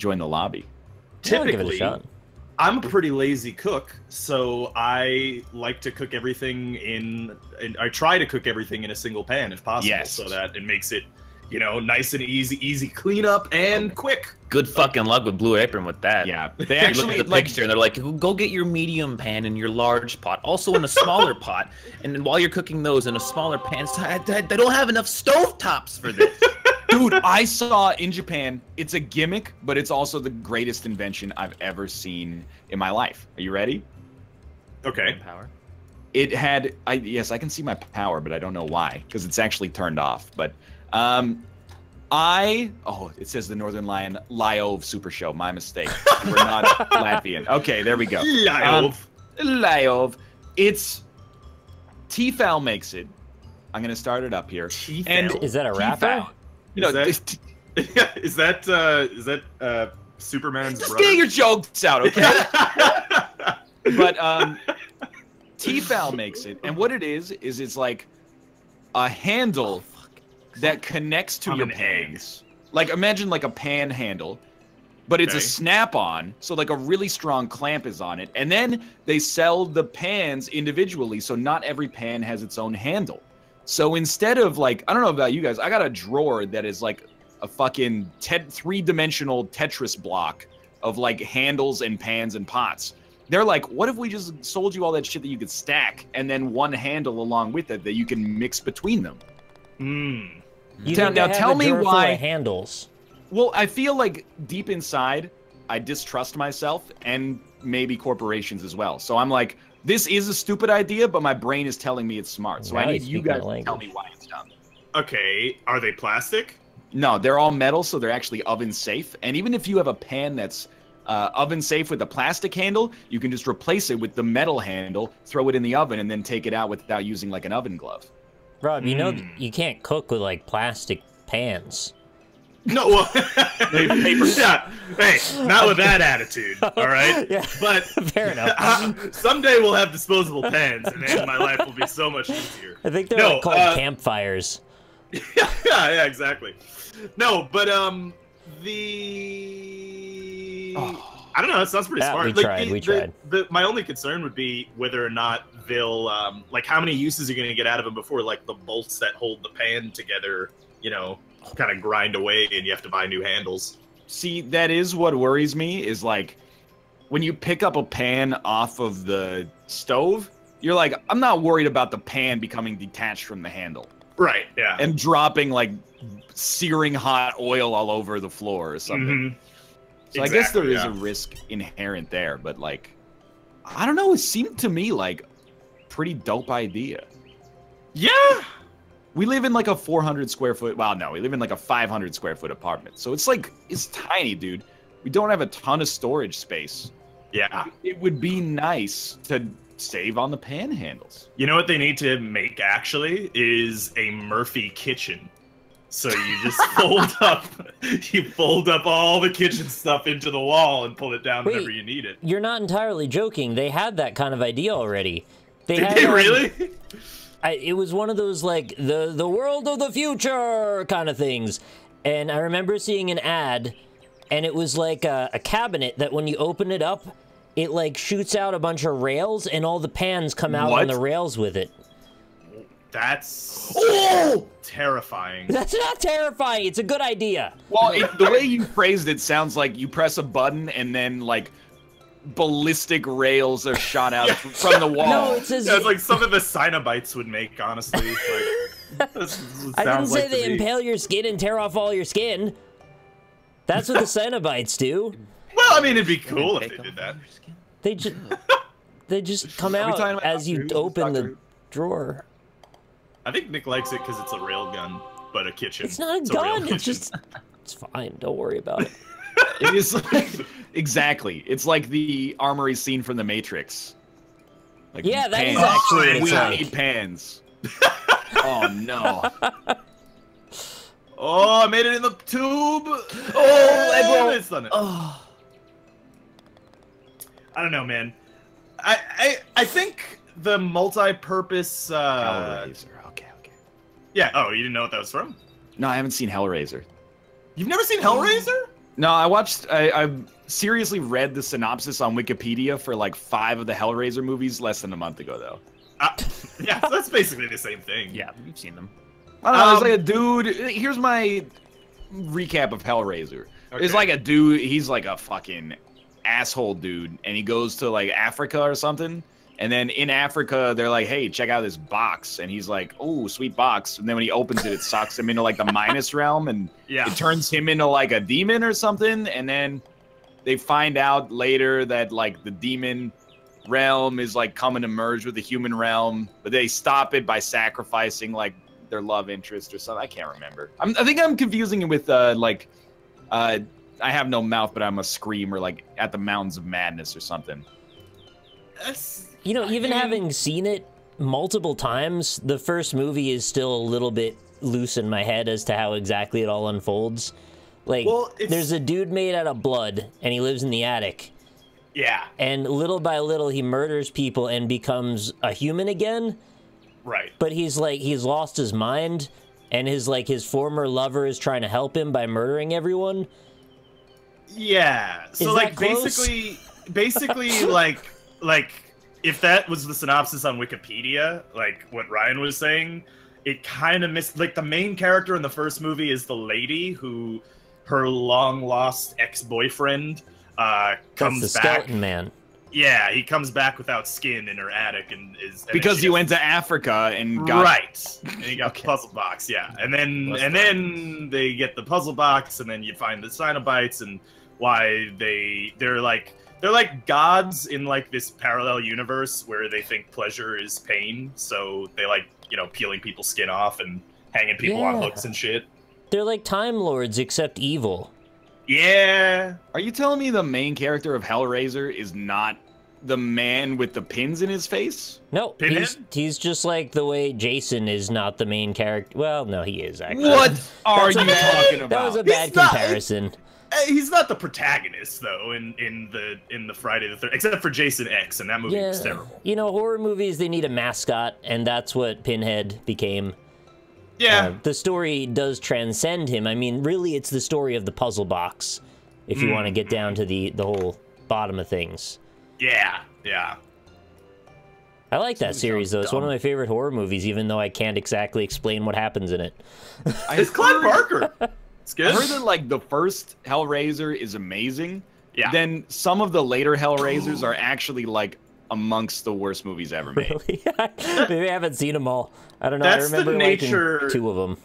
join the lobby. Yeah, I'll give it a Typically, shot. I'm a pretty lazy cook, so I like to cook everything I try to cook everything in a single pan if possible, Yes. so that it makes it, you know, nice and easy cleanup and quick. Good fucking luck with Blue Apron with that. Yeah, they They actually actually look at the like picture and they're like, go get your medium pan and your large pot, also in a smaller pot. And then while you're cooking those in a smaller pan, they don't have enough stove tops for this. Dude, I saw in Japan, it's a gimmick, but it's also the greatest invention I've ever seen in my life. Are you ready? Okay. Power. It had, yes, I can see my power, but I don't know why, because it's actually turned off. But it says the Northernlion Lyov Super Show. My mistake. We're not Latvian. Okay, there we go. Lyov. Lyov. It's Tefal makes it. I'm gonna start it up here. And Is that a rapper? You know, is that Superman's just brother? get your jokes out, okay? But Tefal makes it, and what it is it's like a handle that connects to your pans. Like imagine like a pan handle, but it's a snap-on, so like a really strong clamp is on it. And then they sell the pans individually, so not every pan has its own handle. So instead of like, I don't know about you guys, I got a drawer that is like a fucking three-dimensional Tetris block of like handles and pans and pots. They're like, what if we just sold you all that shit that you could stack and then one handle along with it that you can mix between them? Now tell me why handles. Well, I feel like deep inside, I distrust myself and maybe corporations as well. So I'm like, this is a stupid idea, but my brain is telling me it's smart. So I need you guys to tell me why it's dumb. Okay, are they plastic? No, they're all metal, so they're actually oven safe. And even if you have a pan that's oven safe with a plastic handle, you can just replace it with the metal handle, throw it in the oven, and then take it out without using like an oven glove. Rob, you know you can't cook with like plastic pans. No, well, paper shot. Hey, not with that attitude, all right? Yeah, but fair enough. Someday we'll have disposable pans, and then my life will be so much easier. I think they're like called campfires. yeah, exactly. No, but I don't know. That sounds pretty smart. We tried. My only concern would be whether or not they'll like how many uses you're gonna get out of them before like the bolts that hold the pan together, you know, kind of grind away and you have to buy new handles. See, that is what worries me, is like when you pick up a pan off of the stove, you're like, I'm not worried about the pan becoming detached from the handle. Right, yeah. And dropping like searing hot oil all over the floor or something. So I guess there is a risk inherent there, but like, I don't know, it seemed to me like pretty dope idea. Yeah. We live in like a 400 square foot, well, no, we live in like a 500 square foot apartment. So it's like, it's tiny, dude. We don't have a ton of storage space. Yeah. It would be nice to save on the panhandles. You know what they need to make, actually, is a Murphy kitchen. So you just fold up all the kitchen stuff into the wall and pull it down whenever you need it. You're not entirely joking. They had that kind of idea already. Did they really? It was one of those, like, the world of the future kind of things. And I remember seeing an ad, and it was like a cabinet that when you open it up, it, like, shoots out a bunch of rails, and all the pans come out on the rails with it. That's terrifying. That's not terrifying. It's a good idea. Well, the way you phrased it sounds like you press a button and then, like, ballistic rails are shot out from the wall. No, it says... it's like something the Cenobites would make, honestly. Like, I didn't say they impale your skin and tear off all your skin. That's what the Cenobites do. Well, I mean, it'd be cool if they did that. They just come out as you open the drawer. I think Nick likes it because it's a rail gun, but a kitchen. It's not a gun. It's just... It's fine. Don't worry about it. It is like, exactly. It's like the armory scene from The Matrix. Like, yeah, that is actually what it's like. We need pans. Oh, no. Oh, I made it in the tube. Oh, it's done it. Oh. I don't know, man. I think the multi-purpose... Hellraiser. Okay. Yeah, oh, you didn't know what that was from? No, I haven't seen Hellraiser. You've never seen Hellraiser? No, I've seriously read the synopsis on Wikipedia for like 5 of the Hellraiser movies less than a month ago, though. Yeah, so that's basically the same thing. Yeah, we've seen them. I don't know, it's like a dude. Here's my recap of Hellraiser. Okay. It's like a dude, he's like a fucking asshole dude, and he goes to like Africa or something. And then in Africa, they're like, hey, check out this box. And he's like, oh, sweet box. And then when he opens it, it sucks him into like the minus realm. And it turns him into like a demon or something. And then they find out later that like the demon realm is like coming to merge with the human realm. But they stop it by sacrificing like their love interest or something. I can't remember. I think I'm confusing it with I have no mouth, but I must scream, or like At the Mountains of Madness or something. You know, even having seen it multiple times, the first movie is still a little bit loose in my head as to how exactly it all unfolds. Like, there's a dude made out of blood, and he lives in the attic. Yeah. And little by little, he murders people and becomes a human again. Right. But he's lost his mind, and his former lover is trying to help him by murdering everyone. Yeah. So like basically like if that was the synopsis on Wikipedia, like what Ryan was saying, it kind of missed, like the main character in the first movie is the lady who her long lost ex-boyfriend comes the back. skeleton man. Yeah, he comes back without skin in her attic and is because he went to Africa and got and he got the puzzle box. Yeah, and then they get the puzzle box, and then you find the Cenobites and why they're like gods in like this parallel universe where they think pleasure is pain, so they like, you know, peeling people's skin off and hanging people on hooks and shit. They're like Time Lords except evil. Yeah. Are you telling me the main character of Hellraiser is not the man with the pins in his face? No, he's just like the way Jason is not the main character. Well, no, he is actually. What are you talking about? That was a bad comparison. He's not the protagonist though in the Friday the 13th, except for Jason X, and that movie was terrible. You know, horror movies, they need a mascot, and that's what Pinhead became. Yeah. The story does transcend him. I mean, really, it's the story of the puzzle box, if you want to get down to the whole bottom of things. Yeah, yeah. I like that series, though. It's one of my favorite horror movies, even though I can't exactly explain what happens in it. It's Clive Barker. It's good. I heard that, like, the first Hellraiser is amazing. Yeah. Then some of the later Hellraisers are actually, like, amongst the worst movies ever made. Really? Maybe I haven't seen them all. I don't know. That's I remember the nature liking 2 of them.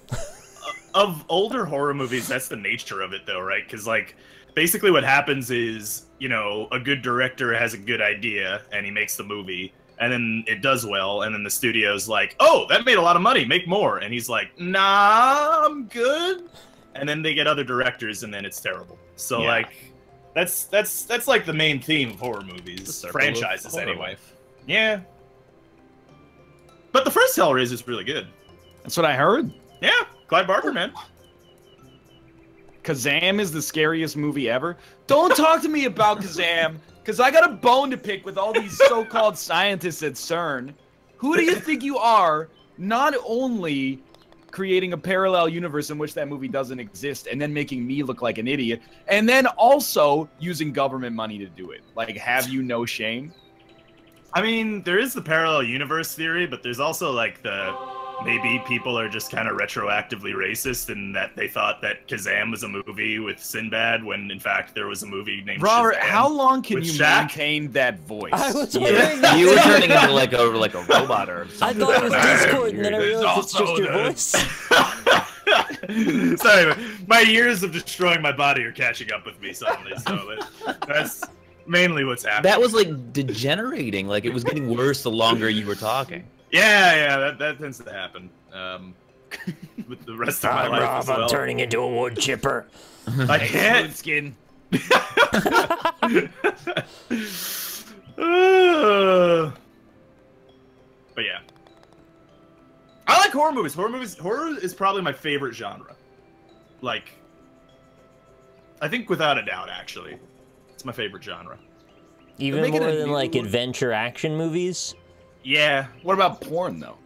Of older horror movies, that's the nature of it, though, right? Because, like, basically what happens is, you know, a good director has a good idea, and he makes the movie, and then it does well, and then the studio's like, oh, that made a lot of money, make more. And he's like, nah, I'm good. And then they get other directors, and then it's terrible. So, like, that's like the main theme of horror movies, franchises anyway. Yeah. But the first Hellraiser is really good. That's what I heard. Yeah, Clive Barker, man. Kazam is the scariest movie ever. Don't talk to me about Kazam, because I got a bone to pick with all these so-called scientists at CERN. Who do you think you are, not only creating a parallel universe in which that movie doesn't exist and then making me look like an idiot, and then also using government money to do it? Like, have you no shame? I mean, there is the parallel universe theory, but there's also, like, maybe people are just kind of retroactively racist in that they thought that Kazam was a movie with Sinbad when, in fact, there was a movie named Robert, Shazam how long can you Shaq. maintain that voice? I was wondering that. You were turning into like a robot or something. I thought it was Discord, and then I realized it's just your voice. Sorry, my years of destroying my body are catching up with me suddenly, so that's mainly what's happening. That was like degenerating. Like it was getting worse the longer you were talking. Yeah, that tends to happen. With the rest of my life Rob, as well. I'm turning into a wood chipper. I can't. Skin. But yeah. I like horror movies. Horror is probably my favorite genre. Like, I think without a doubt, actually. It's my favorite genre. Even more than, like, adventure action movies? Yeah. What about porn, though?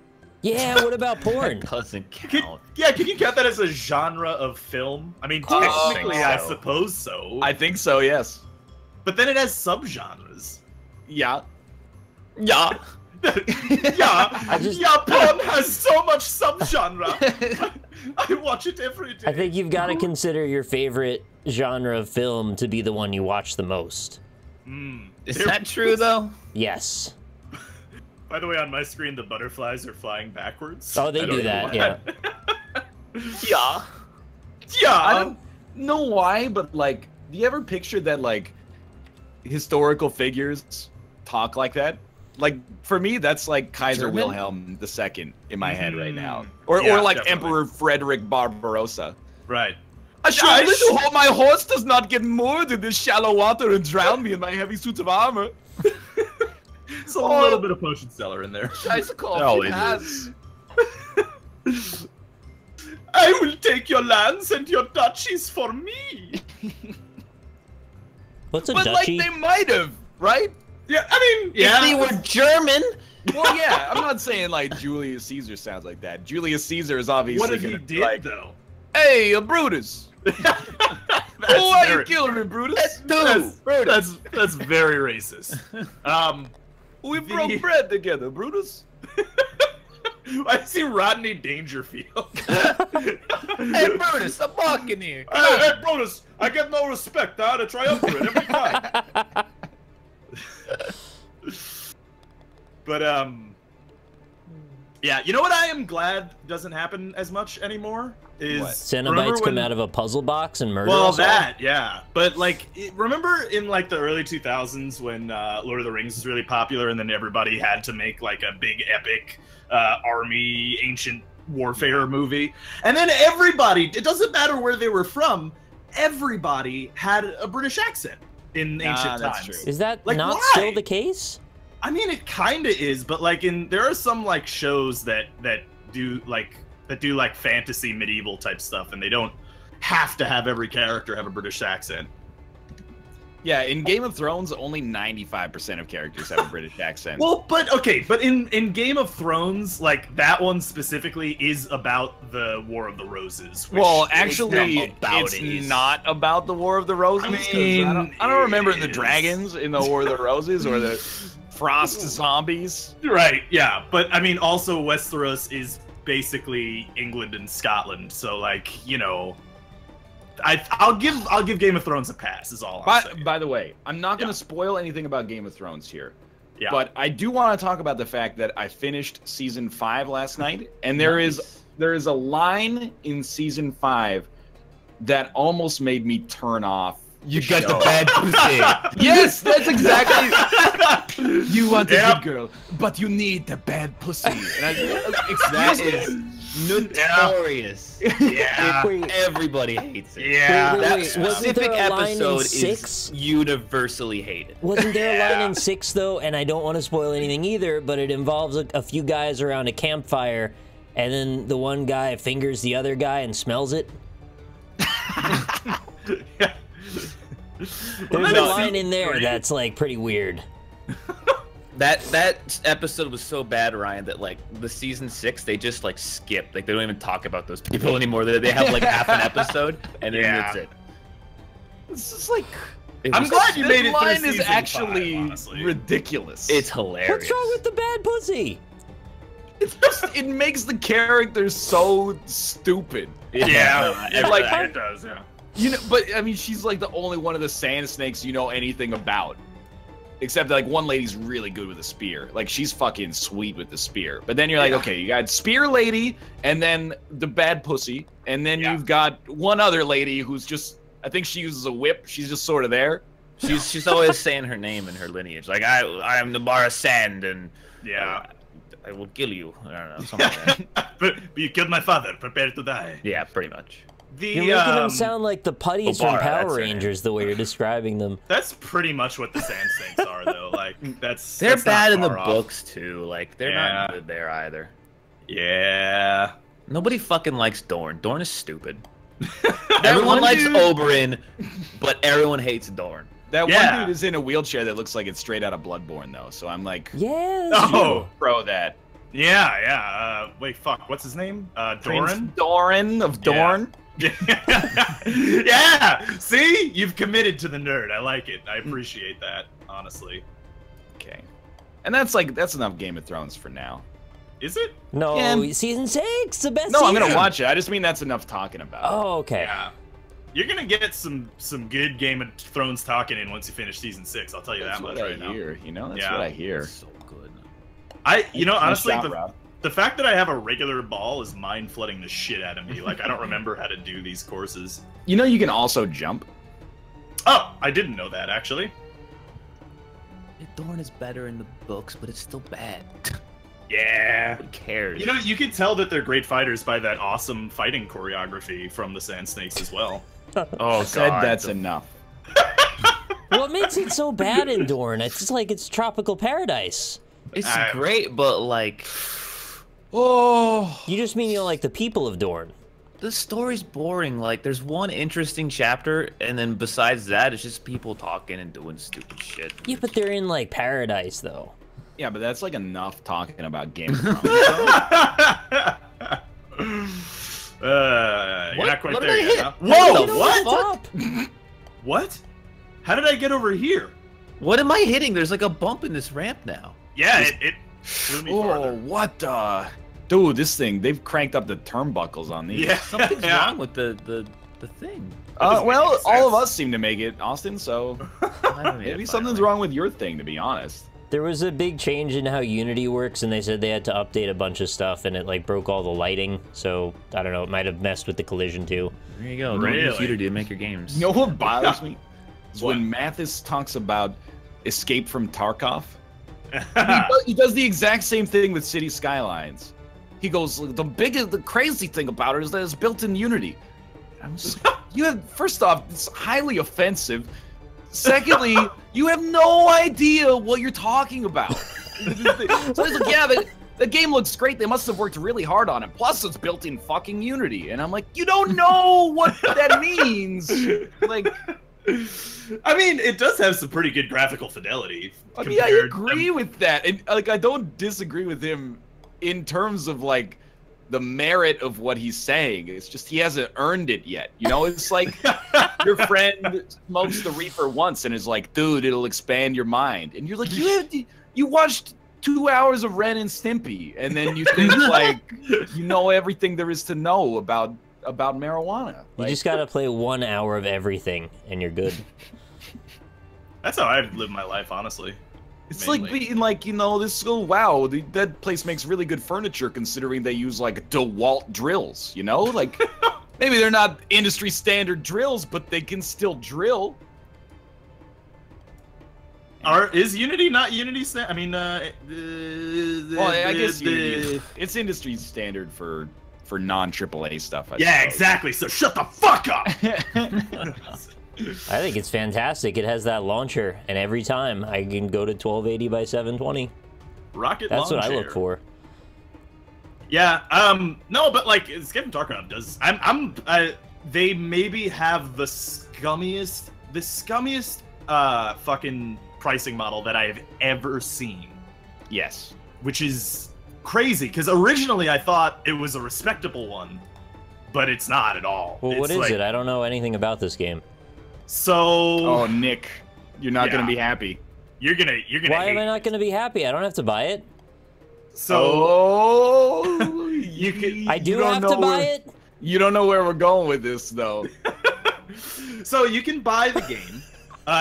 Yeah, what about porn? That doesn't count. Can you count that as a genre of film? I mean, technically, I suppose so. I think so, yes. But then it has subgenres. Yeah. Yeah. Yeah, porn has so much subgenre. I watch it every day. I think you've got to consider your favorite genre of film to be the one you watch the most. Is that true, though? Yes. By the way, on my screen, the butterflies are flying backwards. Oh, they do that, yeah. Yeah. Yeah. I don't know why, but, like, do you ever picture that, like, historical figures talk like that? Like, for me, that's like Kaiser German? Wilhelm II in my head right now. Or Yeah, like definitely. Emperor Frederick Barbarossa. Right. I hope my horse does not get moored in this shallow water and drown me in my heavy suit of armor. There's a little bit of potion seller in there. Scheiße, it has. I will take your lands and your duchies for me. What's a But duchy? like they might have, right? Yeah, I mean, yeah. If they were German. Well, yeah, I'm not saying like Julius Caesar sounds like that. Julius Caesar is obviously What if he gonna did, be like, though? hey, Brutus. Why are you killing me, Brutus? That's very racist. We broke bread together, Brutus. I see Rodney Dangerfield. Hey, Brutus, I'm walking here. Hey, Brutus, I get no respect. I had a triumvirate every time. But yeah, you know what I am glad doesn't happen as much anymore is Cenobites come out of a puzzle box and murder us all? that, yeah. But like, remember in like the early 2000s when Lord of the Rings was really popular, and then everybody had to make like a big epic army ancient warfare movie, and then everybody, it doesn't matter where they were from, everybody had a British accent in ancient that's times. true. Is that Like, not why? still the case? I mean, it kind of is, but like there are some like shows that do like fantasy medieval type stuff, and they don't have to have every character have a British accent. Yeah, in Game of Thrones, only 95% of characters have a British accent. Well, but in Game of Thrones, like that one specifically is about the War of the Roses. Which well, is actually, it's not about the War of the Roses. 'cause I don't remember the dragons in the War of the Roses or the frost zombies. Right, yeah, but I mean, also Westeros is basically England and Scotland, so like, you know, I'll give Game of Thrones a pass. Is all I'm saying. By the way, I'm not going to spoil anything about Game of Thrones here. Yeah. But I do want to talk about the fact that I finished season 5 last night, and there is a line in season 5 that almost made me turn off. You got the bad pussy. Yes, that's exactly. You want a good girl, but you need the bad pussy. And That is notorious. Yeah. Everybody hates it. Yeah. Wait, That wasn't specific there a line in episode 6? is universally hated. Wasn't there a line in 6 though? And I don't want to spoil anything either, but it involves a few guys around a campfire, and then the one guy fingers the other guy and smells it. Yeah. There's a line in there that's like pretty weird. That episode was so bad, Ryan, that like the season 6 they just like skipped. Like they don't even talk about those people anymore. They have like half an episode and then that's it. It's just like I'm glad you made it through line is season actually 5, honestly. ridiculous. It's hilarious. What's wrong with the bad pussy? It's just, it makes the characters so stupid. Yeah, it does. Yeah. You know, but I mean, she's like the only one of the sand snakes you know anything about. Except that, like, one lady's really good with a spear. Like, she's fucking sweet with the spear. But then you're like, okay, you got spear lady, and then the bad pussy, and then you've got one other lady who's just, I think she uses a whip. She's just sort of there. She's always saying her name and her lineage. Like I am the Bar of Sand, and I will kill you. I don't know, something like that. but you killed my father. Prepare to die. Yeah, pretty much. You're making them sound like the putties from Obara, that's Power her Rangers, the way you're describing them. That's pretty much what the sand snakes are, though. Like They're that's bad not in the far off. books too. Like they're not good there either. Yeah. Nobody fucking likes Dorn. Dorn is stupid. Everyone likes Oberyn, but everyone hates Dorn. That one dude is in a wheelchair that looks like it's straight out of Bloodborne, though. So I'm like, yeah. pro that. Yeah, yeah. Wait, fuck. What's his name? Doran? Doran of Dorn. Yeah. Yeah. See, you've committed to the nerd. I like it. I appreciate that, honestly. Okay, and that's enough Game of Thrones for now. Is it? No, Yeah. season 6, the best. No, I'm season. gonna watch it. I just mean that's enough talking about. Oh, okay. Yeah. You're gonna get some good Game of Thrones talking in once you finish season 6. I'll tell you That's that much what right I now. hear. You know, that's Yeah. what I hear. So good. Honestly, Nice shot, Rob. the fact that I have a regular ball is mind flooding the shit out of me. Like I don't remember how to do these courses. You know, you can also jump. Oh, I didn't know that actually. Dorn is better in the books, but it's still bad. Yeah. Who cares? You know, you can tell that they're great fighters by that awesome fighting choreography from the Sand Snakes as well. Oh, said that's enough. What makes it so bad in Dorne? It's just like it's tropical paradise. It's great, but like, Oh, You just mean you don't like the people of Dorne. the story's boring. Like, there's one interesting chapter, and then besides that, it's just people talking and doing stupid shit. Yeah, but they're in like paradise though. yeah, but that's like enough talking about Game of Thrones. You're not quite What did there I yet, hit? huh? Whoa, Whoa, what? Stop. What? How did I get over here? What am I hitting? There's like a bump in this ramp now. Yeah, it threw me Oh, farther. what the? Dude, this thing, they've cranked up the turnbuckles on these. Yeah. Something's Yeah. wrong with the thing. doesn't make Well, any all of sense. us seem to make it, Austin, so I don't maybe know, something's finally. wrong with your thing, to be honest. There was a big change in how Unity works, and they said they had to update a bunch of stuff, and it like broke all the lighting. So I don't know, it might have messed with the collision too. There you go. Don't Really? use Unity to make your games. You know what bothers me? Is What? when Mathis talks about Escape from Tarkov. Ah. He does the exact same thing with City Skylines. He goes, the crazy thing about it is that it's built in Unity. I'm just, first off, it's highly offensive. Secondly, you have no idea what you're talking about. So he's like, yeah, the game looks great. They must have worked really hard on it. Plus, it's built in fucking Unity. And I'm like, you don't know what that means. Like, I mean, it does have some pretty good graphical fidelity. I mean, I compared- agree with that, and like I don't disagree with him in terms of like the merit of what he's saying. It's just he hasn't earned it yet. You know, it's like your friend smokes the reefer once and is like, "Dude, it'll expand your mind," and you're like, "You watched 2 hours of Ren and Stimpy, and then you think like you know everything there is to know about marijuana." You Like, just gotta play 1 hour of everything, and you're good. That's how I live my life, honestly. it's mainly. like being like, you know, this, oh wow, that place makes really good furniture considering they use like DeWalt drills, you know? Like, maybe they're not industry standard drills, but they can still drill. Is Unity not Unity? I mean, Well, I guess it's industry standard for non-AAA stuff. I Yeah, suppose. exactly. So shut the fuck up. I think it's fantastic. It has that launcher, and every time I can go to 1280 by 720. Rocket That's what I launcher. look for. Yeah. No, but like Escape from Tarkov does. They maybe have the scummiest fucking pricing model that I have ever seen, Yes. which is crazy because originally I thought it was a respectable one, but it's not at all. Well, what It's is like- it? I don't know anything about this game. So Oh, Nick, you're not gonna Yeah. be happy. you're gonna Why hate am I not going to be happy? I don't have to buy it. So Oh, you can. I do don't have know to buy where- it. You don't know where we're going with this, though. So you can buy the game.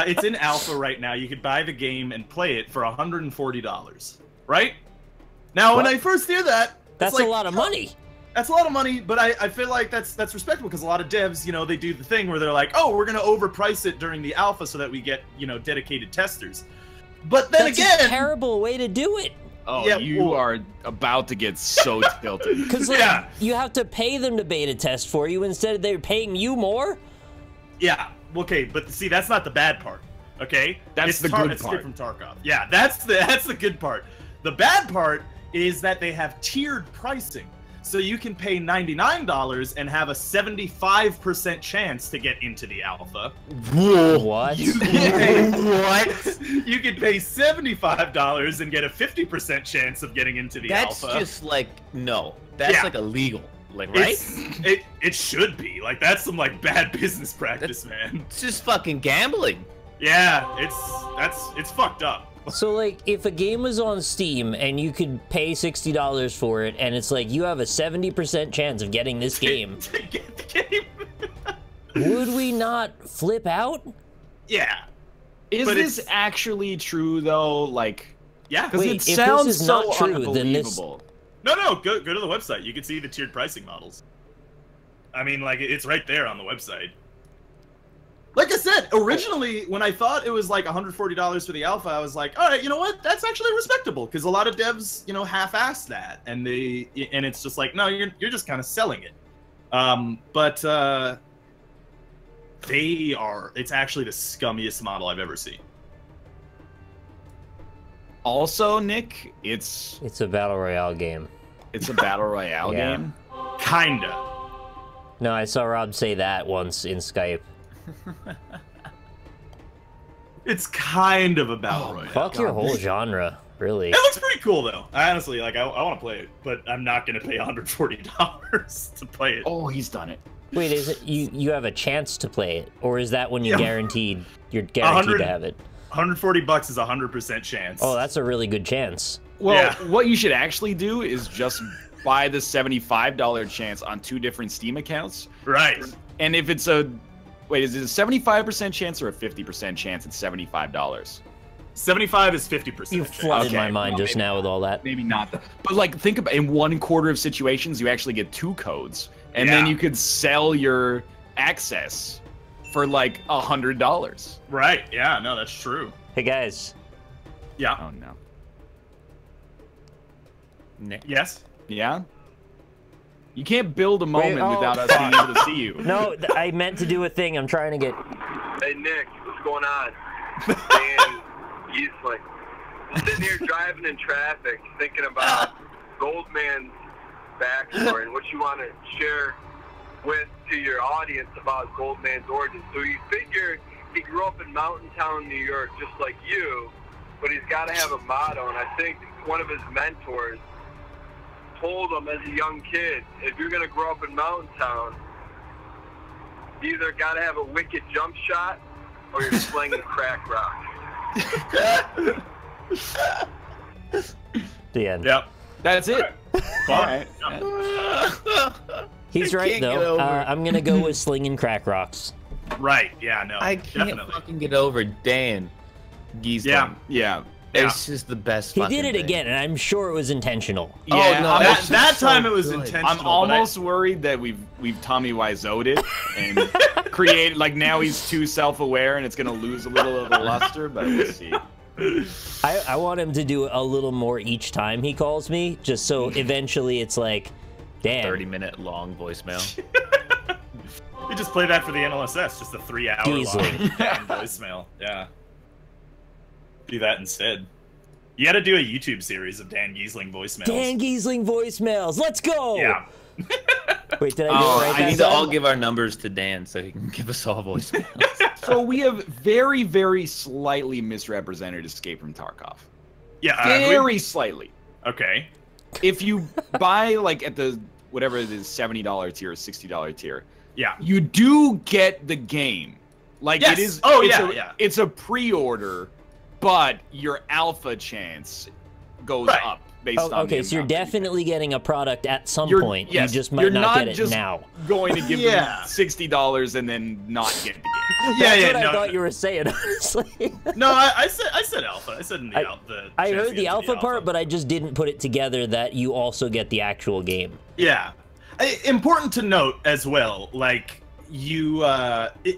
It's in alpha right now. You could buy the game and play it for $140, right? Now, when What? I first hear that, That's it's like, a lot of money. That's a lot of money, but I feel like that's respectable because a lot of devs, you know, they do the thing where they're like, oh, we're gonna overprice it during the alpha so that we get, you know, dedicated testers. But then That's again, a terrible way to do it. Oh, Yeah, you well- are about to get so tilted. Because like, Yeah. you have to pay them to beta test for you instead they're paying you more. yeah, okay, but see, that's not the bad part. Okay, That's the good Escape part. from Tarkov. Yeah, that's the good part. The bad part is that they have tiered pricing. So you can pay $99 and have a 75% chance to get into the alpha. What? You can pay, what? You can pay $75 and get a 50% chance of getting into the alpha. That's just like, no. That's like illegal. Like, right? It should be. Like, that's some like bad business practice, man. It's just fucking gambling. Yeah, it's fucked up. So, like, if a game was on Steam and you could pay $60 for it, and it's like, you have a 70% chance of getting this game, to get the game. would we not flip out? Yeah. Is this actually true, though? Like, yeah. Because it Wait, if sounds this is so not true, then this... unbelievable. No, go to the website. You can see the tiered pricing models. I mean, like, it's right there on the website. Like I said, originally, when I thought it was like $140 for the alpha, I was like, all right, you know what? That's actually respectable, because a lot of devs, you know, half-ass that, and it's just like, no, you're just kind of selling it. But it's actually the scummiest model I've ever seen. Also, Nick, it's a Battle Royale game. It's a Battle Royale game? Kinda. No, I saw Rob say that once in Skype. It's kind of a Battle Royale. Fuck your whole genre, really. It looks pretty cool, though. I honestly, like, I want to play it, but I'm not going to pay $140 to play it. Oh, he's done it. Wait, is it you have a chance to play it, or is that when you're guaranteed to have it? $140 is a 100% chance. Oh, that's a really good chance. Well, what you should actually do is just buy the $75 chance on 2 different Steam accounts. Right. And if it's a... Wait, is it a 75% chance or a 50% chance at $75? 75 is 50%. You flooded my mind just now with all that. Maybe not. But, like, think about in 1/4 of situations, you actually get 2 codes. And then you could sell your access for, like, $100. Right. Yeah, no, that's true. Hey, guys. Yeah. Oh, no. Nick. Yes? Yeah? You can't build a moment without us being able to see you. No, I meant to do a thing. I'm trying to get... Hey, Nick, what's going on? And he's like sitting here driving in traffic, thinking about Goldman's backstory and what you want to share to your audience about Goldman's origin. So you figure he grew up in Mountain Town, New York, just like you, but he's got to have a motto, and I think one of his mentors told him as a young kid, if you're going to grow up in Mountain Town, you either got to have a wicked jump shot or you're slinging crack rock. The end. Yep. That's it. All right. He's right, though. I'm going to go with slinging crack rocks. Right. Yeah, no. I can't fucking get over Dan Giesling. Yeah. It's just the best He fucking did it thing. again, and I'm sure it was intentional. Yeah, no, that time it was good. intentional. I'm almost worried that we've Tommy Wiseau'd it and created, like, now he's too self-aware and it's gonna lose a little of the luster, but we'll see. I want him to do a little more each time he calls me, just so eventually it's like, damn. 30-minute long voicemail. You just play that for the NLSS, just a 3-hour long voicemail. Yeah. Do that instead. You got to do a YouTube series of Dan Giesling voicemails. Dan Giesling voicemails. Let's go. Yeah. Wait, did I I need to all give our numbers to Dan so he can give us all voicemails. So we have very, very slightly misrepresented Escape from Tarkov. Yeah. Very slightly. Okay. If you buy, like, at the, whatever it is, $70 tier or $60 tier, yeah, you do get the game. Like, yes. it is. Oh, yeah. It's a pre-order, but your alpha chance goes up based on. Okay, so you're definitely getting a product at some point. Yes, you just might not get it just now. Going to give them $60 and then not get the game. That's what I thought you were saying, honestly. No, I said alpha. I said in the alpha. I heard the alpha part, but I just didn't put it together that you also get the actual game. Yeah. Important to note as well, like, you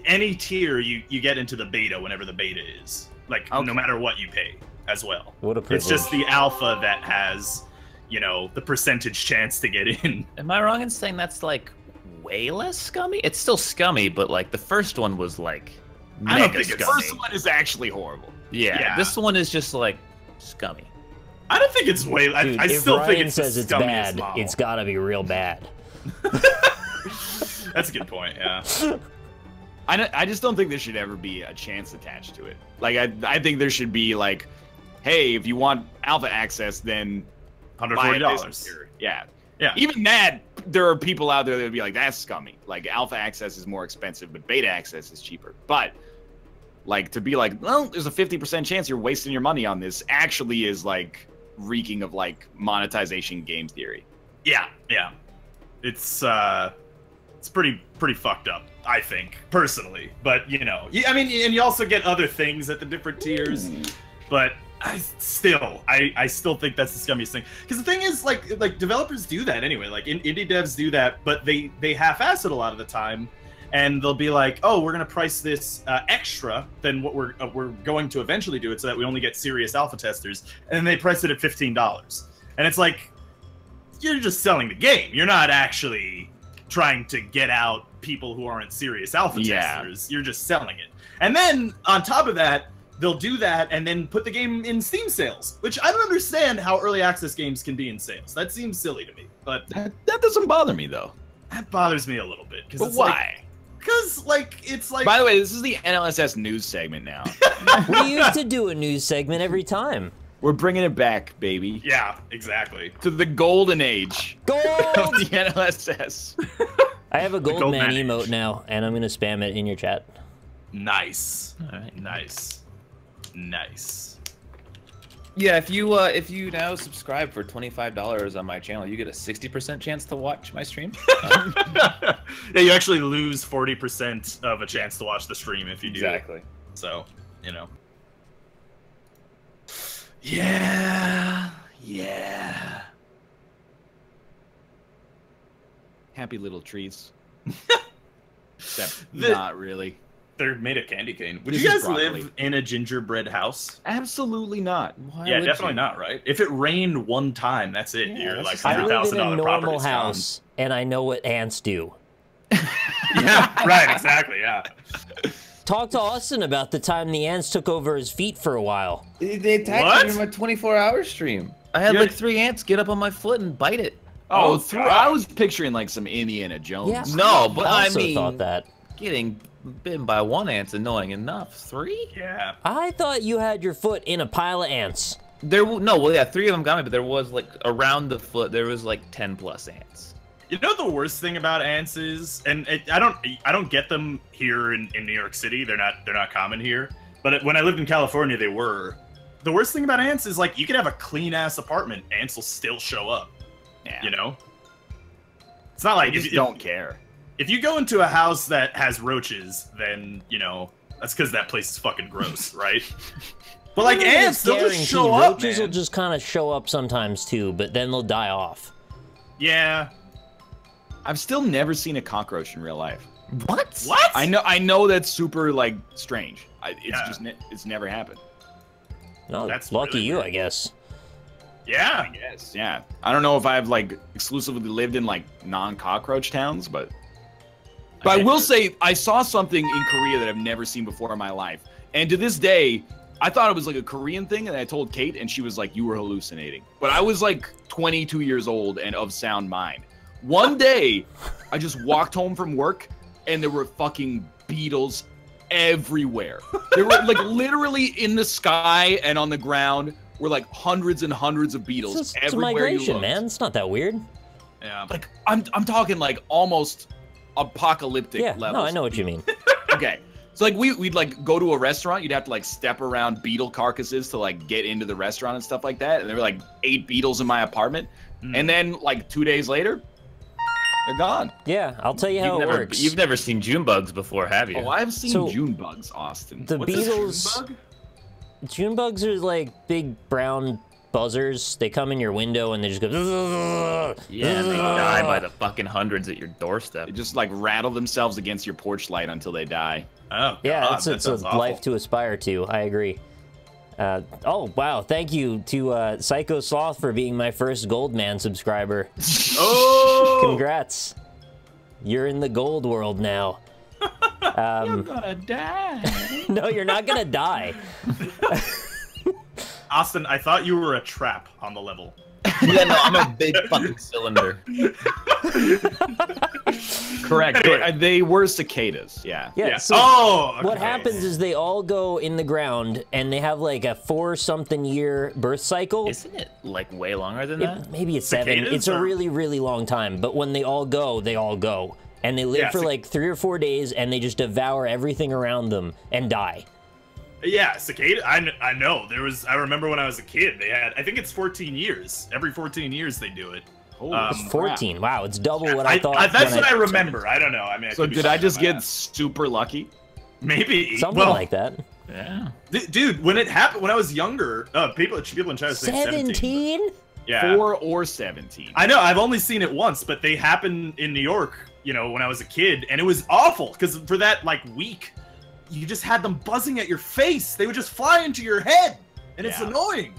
any tier you get into the beta whenever the beta is. Like, no matter what you pay as well. What a privilege. It's just the alpha that has, you know, the percentage chance to get in. Am I wrong in saying that's, like, way less scummy? It's still scummy, but, like, the first one was, like, I don't mega think The it's first one is actually horrible. Yeah, this one is just, like, scummy. I don't think it's way. Dude, I if still Ryan think it's says the it's scummiest bad, model. it's gotta be real bad. That's a good point. Yeah. I just don't think there should ever be a chance attached to it. Like, I think there should be like, hey, if you want alpha access, then $140. Yeah. Yeah. Even that, there are people out there that would be like, that's scummy. Like, alpha access is more expensive, but beta access is cheaper. But, like, to be like, well, there's a 50% chance you're wasting your money on this actually is, like, reeking of, like, monetization game theory. Yeah, yeah. It's pretty fucked up, I think, personally. But, you know, I mean, and you also get other things at the different tiers. But I still think that's the scummiest thing. Because the thing is, like developers do that anyway. Like indie devs do that, but they half-ass it a lot of the time, and they'll be like, "Oh, we're gonna price this extra than what we're going to eventually do it, so that we only get serious alpha testers." And then they price it at $15, and it's like, you're just selling the game. You're not actually trying to get out people who aren't serious alpha testers. You're just selling it. And then on top of that, they'll do that and then put the game in Steam sales, which I don't understand how early access games can be in sales. That seems silly to me, but That doesn't bother me, though. that bothers me a little bit. But why? Because, it's like... By the way, this is the NLSS news segment now. We used to do a news segment every time. We're bringing it back, baby. Yeah, exactly. To the golden age of Gold! the NLSS. I have a Gold Goldman man emote age. now, and I'm gonna spam it in your chat. Nice. All right. Nice. Nice. Yeah, if you now subscribe for $25 on my channel, you get a 60% chance to watch my stream. Yeah, you actually lose 40% of a chance to watch the stream if you do. Exactly. So, you know. Yeah. Yeah. Happy little trees. Except The- not really. They're made of candy cane. Would This you is guys broccoli. live in a gingerbread house? Absolutely not. Why Yeah, would definitely you? not, right? If it rained one time, that's it. Yeah, You're that's like just- I live in a $100,000 normal property's house, and I know what ants do. gone. Yeah, right, exactly, yeah. Talk to Austin about the time the ants took over his feet for a while. They attacked What? me in my 24-hour stream. I had You're- like 3 ants get up on my foot and bite it. Oh, God. I was picturing like some Indiana Jones. Yeah, No, but I I also mean, thought that. getting bitten by 1 ant's annoying enough. 3? Yeah. I thought you had your foot in a pile of ants. No, well, yeah, 3 of them got me, but there was like around the foot, there was like 10 plus ants. You know the worst thing about ants is, and I don't get them here in New York City. They're not common here. But when I lived in California, they were. The worst thing about ants is like you could have a clean ass apartment, ants will still show up. Yeah. You know. It's not I like just don't care. if you go into a house that has roaches, then you know that's because that place is fucking gross, right? But like ants, they'll just show up, Roaches will man. just kind of show up sometimes too, but then they'll die off. Yeah. I've still never seen a cockroach in real life. What? What? I know that's super like strange. It's Yeah. just it's never happened. No, That's lucky really you, weird. I guess. Yeah. Yes. Yeah. I don't know if I've like exclusively lived in like non-cockroach towns, but I will say I saw something in Korea that I've never seen before in my life. And to this day, I thought it was like a Korean thing, and I told Kate, and she was like, "You were hallucinating." But I was like 22 years old and of sound mind. One day, I just walked home from work, and there were fucking beetles everywhere. They were like literally in the sky and on the ground were like hundreds and hundreds of beetles It's a everywhere you migration, looked. man. It's not that weird. Yeah. Like I'm talking like almost apocalyptic Yeah, levels. no, I know what you mean. Okay. So like we'd like go to a restaurant, you'd have to like step around beetle carcasses to like get into the restaurant and stuff like that. And there were like 8 beetles in my apartment. And then like 2 days later, they're gone. Yeah, I'll tell you how it works. You've never seen June bugs before, have you? Oh, I've seen So- June bugs, Austin. The What's this, beetles. June bug? June bugs are like big brown buzzers. They come in your window and they just go. Yeah, and they die by the fucking hundreds at your doorstep. They just like rattle themselves against your porch light until they die. Oh, Yeah, God, it's that a sounds awful. life to aspire to. I agree. Oh wow! Thank you to Psycho Sloth for being my first Goldman subscriber. Oh! Congrats! You're in the gold world now. I'm gonna die. No, you're not gonna die. Austin, I thought you were a trap on the level. Yeah, no, I'm a big fucking cylinder. Correct. They were cicadas. Yeah. Yeah. So okay. what happens is they all go in the ground, and they have like a 4-something-year birth cycle. Isn't it like way longer than that? Maybe it's 7. Cicadas It's a are- really, really long time. But when they all go, they all go. And they live for like 3 or 4 days, and they just devour everything around them and die. Yeah, cicada. I know. I remember when I was a kid, they had. I think it's 14 years. Every 14 years they do it. Holy 14. Wow, it's double what I thought. That's when what I remember. I don't know. I mean, So did I just get super lucky? maybe Something like that. Yeah. Dude, when it happened, when I was younger, people in chat say 17? Yeah. 4 or 17. I know. I've only seen it once, but they happened in New York. You know, when I was a kid, and it was awful because for that like week, you just had them buzzing at your face. They would just fly into your head, and it's annoying.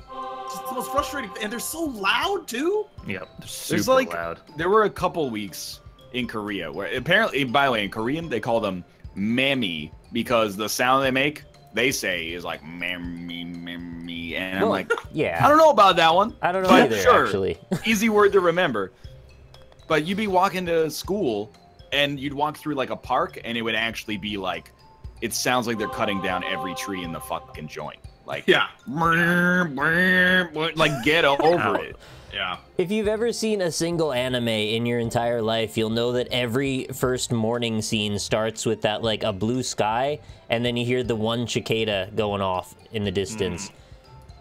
It's just the most frustrating, and they're so loud too. Yep. There's like loud. There were a couple weeks in Korea where apparently, by the way, in Korean they call them mammy because the sound they make, they say is like mammy, mammy, and I'm like, yeah. I don't know about that one. I don't know but either, sure, actually. Easy word to remember. But you'd be walking to school, and you'd walk through like a park, and it would actually be like, it sounds like they're cutting down every tree in the fucking joint. Like, Yeah. like get over it. Yeah. If you've ever seen a single anime in your entire life, you'll know that every first morning scene starts with that, like, a blue sky, and then you hear the one cicada going off in the distance.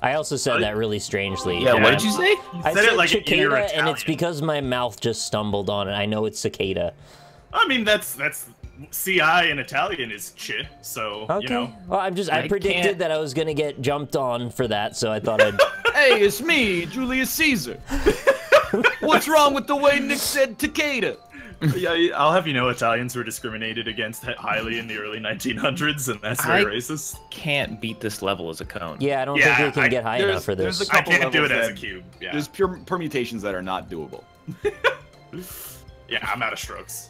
I also said that really strangely. Yeah, what did you say? I said said it like cicada, you're and it's Italian. because my mouth just stumbled on it. I know it's cicada. I mean, that's CI in Italian is chi, so Okay. you know. Well, I predicted can't- that I was gonna get jumped on for that, so I thought I'd. Hey, it's me, Julius Caesar. What's wrong with the way Nick said cicada? Yeah, I'll have you know, Italians were discriminated against highly in the early 1900s, and that's very racist. Can't beat this level as a cone. Yeah, I don't Yeah, think we can get high there's- enough for there's this. a I couple can't do it levels as a that- cube. Yeah, There's pure permutations that are not doable. yeah, I'm out of strokes.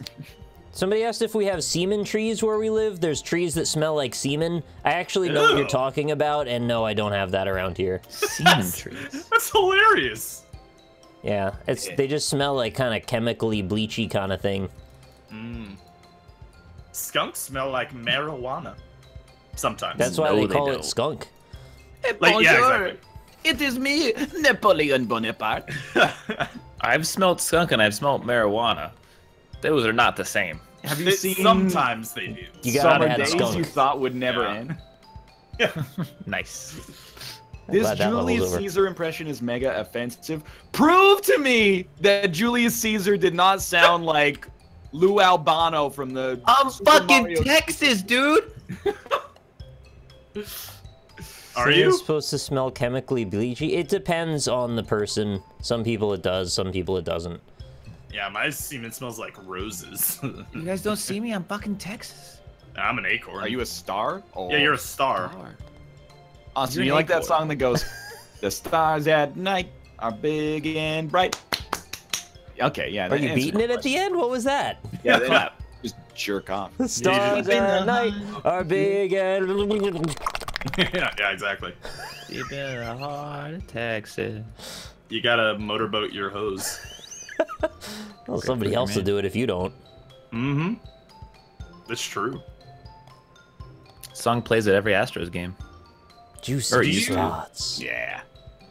Somebody asked if we have semen trees where we live. There's trees that smell like semen. I actually know what you're Ew. talking about, and no, I don't have that around here. Semen trees. That's hilarious. Yeah, they just smell like kind of chemically bleachy kind of thing. Skunks smell like marijuana. Sometimes. That's why No, they they call don't. it skunk. Like, yeah, exactly. It is me, Napoleon Bonaparte. I've smelled skunk and I've smelled marijuana. Those are not the same. Have you seen Sometimes they do. You gotta Summer add Days skunk. you thought would never Yeah. end? Nice. I'm This glad that level's Julius over. Caesar impression is mega offensive. Prove to me that Julius Caesar did not sound like Lou Albano from the I'm Super fucking Mario- Texas, dude. Are Semen's you? supposed to smell chemically bleachy? It depends on the person. Some people it does, some people it doesn't. Yeah, my semen smells like roses. You guys don't see me? I'm fucking Texas. I'm an acorn. Are you a star? Oh, Yeah, you're a star. Austin, You're you an like that acorn. song that goes, "The stars at night are big and bright." Okay, yeah. Are that you answers beating the it at the end? What was that? question. Yeah, then just jerk off. The stars at night are big and... yeah, exactly. Deep in the heart of Texas. You gotta motorboat your hose. Well, somebody else will do it if you don't. Mm-hmm. That's true. Song plays at every Astros game. Juicy Or used to. spots. Yeah.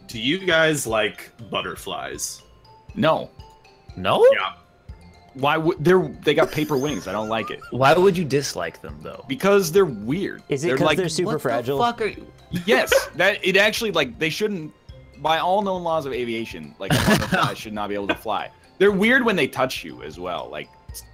Do you guys like butterflies? No. No? Yeah. Why would they got paper wings? I don't like it Why would you dislike them though? because they're weird. Is it They're because like, they're super What fragile? the fuck are you? Yes, that it actually like they shouldn't. By all known laws of aviation, like a butterfly should not be able to fly. They're weird when they touch you as well. Like,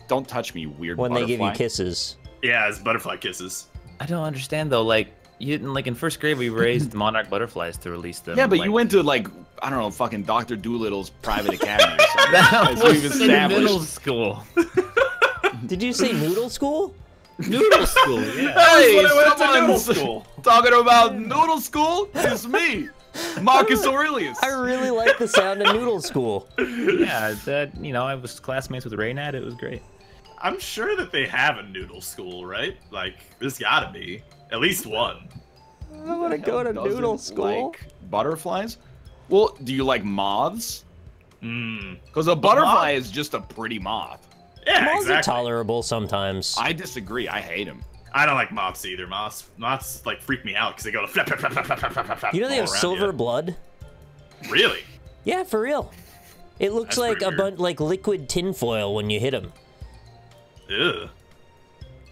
don't touch me, weird. When they give you butterfly. kisses. Yeah, it's butterfly kisses. I don't understand though. Like you didn't like in first grade we raised monarch butterflies to release them. Yeah, but like, you went to like I don't know, fucking Dr. Doolittle's private academy or something. That as we've was in middle established. school. Did you say noodle school? Noodle school. Yeah. Hey, When I went to noodle someone's school. talking about noodle school. It's me, Marcus Aurelius. I really like the sound of noodle school. Yeah. That I was classmates with Raynad. It was great. I'm sure that they have a noodle school, right? Like, there's gotta be. At least one. I want to go to noodle school. Like butterflies? Well, do you like moths? Because a But butterfly is just a pretty moth. Yeah, Moths are exactly. tolerable sometimes. I disagree. I hate them. I don't like moths either. Moths like freak me out because they go to flap, flap, flap, flap, flap, flap, flap You know they all have around silver you. blood? Really? Yeah, for real. It looks That's like pretty a weird. bunch like liquid tinfoil when you hit them. Ugh.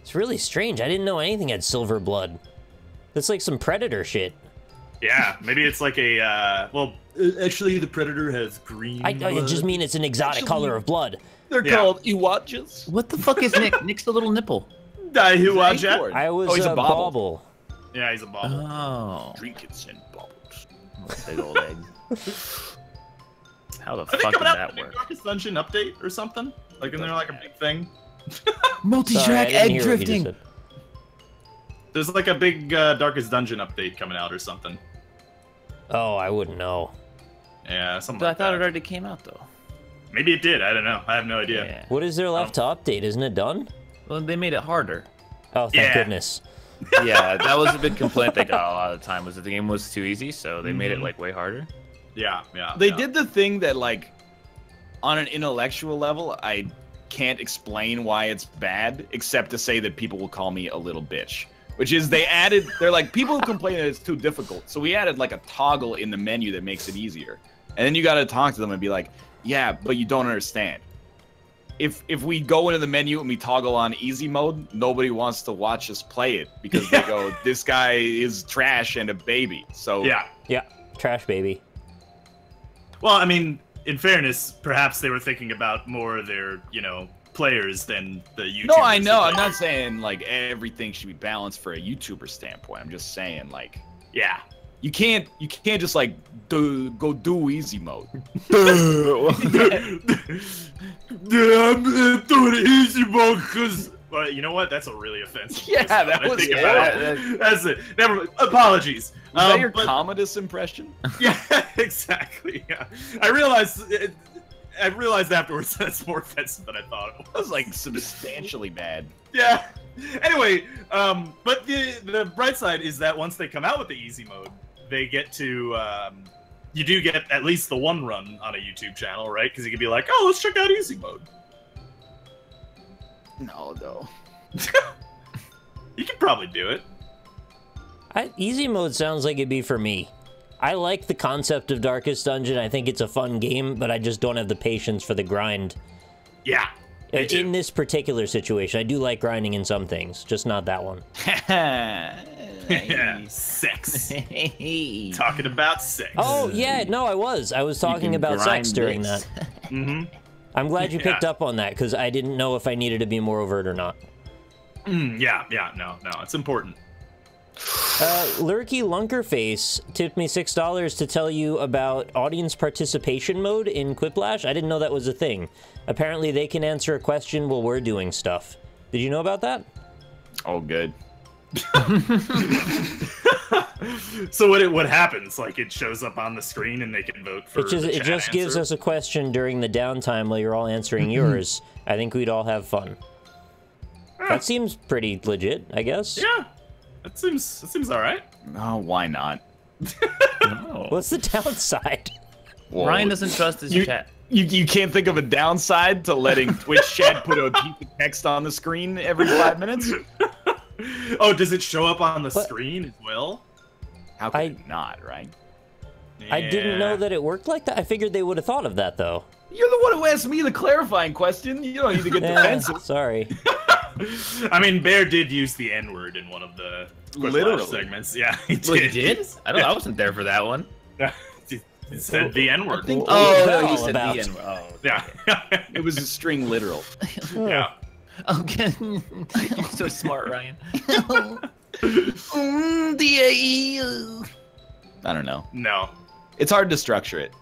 It's really strange. I didn't know anything had silver blood. That's like some predator shit. Yeah, maybe it's like a actually the predator has green. I just mean it's an exotic color of blood. They're Yeah. called Iwatches. What the fuck is Nick? Nick's the little nipple. Dahiwaja. I was he's a a bobble. bobble. Yeah, he's a bobble. Oh, Drinking sin bubbles. big old egg. How the Are they fuck did coming out that with a work? Darkest Dungeon update or something? Like, isn't there like a big thing? Sorry, I Multi-track didn't egg hear what you just drifting. said. There's like a big Darkest Dungeon update coming out or something. Oh, I wouldn't know. Yeah, something But I like thought that. it already came out though. Maybe it did. I don't know. I have no idea. Yeah. What is there left to update? Isn't it done? Well, they made it harder. Oh, thank Yeah. goodness. Yeah, that was a big complaint they got a lot of the time, was that the game was too easy, so they made it like way harder. Yeah, yeah. They yeah. did the thing that, like, on an intellectual level, I can't explain why it's bad, except to say that people will call me a little bitch. Which is they're like, people complain that it's too difficult. So we added like a toggle in the menu that makes it easier. And then you got to talk to them and be like, yeah, but you don't understand. If we go into the menu and we toggle on easy mode, nobody wants to watch us play it because they go, this guy is trash and a baby. So Yeah. Yeah, trash baby. Well, I mean, in fairness, perhaps they were thinking about more of their, players than the YouTubers. No, I know. I'm not saying like everything should be balanced for a YouTuber standpoint. I'm just saying like, Yeah. you can't just like go do easy mode. Yeah, I'm doing easy mode because. Well, you know what? That's a really offensive. Yeah, voice now that I was- think yeah, about it. That's it. Never mind. Apologies. Was that your but- Commodus impression? Yeah, exactly. Yeah, I realized afterwards that's more offensive than I thought it That was. was like substantially bad. Yeah. Anyway, but the bright side is that once they come out with the easy mode, they get to you do get at least the one run on a YouTube channel, right? Because you can be like, oh, let's check out easy mode. No, though. You can probably do it. Easy mode sounds like it'd be for me. I like the concept of Darkest Dungeon. I think it's a fun game, but I just don't have the patience for the grind. Yeah. Me too. In this particular situation, I do like grinding in some things, just not that one. Yeah. Sex. Talking about sex. Oh, yeah, no, I was talking about sex during that. Mm-hmm. I'm glad you picked Yeah. up on that, because I didn't know if I needed to be more overt or not. Yeah. No, it's important. Lurky Lunkerface tipped me $6 to tell you about audience participation mode in Quiplash. I didn't know that was a thing. Apparently they can answer a question while we're doing stuff. Did you know about that? Oh, good. So what happens? Like it shows up on the screen and they can vote for. It just gives us a question during the downtime while you're all answering yours. I think we'd all have fun. That seems pretty legit, I guess. Yeah, that seems all right. Oh, why not? No. What's the downside? Whoa. Ryan doesn't trust his You- chat. You can't think of a downside to letting Twitch chat put a piece of text on the screen every 5 minutes? Oh, does it show up on the screen as well? How could it not, right? I didn't know Yeah. that it worked like that. I figured they would have thought of that, though. You're the one who asked me the clarifying question. You don't need to get Yeah, defensive. sorry. I mean, Bear did use the N-word in one of the Quiplash Literally. segments. Yeah, he did. Well, you did? I wasn't there for that one. He said the N-word. I think- What was that you all said about? the N-word. Oh, Yeah. It was a string literal. Yeah. okay. You're so smart, Ryan. I don't know. No. It's hard to structure it.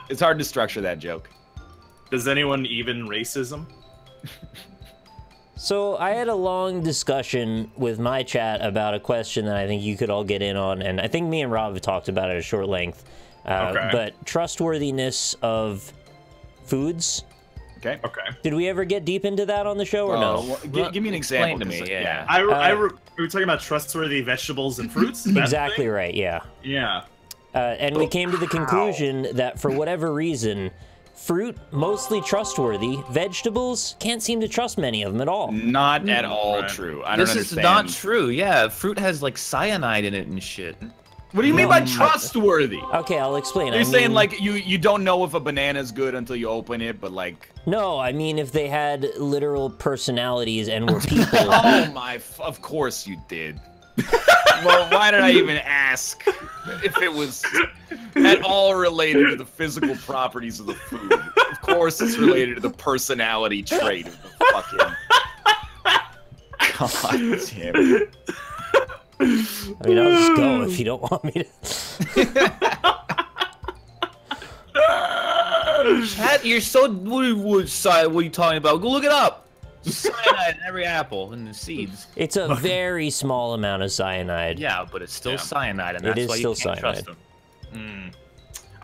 It's hard to structure that joke. Does anyone even racism? So I had a long discussion with my chat about a question that I think you could all get in on, and I think me and Rob have talked about it at short length. Okay. But trustworthiness of foods Okay. Okay. Did we ever get deep into that on the show or no? Well, give me an example. Explain to me, 'cause, yeah. We were talking about trustworthy vegetables and fruits. Is that the Exactly thing? right, yeah. Yeah. And we came to the conclusion that for whatever reason, fruit, mostly trustworthy. Vegetables, can't seem to trust many of them at all. Not at all Right. true. I don't This understand. is not true. Yeah, fruit has like cyanide in it and shit. What do you mean by trustworthy? Okay, I'll explain. You're saying like you don't know if a banana's good until you open it, but like. No, I mean if they had literal personalities and were people. Oh my! Of course you did. Well, why did I even ask if it was at all related to the physical properties of the food? Of course, it's related to the personality trait of the fucking. God damn it. I mean, I'll just go if you don't want me to. Chat, you're so what are you talking about? Go look it up. Cyanide in every apple and the seeds. It's a very small amount of cyanide. Yeah, but it's still cyanide, and It that's is why you still can't trust cyanide. them.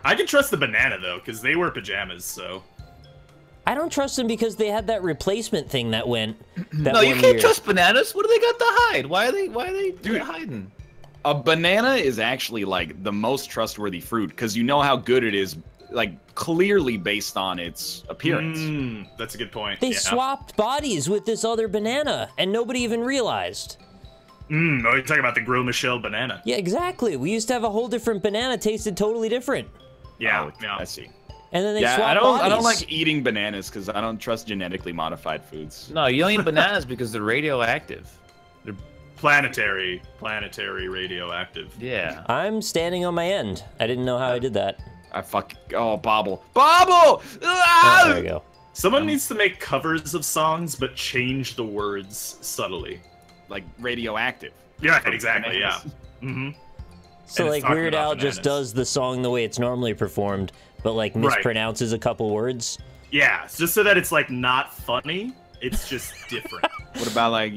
I can trust the banana though, because they wear pajamas. So. I don't trust them because they had that replacement thing that went. That No, you one can't year. trust bananas. What do they got to hide? Why are they hiding? A banana is actually like the most trustworthy fruit because you know how good it is, like clearly based on its appearance. That's a good point. They yeah. swapped bodies with this other banana, and nobody even realized. Oh, you're talking about the Gros Michel banana. Yeah, exactly. We used to have a whole different banana, tasted totally different. Yeah, Oh, yeah. I see. And then they Yeah, swapped I don't bodies. like eating bananas because I don't trust genetically modified foods. No, you don't eat bananas because they're radioactive. Planetary radioactive. Yeah. I'm standing on my end. I didn't know how I did that. Bobble. Oh, there you go. Someone needs to make covers of songs, but change the words subtly. Like radioactive. Yeah, exactly. Yeah. So And it's like talking Weird about Al just bananas. does the song the way it's normally performed, but like Right. mispronounces a couple words. Yeah, it's just so that it's like not funny. It's just different. What about like,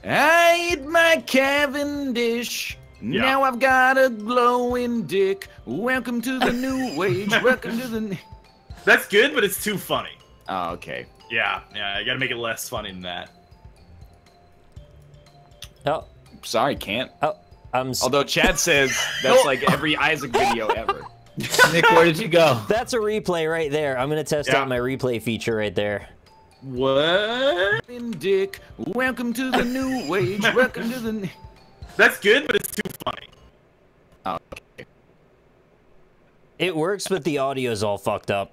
I ate my Cavendish. Yeah. Now I've got a glowing dick. Welcome to the new age. Welcome to the. That's good, but it's too funny. Oh, okay. Yeah, you gotta make it less funny than that. Oh, Sorry, can't. although Chad says that's like every Isaac video ever. Nick, where did you go? that's a replay right there. I'm gonna test Yeah. out my replay feature right there. What? Dick. Welcome to the new age. Welcome to the. That's good, but it's too funny. Oh, okay. It works, but the audio's all fucked up.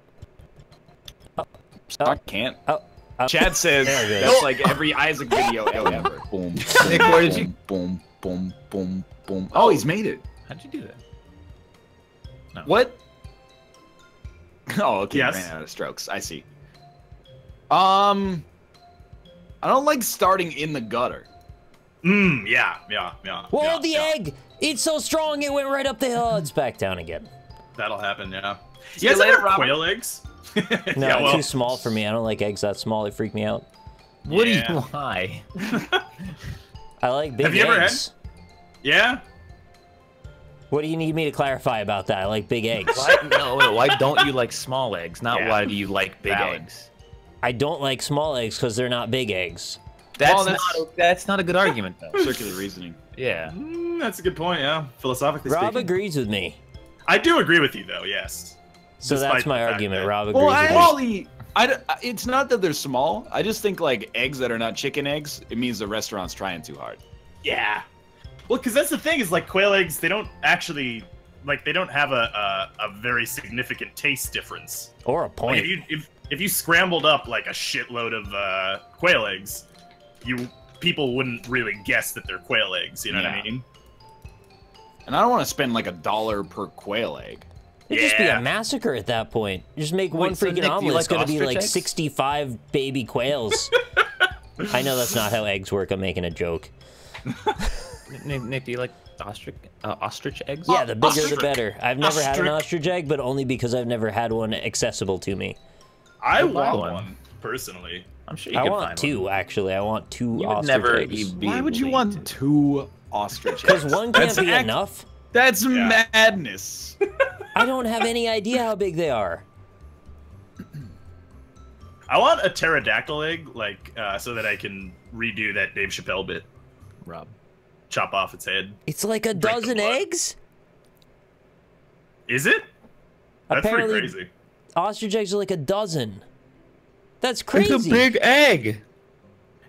I can't. Oh, Chad says There it is. that's like every Isaac video ever. Boom. Nick, where did you? Boom, boom, boom, boom. Oh, he's made it. How'd you do that? What? Oh, okay. Yes. Ran out of strokes. I see. I don't like starting in the gutter. Yeah. whoa, yeah, the yeah. egg! It's so strong it went right up the hill. It's back down again. That'll happen, yeah. See You guys you later, ever Robert. quail eggs? No, Yeah, well, too small for me. I don't like eggs that small. They freak me out. What Yeah. do you? Why? I like big Have you ever had- eggs. Yeah? What do you need me to clarify about that? I like big eggs. Why don't you like small eggs? Not Yeah. why do you like big Valid. eggs? I don't like small eggs because they're not big eggs. That's not a good argument though. Circular reasoning. Yeah. That's a good point, yeah. Philosophically Rob speaking. agrees with me. I do agree with you, though, yes. So Despite that's my the fact argument. that- Rob agrees Well, with me. actually, it's not that they're small. I just think like eggs that are not chicken eggs. It means the restaurant's trying too hard. Yeah. Well, because that's the thing is like quail eggs, they don't actually they don't have a very significant taste difference. Or a Like, point. if you scrambled up like a shitload of quail eggs, people wouldn't really guess that they're quail eggs. You know what I Yeah. mean? And I don't want to spend like $1 per quail egg. It'd just be Yeah. a massacre at that point. Just make one so freaking Nick, do you omelet. It's like gonna be ostrich like eggs? 65 baby quails. I know that's not how eggs work. I'm making a joke. Nick, do you like ostrich eggs? Yeah, the bigger the Ostrich. better. I've never had an Ostrich. ostrich egg, but only because I've never had one accessible to me. I You'll buy want one. one personally. I'm sure you I can want find two, actually. I want two One. You would ostrich never eggs. be Why would you able want to- 2 ostrich eggs? Because one can't That's be act- enough. That's Yeah. madness. I don't have any idea how big they are. I want a pterodactyl egg, like, so that I can redo that Dave Chappelle bit. Rob. Chop off its head. It's like a Drink the dozen blood. eggs? Is it? That's Apparently, pretty crazy. ostrich eggs are like a dozen. That's crazy. It's a big egg.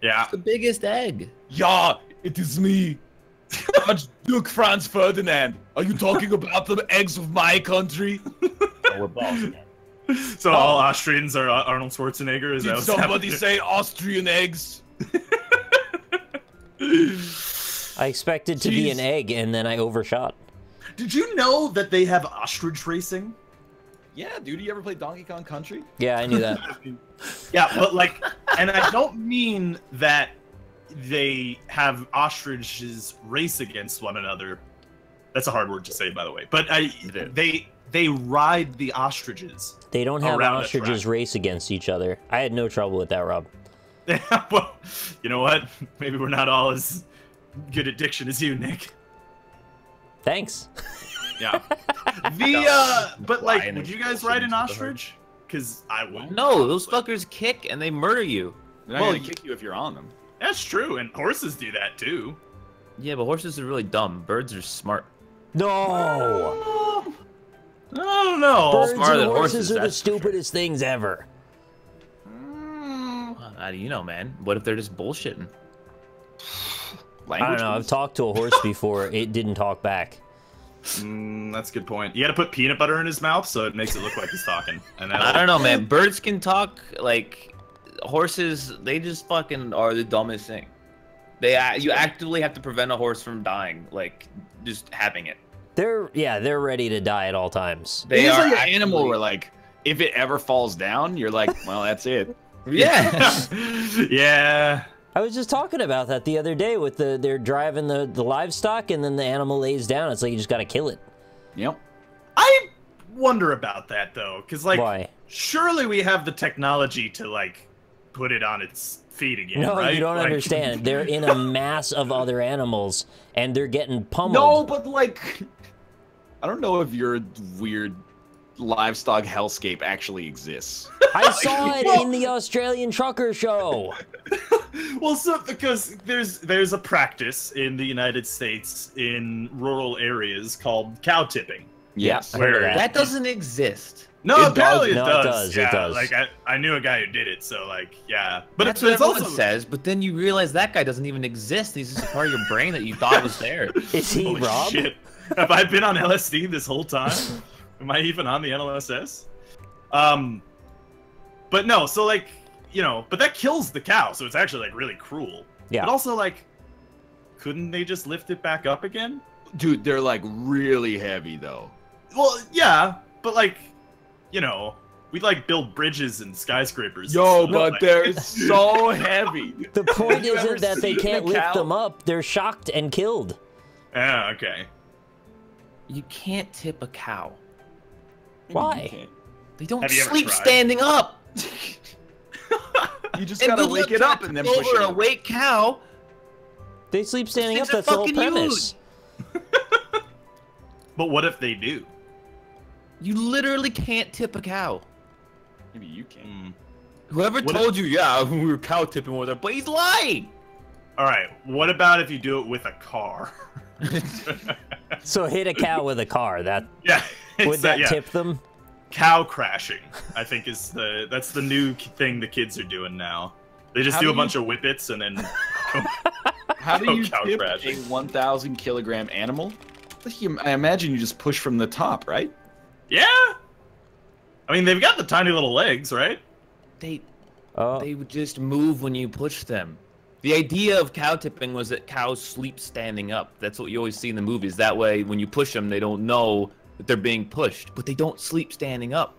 Yeah. It's the biggest egg. Yeah, it is me, Archduke Franz Ferdinand. Are you talking about the eggs of my country? Oh, we're balls again. So all Austrians are Arnold Schwarzenegger? Is that Did what's somebody happening? say Austrian eggs? I expected to be an Jeez. egg, and then I overshot. Did you know that they have ostrich racing? Yeah, dude. You ever play Donkey Kong Country? Yeah, I knew that. Yeah, but like, and I don't mean that they have ostriches race against one another. That's a hard word to say, by the way. But they ride the ostriches. They don't have Around a ostriches track. race against each other. I had no trouble with that, Rob. Well, you know what? Maybe we're not all as good at diction as you, Nick. Thanks. Yeah. But like, Lion would is you guys bullshit ride an into the herd. ostrich? Because I would. No, those fuckers kick and they murder you. They're not gonna kick you if you're on them. That's true, and horses do that too. Yeah, but horses are really dumb. Birds are smart. No! I don't know. Birds smarter and than horses horses, are the that's for sure. stupidest things ever. How do you know, man? What if they're just bullshitting? I don't know. I've talked to a horse before. It didn't talk back. That's a good point. You got to put peanut butter in his mouth so it makes it look like he's talking. And I don't know, man. Birds can talk. Like horses, they just fucking are the dumbest thing. You actively have to prevent a horse from dying, like just having it. They're ready to die at all times. It is like an actually- animal where, like, if it ever falls down, you're like, well, that's it. Yeah. Yeah. I was just talking about that the other day with they're driving the livestock and then the animal lays down. It's like you just gotta kill it. Yep. I wonder about that though, because like, Why? surely we have the technology to like put it on its feet again. No, right? you don't Like- understand. They're in a mass of other animals and they're getting pummeled. No, but like, I don't know if your weird livestock hellscape actually exists. I saw it in the Australian trucker show. Well, so because there's a practice in the United States in rural areas called cow tipping. Yes. I heard of Where- that. That doesn't exist. No, It apparently does. it No, it does. does, it Yeah, does. like I knew a guy who did it, so like yeah. But That's it's what everyone also says, but then you realize that guy doesn't even exist. He's just a part of your brain that you thought was there. Is he Holy Rob? shit. Have I been on LSD this whole time? Am I even on the NLSS? But no, so like, you know, but that kills the cow, so it's actually like really cruel. Yeah. But also like, couldn't they just lift it back up again? Dude, they're like really heavy though. Well, yeah, but like, you know, we like build bridges and skyscrapers. Yo, and stuff, but like- they're so heavy. The point you ever isn't that they seen can't a lift cow? them up. They're shocked and killed. Yeah, okay. You can't tip a cow. Why? They don't Have you ever sleep tried? standing up. You just And gotta good wake luck it up trying and to then tip push over it. an awake cow. They sleep standing up. Things are That's the whole fucking premise. But what if they do? You literally can't tip a cow. Maybe you can. Whoever What told you, yeah, we were cow tipping over there, but he's lying. All right, what about if you do it with a car? So hit a cow with a car. That Yeah. would it's that yeah. tip them? Cow crashing, I think that's the new thing the kids are doing now. They just How do do a bunch of whippets and then How do Oh, you cow tip crashing. a 1,000 kilogram animal? I imagine you just push from the top, right? yeah. I mean, they've got the tiny little legs, right? They Oh, would just move when you push them. The idea of cow tipping was that cows sleep standing up. That's what you always see in the movies. That way, when you push them, they don't know that they're being pushed, but they don't sleep standing up.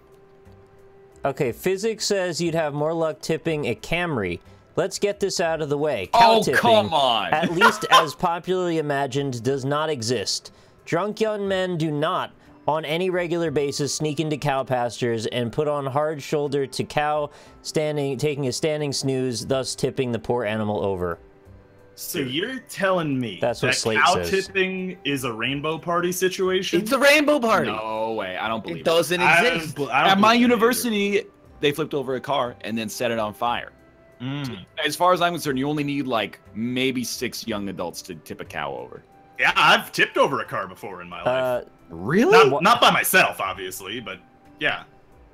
okay. Physics says you'd have more luck tipping a Camry. Let's get this out of the way. Cow tipping, come on! at least as popularly imagined, does not exist. Drunk young men do not, on any regular basis, sneak into cow pastures and put on hard shoulder to cow, taking a standing snooze, thus tipping the poor animal over. So you're telling me That's what that Slate cow says. tipping is a rainbow party situation? It's a rainbow party. No way, I don't believe It doesn't I exist. don't At my believe it university, they flipped over a car and then set it on fire. Mm. As far as I'm concerned, you only need like maybe 6 young adults to tip a cow over. Yeah, I've tipped over a car before in my life. Really? Not by myself, obviously, but yeah.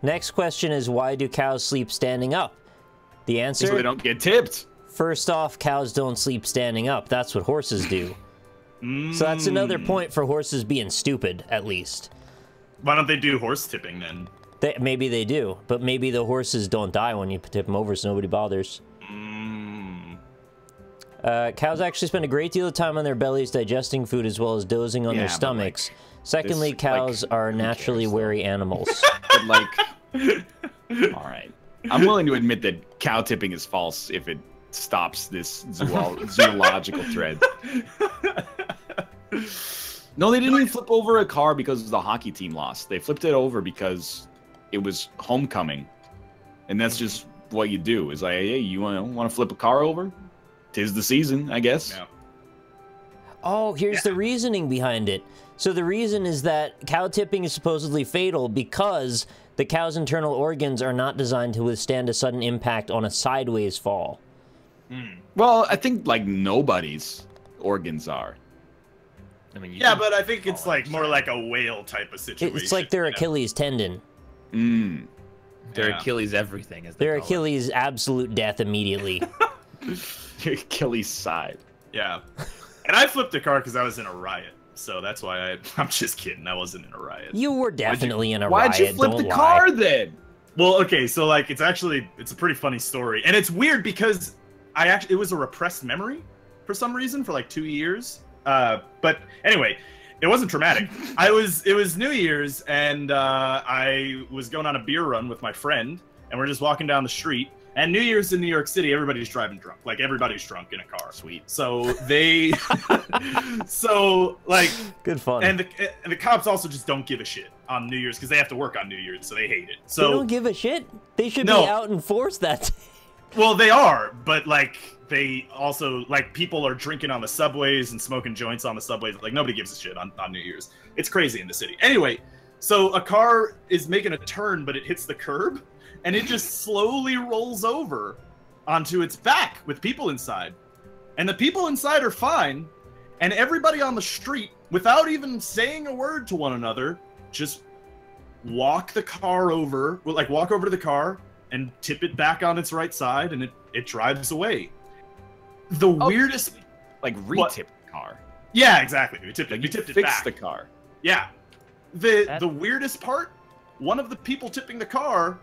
Next question is, why do cows sleep standing up? The answer? So they don't get tipped. First off, cows don't sleep standing up. That's what horses do. So that's another point for horses being stupid, at least. Why don't they do horse tipping then? Maybe they do, but maybe the horses don't die when you tip them over, so nobody bothers. Cows actually spend a great deal of time on their bellies digesting food as well as dozing on their stomachs. Like, Secondly, cows are naturally wary animals. But like, all right. I'm willing to admit that cow tipping is false if it stops this zoological thread. No, they didn't even flip over a car because the hockey team lost. They flipped it over because it was homecoming. And that's just what you do. Is like, hey, you want to flip a car over? 'Tis the season, I guess. Yeah. Oh, here's the reasoning behind it. So the reason is that cow tipping is supposedly fatal because the cow's internal organs are not designed to withstand a sudden impact on a sideways fall. Well, I think like nobody's organs are. I mean, Yeah, but I think it's like more like a whale type of situation. It's like their Achilles tendon. Their Yeah. Achilles everything, as they Their call it. Achilles absolute death immediately. Your Achilles side. Yeah. And I flipped a car because I was in a riot. So that's why I'm just kidding. I wasn't in a riot. You were definitely in a Why'd riot. you flip don't the lie. car then? Well, okay, so like it's a pretty funny story. And it's weird because it was a repressed memory for some reason for like 2 years. But anyway, it wasn't traumatic. It was New Year's and I was going on a beer run with my friend and we're just walking down the street. And New Year's in New York City, everybody's driving drunk. Like, everybody's drunk in a car. Sweet. So they... so, like... Good fun. And the cops also just don't give a shit on New Year's because they have to work on New Year's, so they hate it. So they don't give a shit. They should No. be out and force that. well, they are, but, like, they also... Like, people are drinking on the subways and smoking joints on the subways. Like, nobody gives a shit on New Year's. It's crazy in the city. Anyway, so a car is making a turn, but it hits the curb. And it just slowly rolls over onto its back with people inside. And the people inside are fine. And everybody on the street, without even saying a word to one another, just walk the car over, like walk over to the car and tip it back on its right side and it drives away. The weirdest... Like retip the car. Yeah, exactly. We tipped it, Like we you tipped it fixed back. the car. Yeah. The weirdest part, one of the people tipping the car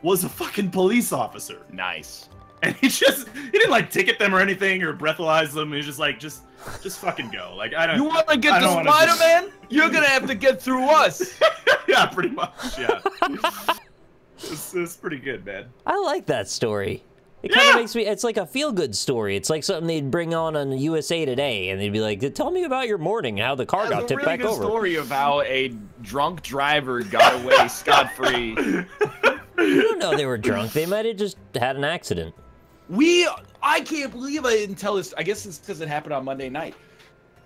was a fucking police officer. Nice. And he didn't like ticket them or anything or breathalyze them. He was just like, just fucking go. Like, I don't. You want to get I to don't wanna just- Spider-Man? You're gonna have to get through us. Yeah, pretty much. Yeah. It's pretty good, man. I like that story. It kind of makes me... It's like a feel-good story. It's like something they'd bring on USA Today, and they'd be like, tell me about your morning, how the car got It's a tipped really back good over. story of how a drunk driver got away scot-free. You don't know they were drunk. They might have just had an accident. I can't believe I didn't tell this. I guess it's because it happened on Monday night.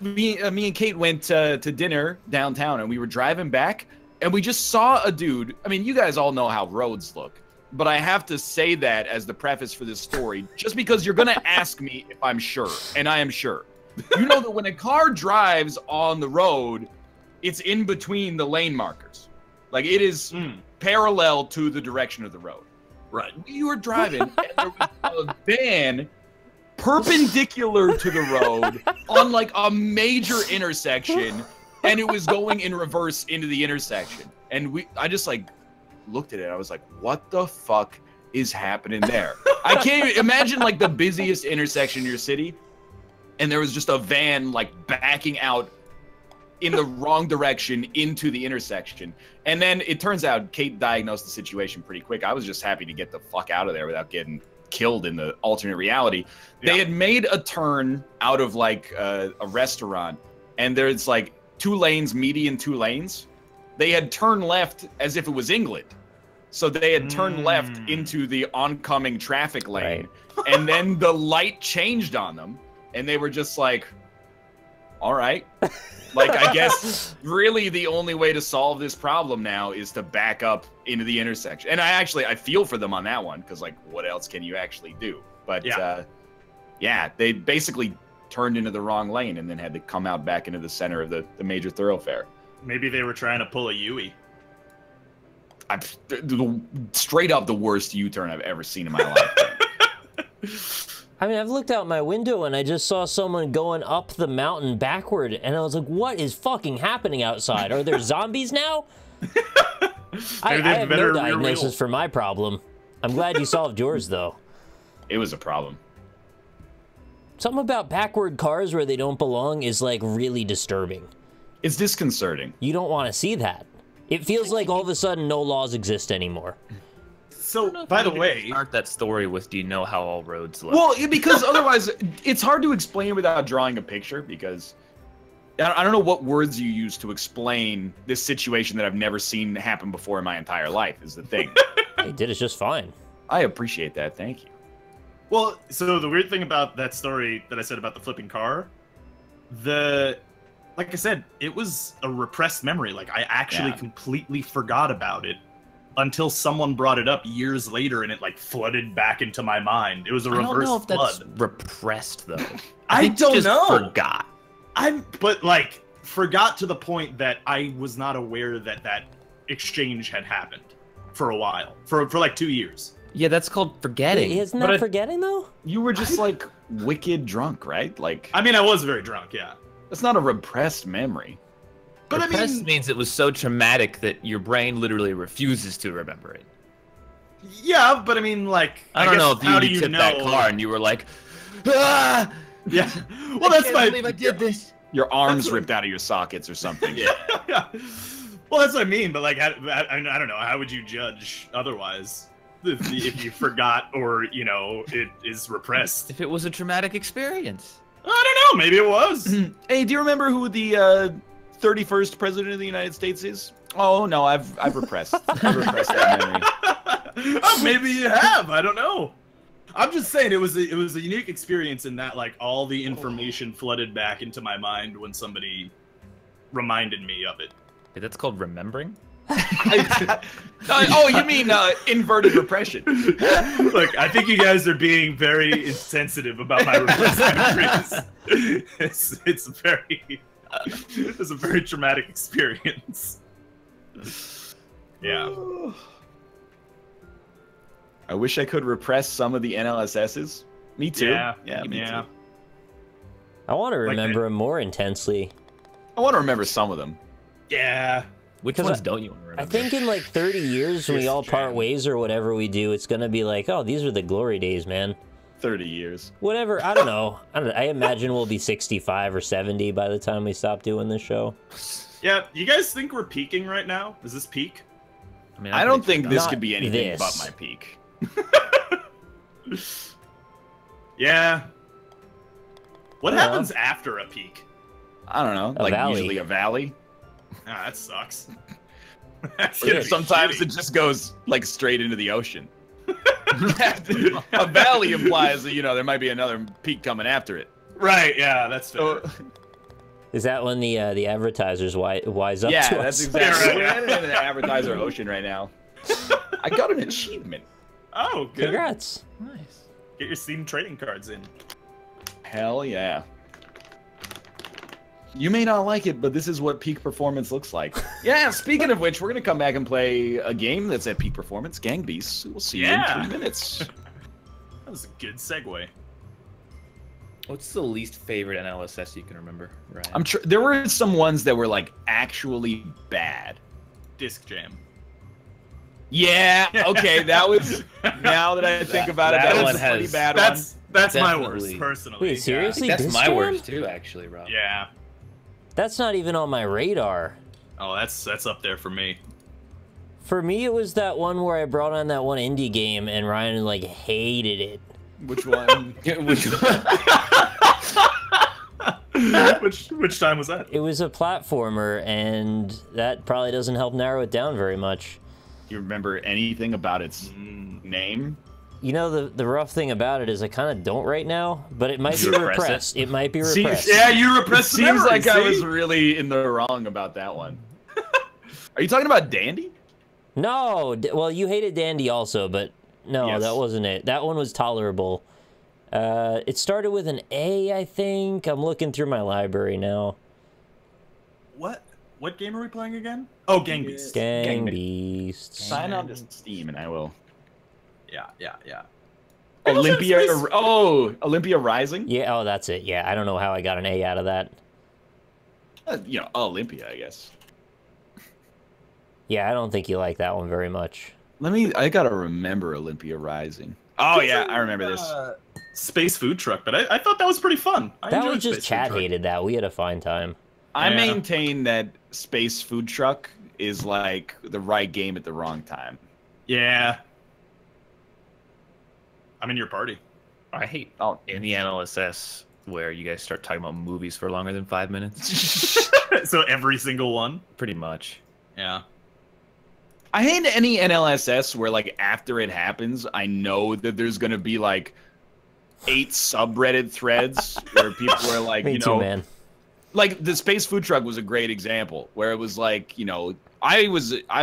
Me and Kate went to dinner downtown, and we were driving back, and we just saw a dude. I mean, you guys all know how roads look, but I have to say that as the preface for this story, just because you're going to ask me if I'm sure, and I am sure. You know that when a car drives on the road, it's in between the lane markers. Like, it is parallel to the direction of the road. Right. We were driving, and there was a van perpendicular to the road on, like, a major intersection, and it was going in reverse into the intersection. And I just, like, looked at it. I was like, what the fuck is happening there? I can't even imagine, like, the busiest intersection in your city, and there was just a van, like, backing out in the wrong direction into the intersection. And then it turns out Kate diagnosed the situation pretty quick. I was just happy to get the fuck out of there without getting killed in the alternate reality. They had made a turn out of like a restaurant, and there's like 2 lanes, median 2 lanes. They had turned left as if it was England. So they had turned left into the oncoming traffic lane. And then the light changed on them, and they were just like, all right. Like, I guess really the only way to solve this problem now is to back up into the intersection. And I feel for them on that one, because, like, what else can you actually do? But, yeah, they basically turned into the wrong lane and then had to come out back into the center of the major thoroughfare. Maybe they were trying to pull a Yui. Straight up the worst U-turn I've ever seen in my life. I mean, I've looked out my window and I just saw someone going up the mountain backward, and I was like, what is fucking happening outside? Are there zombies now? I have no diagnosis for my problem. I'm glad you solved yours, though. It was a problem. Something about backward cars where they don't belong is, like, really disturbing. It's disconcerting. You don't want to see that. It feels like all of a sudden no laws exist anymore. So, by the way, start that story with, do you know how all roads lead? Well, because otherwise, it's hard to explain without drawing a picture, because I don't know what words you use to explain this situation that I've never seen happen before in my entire life, is the thing. They did it just fine. I appreciate that, thank you. Well, so the weird thing about that story that I said about the flipping car, like I said, it was a repressed memory. Like, I actually completely forgot about it until someone brought it up years later, and it, like, flooded back into my mind. It was a reverse flood. I don't know if that's repressed, though. I don't know. Forgot. But, like, forgot to the point that I was not aware that that exchange had happened for a while. For like 2 years. Yeah, that's called forgetting. Isn't that forgetting, though? You were just, like, wicked drunk, right? Like, I mean, I was very drunk, yeah. That's not a repressed memory. But repressed means it was so traumatic that your brain literally refuses to remember it. Yeah, but I mean, like, I don't know if you tipped that car and you were like, ah! Yeah. Well, that's I believe I did this. Your arms ripped out of your sockets or something. Yeah. Well, that's what I mean, but, like, I don't know. How would you judge otherwise? If you forgot, or, you know, it is repressed. If it was a traumatic experience. I don't know. Maybe it was. Hey, do you remember who the 31st president of the United States is? Oh no, I've repressed. I've repressed that memory. Oh, maybe you have. I don't know. I'm just saying it was a unique experience in that, like, all the information flooded back into my mind when somebody reminded me of it. Hey, that's called remembering. Oh, you mean inverted repression? Look, I think you guys are being very insensitive about my repressed memories. It's a very traumatic experience. Yeah. I wish I could repress some of the NLSS's. Me too. Yeah, me too. I want to remember them more intensely. I want to remember some of them. Yeah. Which ones don't you want to remember? I think in like 30 years when we all part ways or whatever we do, it's going to be like, oh, these are the glory days, man. 30 years. Whatever, I don't know. I imagine we'll be 65 or 70 by the time we stop doing this show. Yeah, you guys think we're peaking right now? Is this peak? I mean, I don't think this could be anything but my peak. Yeah. What happens after a peak? I don't know. Like, usually a valley. Ah, that sucks. Sometimes it just goes, like, straight into the ocean. A valley implies that, you know, there might be another peak coming after it. Right, yeah, that's fair. Is that when the advertisers wise up to us? Yeah, that's exactly. We're in an advertiser ocean right now. I got an achievement. Oh, good. Congrats. Nice. Get your Steam trading cards in. Hell yeah. You may not like it, but this is what peak performance looks like. Yeah, speaking of which, we're going to come back and play a game that's at peak performance, Gangbeasts. We'll see you in 3 minutes. That was a good segue. What's the least favorite NLSS you can remember, Ryan? I'm sure there were some ones that were, like, actually bad. Disc Jam. Yeah, okay, that was, now that I think about it, that was a pretty bad one. That's my worst, personally. Wait, seriously? That's my worst, too, actually, Rob. Yeah. That's not even on my radar. Oh, that's up there for me. For me, it was that one where I brought on that one indie game, and Ryan, like, hated it. Which one? Which one? Which time was that? It was a platformer, and that probably doesn't help narrow it down very much. Do you remember anything about its name? You know, the rough thing about it is I kind of don't right now, but it might be You repress repressed. It might be See, repressed. Yeah, you repressed the Seems memory, like I see? was really in the wrong about that one. Are you talking about Dandy? No, well, you hated Dandy also, but no, Yes. that wasn't it. That one was tolerable. It started with an A, I think. I'm looking through my library now. What? What game are we playing again? Oh, Gangbeasts. Gangbeasts. Sign on to Steam and I will. Yeah. Olympia. Oh, Olympia Rising. Yeah, oh, that's it. Yeah, I don't know how I got an A out of that. You know, Olympia, I guess. Yeah, I don't think you like that one very much. I gotta remember Olympia Rising. Oh yeah, I remember this. Space food truck, but I thought that was pretty fun. I That enjoyed was just Space Food Chad Truck. hated that. We had a fine time. I Yeah. maintain that Space Food Truck is like the right game at the wrong time. Yeah. I'm in your party. I hate Oh, in the NLSS where you guys start talking about movies for longer than 5 minutes. So every single one? Pretty much. Yeah. I hate any NLSS where like after it happens, I know that there's gonna be like 8 subreddit threads where people are like, Me you too, know, man. like the Space Food Truck was a great example where it was like, you know, I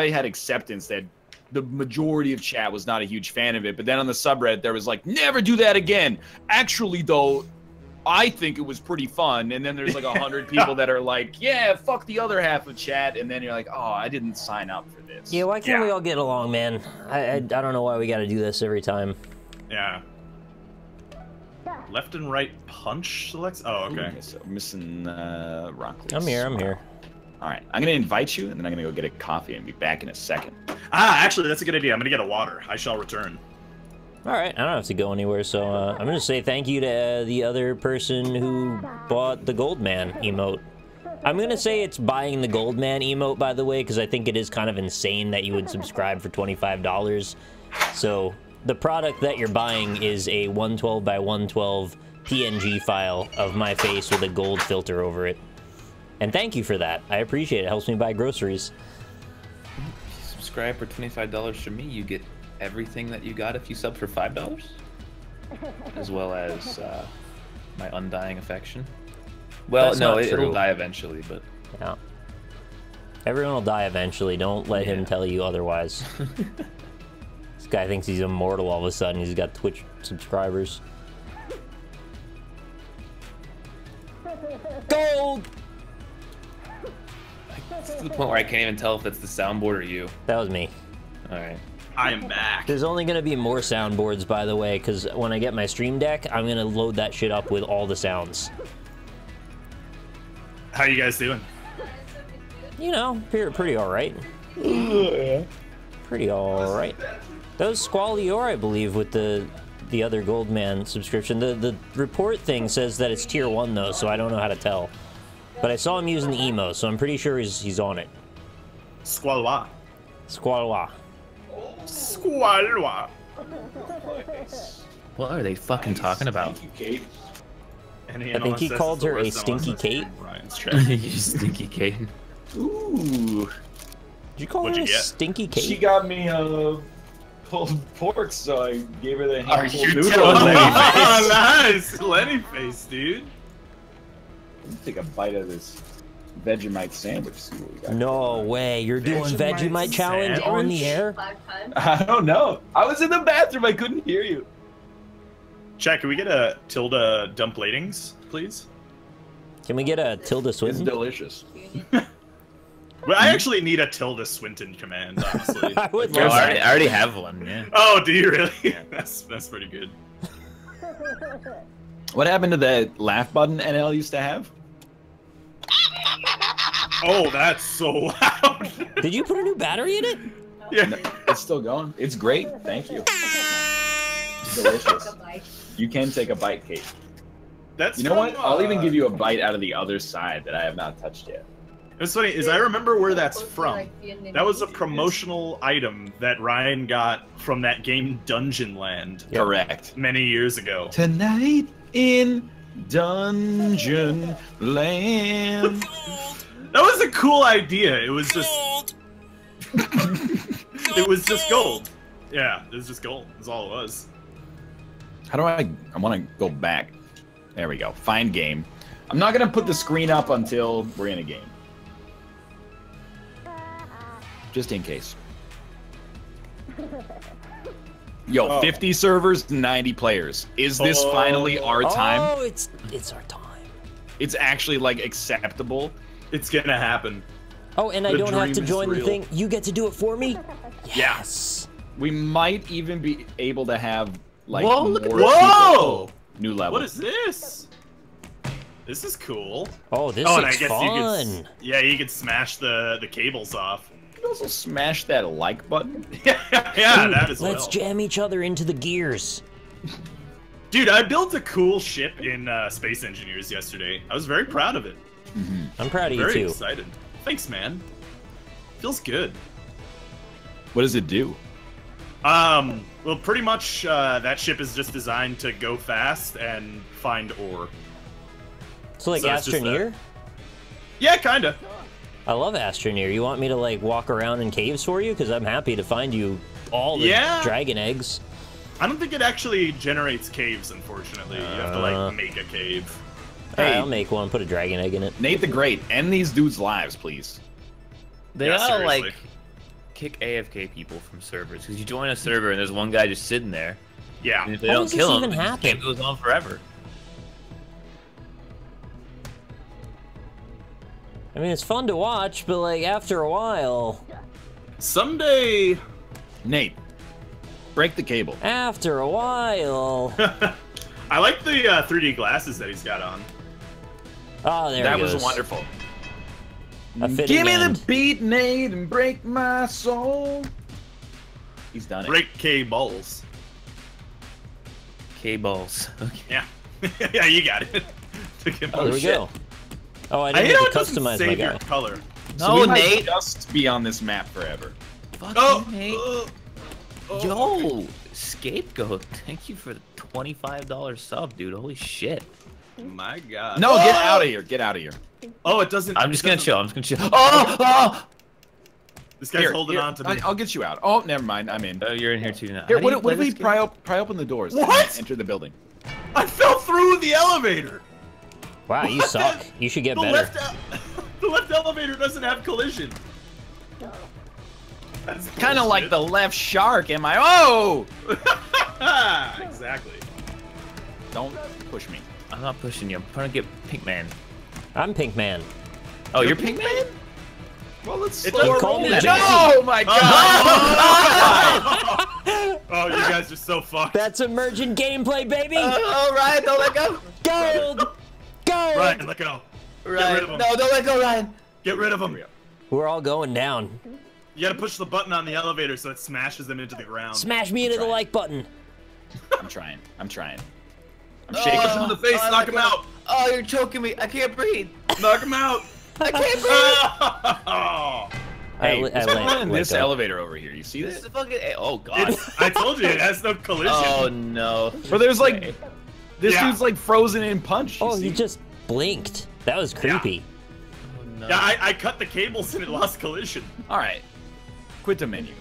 had acceptance that the majority of chat was not a huge fan of it, but then on the subreddit there was like, never do that again. Actually though, I think it was pretty fun, and then there's like 100 people that are like, yeah, fuck the other half of chat, and then you're like, oh, I didn't sign up for this. Yeah, why can't Yeah. we all get along, man? I don't know why we got to do this every time. Yeah. Left and right punch selects? Oh, okay. So missing rock. I'm here. All right, I'm gonna invite you, and then I'm gonna go get a coffee and be back in a second. Actually, that's a good idea. I'm gonna get a water. I shall return. All right, I don't have to go anywhere, so I'm going to say thank you to the other person who bought the Goldman emote. I'm going to say it's buying the Goldman emote, by the way, because I think it is kind of insane that you would subscribe for $25. So the product that you're buying is a 112 by 112 PNG file of my face with a gold filter over it. And thank you for that. I appreciate it. It helps me buy groceries. If you subscribe for $25 from me, you get everything that you got if you sub for $5, as well as my undying affection. Well, That's no, not it'll true. die eventually, but Yeah. Everyone will die eventually. Don't let him tell you otherwise. This guy thinks he's immortal all of a sudden. He's got Twitch subscribers. Gold! it's to the point where I can't even tell if that's the soundboard or you. That was me. All right. I am back. There's only going to be more soundboards, by the way, because when I get my Stream Deck, I'm going to load that shit up with all the sounds. How you guys doing? You know, pretty all right. Pretty all right. That was Squalior, I believe, with the other Goldman subscription. The report thing says that it's tier 1, though, so I don't know how to tell. But I saw him using the emo, so I'm pretty sure he's on it. Squalois. Squalois. Squalois. What are they fucking talking about? Thank you, Kate. I think he called her a stinky Kate. Ryan's chat. You stinky Kate. Ooh, Did you call What'd her you a get? stinky Kate? she got me pulled pork, so I gave her the Are handful you noodle. telling me? Oh, nice! Lenny face, dude. Let's take a bite of this Vegemite sandwich. See what we got. No way. You're doing Vegemite Vegemite challenge on the sandwich? air? I don't know. I was in the bathroom. I couldn't hear you. Chat, can we get a Tilda dumplatings, please? Can we get a Tilda It's Swinton? delicious. Well, I actually need a Tilda Swinton command, honestly. I would Oh, love that. I already have one. Yeah. Oh, do you really? That's pretty good. What happened to the laugh button NL used to have? Oh, that's so loud. Did you put a new battery in it? Yeah. It's still going. It's great. Thank you. It's delicious. You can take a bite, Kate. That's You know what? from, I'll even give you a bite out of the other side that I have not touched yet. What's funny is I remember where that's from. That was a promotional item that Ryan got from that game Dungeon Land Correct. many years ago. Tonight in Dungeon Land. That was a cool idea. It was just it was just gold. Yeah, it was just gold. That's all it was. How do I want to go back. There we go. Find game. I'm not going to put the screen up until we're in a game. Just in case. Yo, 50 servers, 90 players. Is this finally our time? Oh, it's our time. It's actually, like, acceptable. It's gonna happen. Oh, and I The don't have to dream is join the real. thing. You get to do it for me? Yeah. Yes. We might even be able to have, like, Whoa, more look at people. Whoa! New level. What is this? This is cool. Oh, this Oh, and I looks guess fun. you could smash the cables off. You can also smash that like button. yeah, Dude, that as well. let's jam each other into the gears. Dude, I built a cool ship in Space Engineers yesterday. I was very proud of it. I'm proud of you Very too. excited. Thanks, man. Feels good. What does it do? Well, pretty much that ship is just designed to go fast and find ore. So like So it's just Astroneer? Yeah, kinda. I love Astroneer. You want me to like walk around in caves for you? Because I'm happy to find you all the Yeah. dragon eggs. I don't think it actually generates caves, unfortunately. You have to like make a cave. Alright, Hey. I'll make one. Put a dragon egg in it. Nate the Great, end these dudes' lives, please. They Yeah, gotta seriously. like kick AFK people from servers because you join a server and there's one guy just sitting there, Yeah. and if they How don't does this kill him, even the happen? game goes on forever. I mean, it's fun to watch, but like after a while, Someday. Nate, break the cable. after a while. I like the 3D glasses that he's got on. Oh, there That it goes. was wonderful. A fitting Give me end. the beat, Nate, and break my soul. He's done it. Break cables. K-balls. Okay. Yeah. yeah, you got it. Took him Oh, there we shit. go. Oh, I I didn't hate how have it to doesn't customize my save your guy. color. So No, we might Nate. just be on this map forever. Fuck Oh, you, Nate. oh, Yo, scapegoat. Thank you for the $25 sub, dude. Holy shit. my God. No, get out of here. Get out of here. Oh, it doesn't. I'm just it gonna doesn't- chill. I'm just gonna chill. Oh! This guy's Here, holding here, on to me. I'll get you out. Oh, never mind. I'm in. Oh, you're in here too now. Here, How do you what play if we this game? pry open the doors? What? And enter the building. I fell through the elevator. Wow, you What? suck. You should get The better. the left elevator doesn't have collision. That's Kind of like the bullshit. left shark, am I? Oh! Exactly. Don't push me. I'm not pushing you. I'm trying to get Pink Man. I'm Pink Man. Oh, you're Pink Man? Well, let's It slow doesn't our call roll me then. Jesse. Oh my god! Oh, you guys are so fucked. That's emergent gameplay, baby! Oh, Ryan, don't let go. Gold! Gold! Ryan, let go. Ryan, rid of him. no, don't let go, Ryan. Get rid of him. We're all going down. You gotta push the button on the elevator so it smashes them into the ground. Smash me into the Try it. like button. I'm trying. I'm shaking. Push him in the face, Oh, knock let him go. out. Oh, you're choking me. I can't breathe. Knock him out. I can't breathe. Oh. Hey, I what's let- going on in let this go. elevator over here? You see This this? is fucking. Oh God. I told you it has no collision. Oh no. Where there's like, this Yeah. dude's like frozen in punch. Oh, you he see? just blinked. That was creepy. Oh, no. Yeah, I cut the cables and it lost collision. All right. Quit the menu,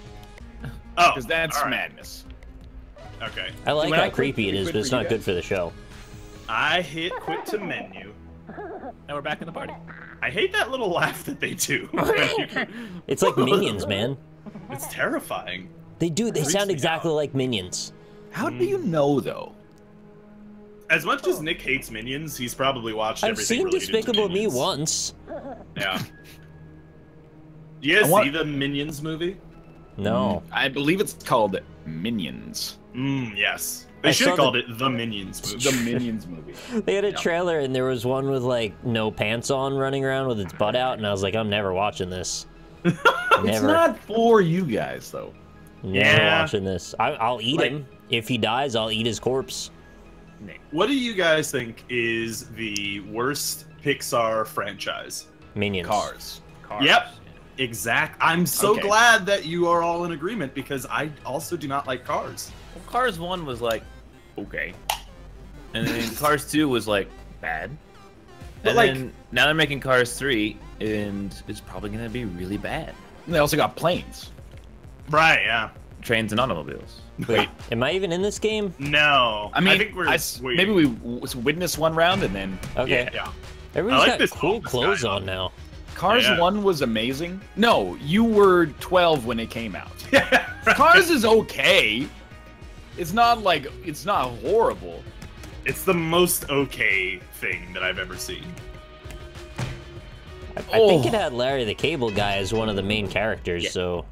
Oh, because that's all right. madness. Okay. I like when I how creepy it quit is, but it's for you not good guys. for the show. I hit quit to menu. Now we're back in the party. I hate that little laugh that they do. It's like Minions, man. It's terrifying. They do. They Freaks sound me exactly out. like Minions. How do you know though? As much as Nick hates Minions, he's probably watched I've everything seen related to Despicable Me Minions. once. Yeah. Do you guys I want- see the Minions movie? No. I believe it's called Minions. Yes. I They should have saw called it the Minions movie. The Minions movie. They had a Yeah. trailer and there was one with like no pants on running around with its butt out, and I was like, I'm never watching this. It's Never, not for you guys though. never Yeah. watching this. I'll eat Like- him. If he dies, I'll eat his corpse. What do you guys think is the worst Pixar franchise? Minions. Cars. Yep. Exact. I'm so Okay. glad that you are all in agreement because I also do not like Cars. Well, Cars 1 was like, okay. And then Cars 2 was like, bad. But, And like- then now they're making Cars 3, and it's probably gonna be really bad. And they also got planes. Right, yeah. trains and automobiles. Wait, Am I even in this game? No. I mean, I think we're maybe we witnessed one round and then. Okay. Yeah. Everyone's I like got this cool Office clothes guy. on now. Cars Yeah. 1 was amazing. No, you were 12 when it came out. Yeah. Cars is okay. It's not like, it's not horrible. It's the most okay thing that I've ever seen. I think it had Larry the Cable Guy as one of the main characters, so...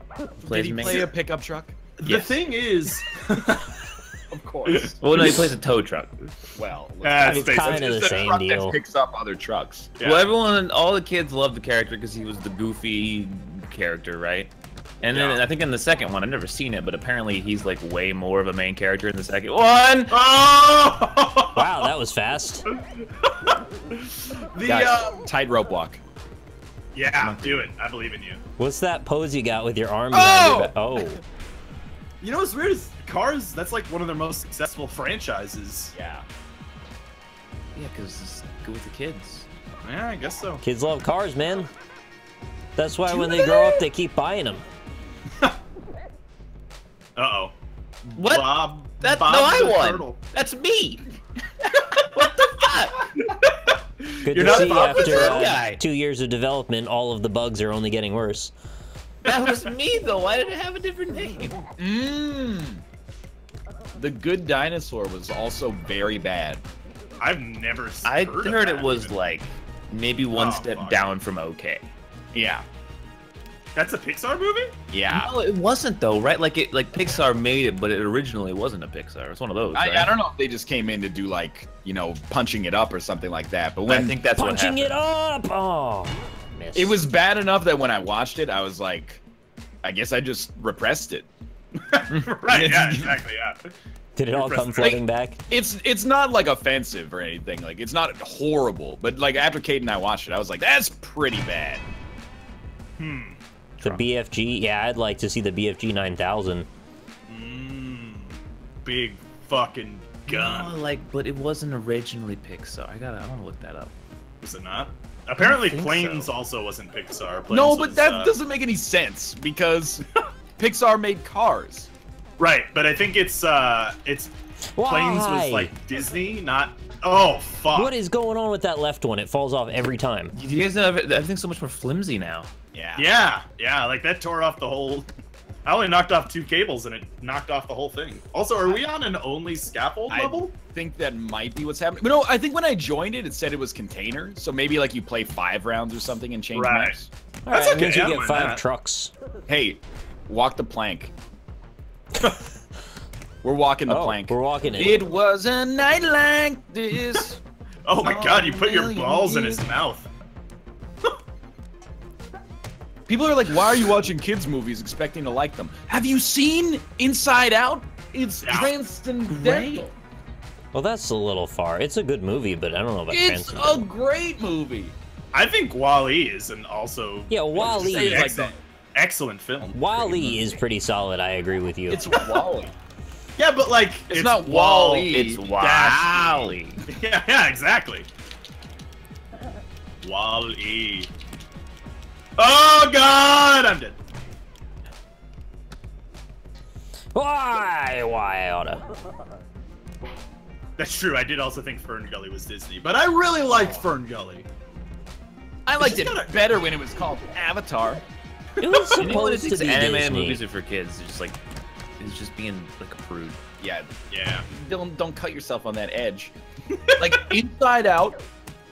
Did he play a pickup truck? The thing is, Of course. Well, no, he plays a tow truck. Well, That's It's basically- kind of the it's a same truck deal. that picks up other trucks. Yeah. Well, everyone, all the kids loved the character because he was the goofy character, right? And then Yeah. I think in the second one, I've never seen it, but apparently he's like way more of a main character in the second one. oh! Wow, that was fast. The Guys, tightrope walk. yeah, do it. I believe in you. What's that pose you got with your arm behind your back? Oh. You know what's weird is Cars. That's like one of their most successful franchises. Yeah. Yeah, because it's good with the kids. Yeah, I guess so. Kids love cars, man. That's why when they grow up, they keep buying them. Uh-oh. What? Bob No, the I won. Turtle. That's me. What the fuck? Good You're to not see Bob the after Turtle guy. 2 years of development, all of the bugs are only getting worse. That was me though. Why did it have a different name? The Good Dinosaur was also very bad. I've never I heard, heard of it that was even. like maybe one Oh, step fuck. down from okay. Yeah. That's a Pixar movie? Yeah. No, it wasn't though, right? Like Pixar made it, but it originally wasn't a Pixar. It's one of those. Right? I don't know if they just came in to do like, punching it up or something like that. But when I think that's Punching what it up! Oh, missed. it was bad enough that when I watched it, I was like, I guess I just repressed it. Right, yeah, exactly, yeah. Did it all come flooding back? It's not like offensive or anything. Like it's not horrible. But like after Kate and I watched it, I was like, that's pretty bad. The BFG? Yeah, I'd like to see the BFG 9000. Big fucking gun. No, but it wasn't originally Pixar. I want to look that up. Was it not? Apparently think Planes so. also wasn't Pixar. Planes No, but was, that doesn't make any sense because Pixar made Cars. Right, but I think it's Planes Why? was like Disney, not... Oh, fuck. What is going on with that left one? It falls off every time. You guys know everything's so much more flimsy now. Yeah. Yeah, like that tore off the whole... I only knocked off 2 cables and it knocked off the whole thing. Also, are we on an only scaffold level? I think that might be what's happening. But no, I think when I joined it, it said it was container. So maybe like you play 5 rounds or something and change Right. maps. All right, That's that means okay, I you don't get mind 5 that. trucks. Hey, walk the plank. We're walking the Oh, plank. we're walking it. It was a night like this. Oh my god, you put your balls in his mouth. People are like, why are you watching kids' movies expecting to like them? Have you seen Inside Out? It's Yeah. transcendental. Well, that's a little far. It's a good movie, but I don't know about It's a Transcendental. great movie. I think Wall-E is an also... Yeah, Wall-E. Just an Like excellent, excellent film. Wall-E is pretty solid. I agree with you. It's Wall-E. Yeah, but like... It's not Wall-E. It's Wall-E. Yeah, exactly. Wall-E. Oh god, I'm dead. Why oughta? That's true, I did also think Fern Gully was Disney, but I really liked Fern Gully. I liked it just gotta- better when it was called Avatar. It was You know what it supposed to is? be Anime Disney. movies are for kids. It's just being like a prude. Yeah, Yeah. don't cut yourself on that edge. Like Inside Out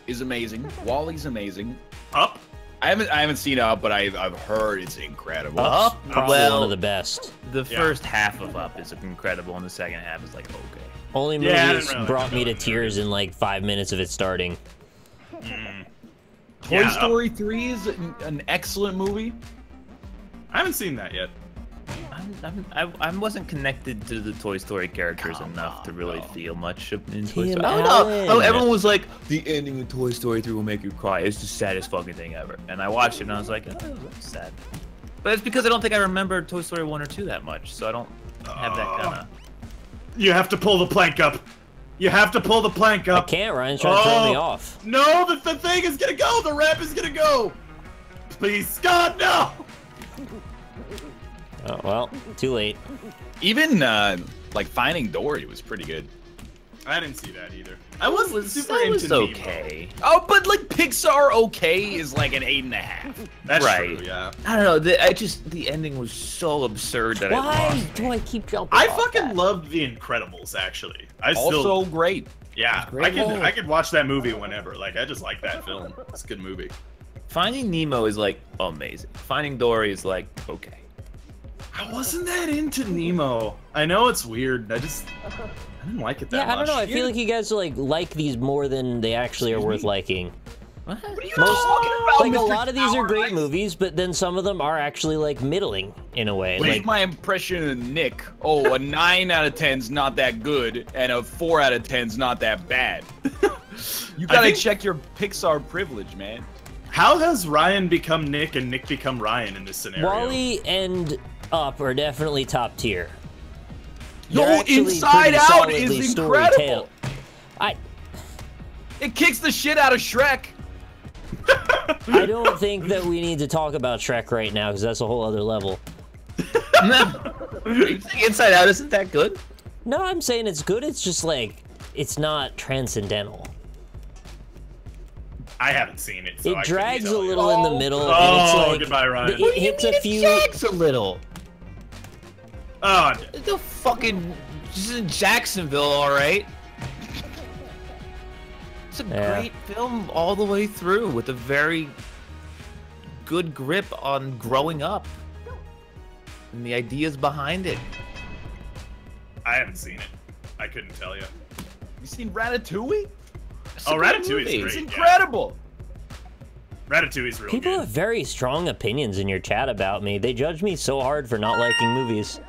is amazing. Wall-E's amazing. Up? I haven't seen Up, but I've heard it's incredible. Up's probably Well- one of the best. The Yeah. first half of Up is incredible, and the second half is like okay. Only movie Yeah, I that's didn't really brought know me to that. tears in like 5 minutes of it starting. Toy Yeah, Story 3 is an excellent movie. I haven't seen that yet. I wasn't connected to the Toy Story characters enough to really feel much in Toy Tim Story. I don't know. Allen. Oh, everyone was like, the ending of Toy Story 3 will make you cry. It's the saddest fucking thing ever. And I watched it and I was like, oh, that's sad. But it's because I don't think I remember Toy Story 1 or 2 that much, so I don't have that kind of... You have to pull the plank up. You have to pull the plank I up. can't, Ryan's trying to throw me Oh. off. No, the thing is gonna go. The ramp is gonna go. Please, God, no. Oh, well, too late. Even like Finding Dory was pretty good. I didn't see that either. I wasn't super into Nemo. okay. Oh, but like Pixar okay is like an 8.5. That's Right. true, yeah. I don't know. The ending was so absurd that Why do I keep jumping I off fucking that? loved The Incredibles, actually. I Also still, great. yeah, I could watch that movie whenever. Like, I just like that film. It's a good movie. Finding Nemo is like amazing. Finding Dory is like okay. I wasn't that into Nemo. I know it's weird. I didn't like it that much. Yeah, I don't know. I feel like you guys like these more than they actually are worth liking. What are you Most, talking about, like a Mr. lot of these are great Tower? movies, but then some of them are actually like middling in a way. What's Like my impression of Nick? Oh, a 9 out of 10's not that good, and a 4 out of 10's not that bad. You gotta check your Pixar privilege, man. How has Ryan become Nick and Nick become Ryan in this scenario? Wall-E and Up are definitely top tier. Yo, They're actually Inside pretty Out solidly is storytell- incredible. It kicks the shit out of Shrek. I don't think that we need to talk about Shrek right now because that's a whole other level. You think Inside Out isn't that good? No, I'm saying it's good. It's just like it's not transcendental. I haven't seen it. So It I drags couldn't a tell you. little in the middle. Oh, and it's like, goodbye, Ryan. It hits a few. Jags a little. Oh, The fucking this is in Jacksonville, all right. It's a Yeah. great film all the way through with a very good grip on growing up and the ideas behind it. I haven't seen it. I couldn't tell you. You seen Ratatouille? Oh, Ratatouille movie. is It's great. incredible. Yeah. Ratatouille's real People good. have very strong opinions in your chat about me. They judge me so hard for not liking movies.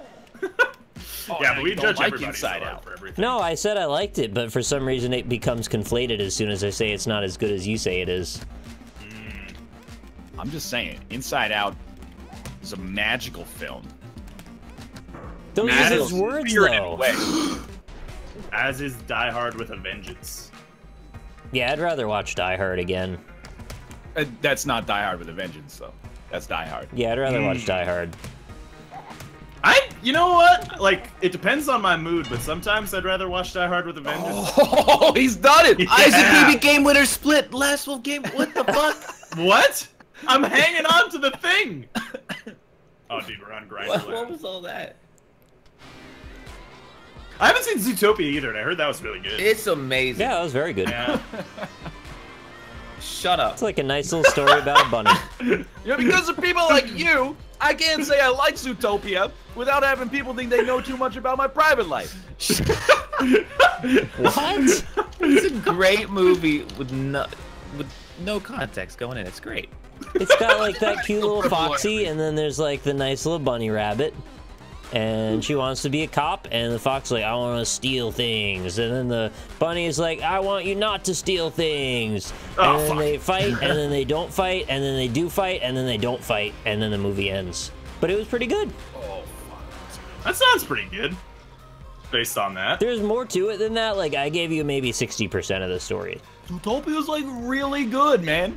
Oh, Yeah, no, but we you don't judge like everybody Inside so hard Out. for everything. No, I said I liked it, but for some reason it becomes conflated as soon as I say it's not as good as you say it is. I'm just saying, Inside Out is a magical film. Don't use Magical those words, Spirited though. way. As is Die Hard with a Vengeance. Yeah, I'd rather watch Die Hard again. That's not Die Hard with a Vengeance, though. That's Die Hard. Yeah, I'd rather watch Die Hard. You know what? Like, it depends on my mood, but sometimes I'd rather watch Die Hard with a Vengeance. Oh, he's done it! Yeah. Isaac BB game winner split last wolf game. What the fuck? What? I'm hanging on to the thing! Oh, dude, we're on Grindr. What was all that? I haven't seen Zootopia either, and I heard that was really good. It's amazing. Yeah, that was very good. Yeah. Shut up. It's like a nice little story about a bunny. You know, because of people like you, I can't say I like Zootopia without having people think they know too much about my private life. What? It's a great movie with no context going in. It's great. It's got like that cute little foxy, and then there's like the nice little bunny rabbit. And she wants to be a cop, and the fox is like, I want to steal things. And then the bunny is like, I want you not to steal things. Oh, And then fuck. they fight, and then they don't fight, and then they do fight, and then they don't fight, and then the movie ends. But it was pretty good. That sounds pretty good. Based on that. There's more to it than that. Like, I gave you maybe 60% of the story. Zootopia's like really good, man.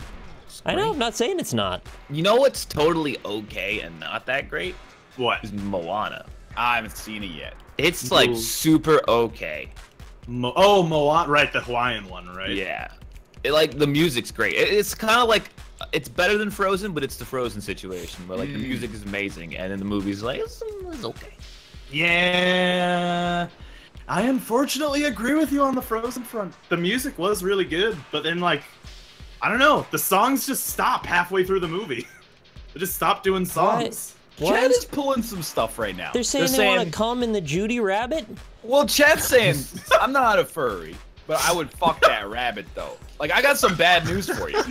I know, I'm not saying it's not. You know what's totally okay and not that great? What? Is Moana. I haven't seen it yet. It's like super okay. Moana, right, the Hawaiian one, right? Yeah. Like the music's great. It's kind of like it's better than Frozen, but it's the Frozen situation where like the music is amazing and then the movie's like it's okay. Yeah. I unfortunately agree with you on the Frozen front. The music was really good, but then like I don't know, the songs just stop halfway through the movie. They just stop doing songs. Chad is pulling some stuff right now. They're saying they want to come in the Judy Rabbit? Well, Chad's saying, I'm not a furry, but I would fuck that rabbit, though. Like, I got some bad news for you.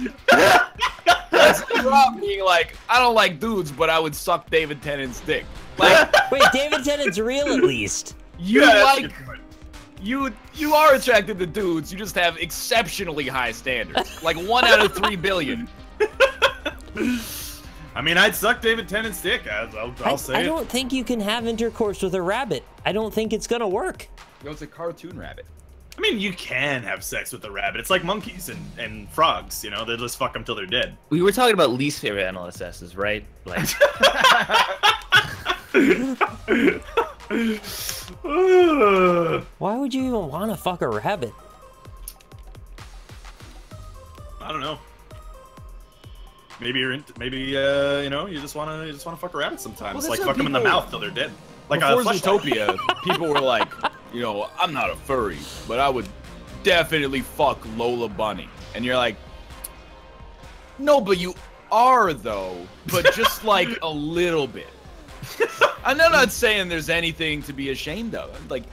That's about being like, I don't like dudes, but I would suck David Tennant's dick. Like, Wait, David Tennant's real at least. you Yeah, that's a like, good point. you are attracted to dudes, you just have exceptionally high standards. Like 1 out of 3 billion. I mean, I'd suck David Tennant's dick. I'll say I it. don't think you can have intercourse with a rabbit. I don't think it's gonna work. It was a cartoon rabbit. I mean, you can have sex with a rabbit. It's like monkeys and frogs, you know? They just fuck them till they're dead. We were talking about least favorite NLSSs, right? Like Why would you even want to fuck a rabbit? I don't know. Maybe you're into, maybe you know, you just wanna fuck a rabbit sometimes. Well, Like that's fuck how them in the people- mouth till they're dead. Like Before a fleshlight. Zootopia, people were like, you know, I'm not a furry, but I would definitely fuck Lola Bunny. And you're like, no, but you are though, but just like a little bit. I'm not saying there's anything to be ashamed of. Like,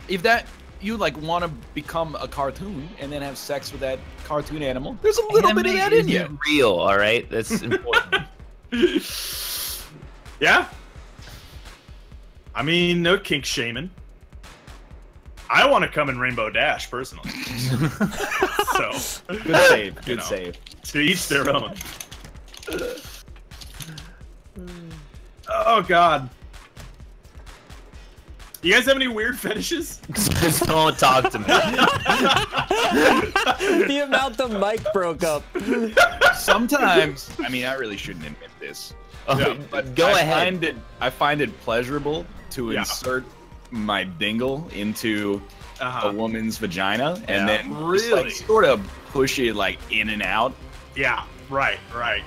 if that you like want to become a cartoon and then have sex with that cartoon animal, there's a little bit of that in you. Real, all right. That's important. Yeah. I mean, no kink shaming. I want to come in Rainbow Dash personally. So Good save. Good know. save. To each their own. Oh God. You guys have any weird fetishes? Just don't talk to me. The amount the mic broke up. Sometimes, I mean, I really shouldn't admit this. Yeah. But Go I ahead. I find it pleasurable to Yeah. insert my dingle into a woman's vagina and Yeah. then just, Really? like, sort of push it like in and out Yeah. Right.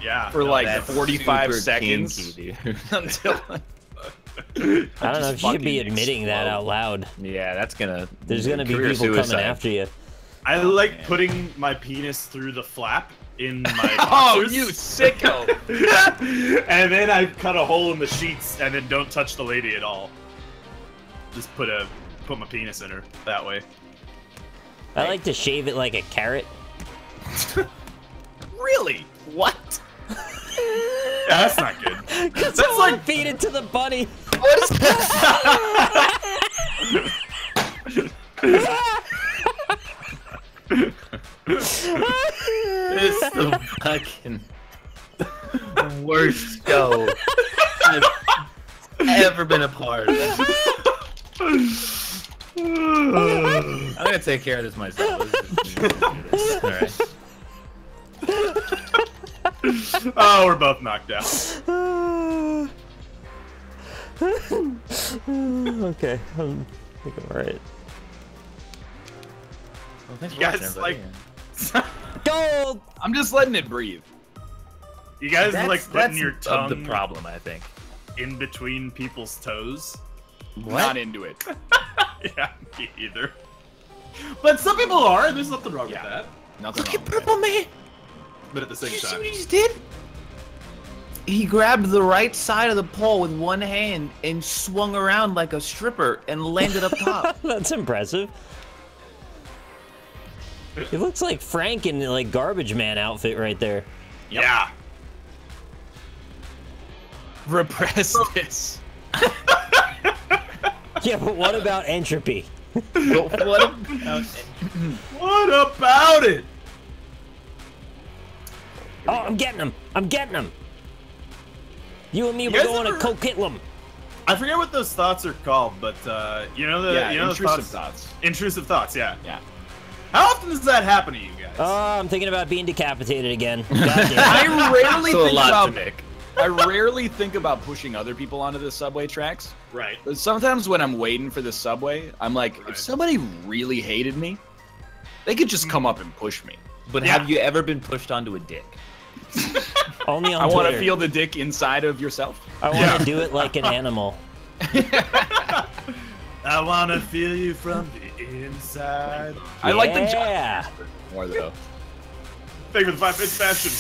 Yeah. for like That's 45 super seconds kinky, dude. until. I don't know just if you should be fucking admitting that explode. out loud. Yeah, that's gonna. There's gonna be career people suicide. coming after you. I like putting my penis through the flap in my Oh, boxers. you sicko! And then I cut a hole in the sheets and then don't touch the lady at all. Just put my penis in her that way. I like to shave it like a carrot. Really? What? Yeah, that's not good. That's That's like feed it to the bunny. This is the fucking worst show I've ever been a part of. I'm gonna take care of this myself. All right. oh, we're both knocked out. Okay, I think I'm alright. Well, thanks for You watching, guys everybody. Gold! I'm just letting it breathe. You guys like putting That's your tongue the problem, I think. in between people's toes. Not into it. Yeah, me either. But some people are, and there's nothing wrong with that. Nothing Look wrong at with Purple Man. But at the same Did you see time, what he just did? He grabbed the right side of the pole with one hand and swung around like a stripper and landed up top. That's impressive. He looks like Frank in like Garbage Man outfit right there. yeah. Repress this. Yeah, but what about entropy? But what about What about it? Oh, I'm getting him! I'm getting him! You and me, we're guys going ever- to co-kitlam. I forget what those thoughts are called, but you know the Yeah, you know the intrusive thoughts. thoughts. Intrusive thoughts, yeah. Yeah. How often does that happen to you guys? Oh, I'm thinking about being decapitated again. God damn. I rarely so a think lot about. to Nick? I rarely think about pushing other people onto the subway tracks. Right. But sometimes when I'm waiting for the subway, I'm like, Right. if somebody really hated me, they could just come up and push me. But Yeah. have you ever been pushed onto a dick? Only on I want to Twitter. feel the dick inside of yourself. I want to do it like an animal. I wanna feel you from the inside. I like the Yeah. John more though. Thank you for the 5 minutes fashion.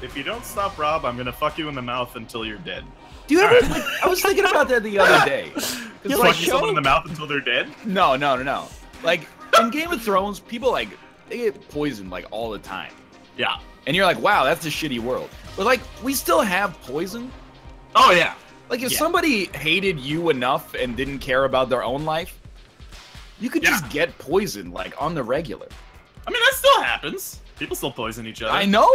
If you don't stop, Rob, I'm gonna fuck you in the mouth until you're dead. Do you ever? Like, I was thinking about that the other day. 'Cause, You're like, Fucking someone in the mouth until they're dead? no. Like in Game of Thrones, people like they get poisoned like all the time. Yeah. And you're like, wow, that's a shitty world. But like, we still have poison. Oh yeah. Like, if Yeah. somebody hated you enough and didn't care about their own life, you could just get poisoned, like, on the regular. I mean, that still happens. People still poison each other. I know,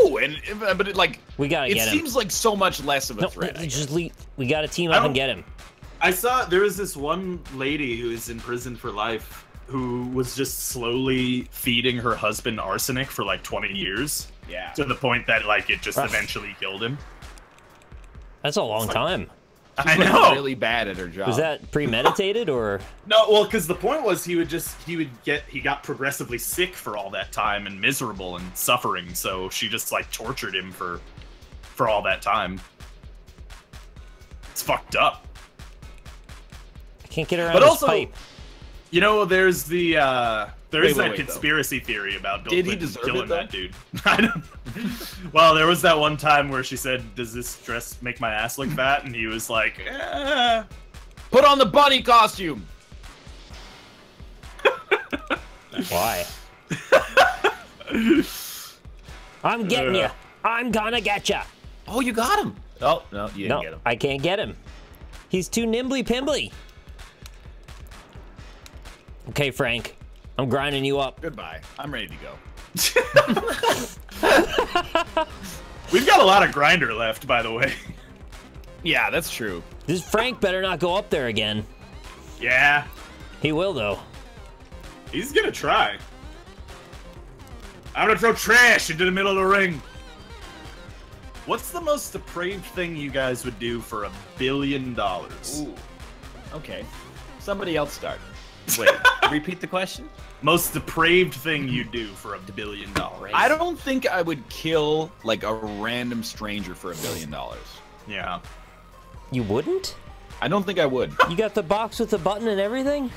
but it, like, We gotta it get him. seems like so much less of a No, threat. I just guess. leave. We gotta team I up don't- and get him. I saw there was this one lady who is in prison for life who was just slowly feeding her husband arsenic for like 20 years Yeah. to the point that like it just Rough. eventually killed him. That's a long time. I She's know. really bad at her job. Was that premeditated or? No, well, because the point was he got progressively sick for all that time and miserable and suffering. So she just like tortured him for all that time. It's fucked up. I can't get around But this also, pipe. you know, there's the there is that wait, conspiracy theory about Bill Did he Clinton deserve killing it, though? that dude. I don't. Well, there was that one time where she said, "Does this dress make my ass look fat?" And he was like, Put on the bunny costume. Why? I'm getting you. I'm gonna get ya. Oh, you got him. Oh, no, you didn't No, get him. I can't get him. He's too nimbly pimbly. Okay, Frank. I'm grinding you up. Goodbye. I'm ready to go. We've got a lot of grinder left, by the way. Yeah, that's true. This Frank better not go up there again. Yeah, He will, though. he's gonna try. I'm gonna throw trash into the middle of the ring. What's the most depraved thing you guys would do for $1 billion? Ooh. Okay. Somebody else start. Wait, repeat the question? Most depraved thing you'd do for $1 billion? I don't think I would kill like a random stranger for $1 billion. Yeah. You wouldn't? I don't think I would. You got the box with the button and everything?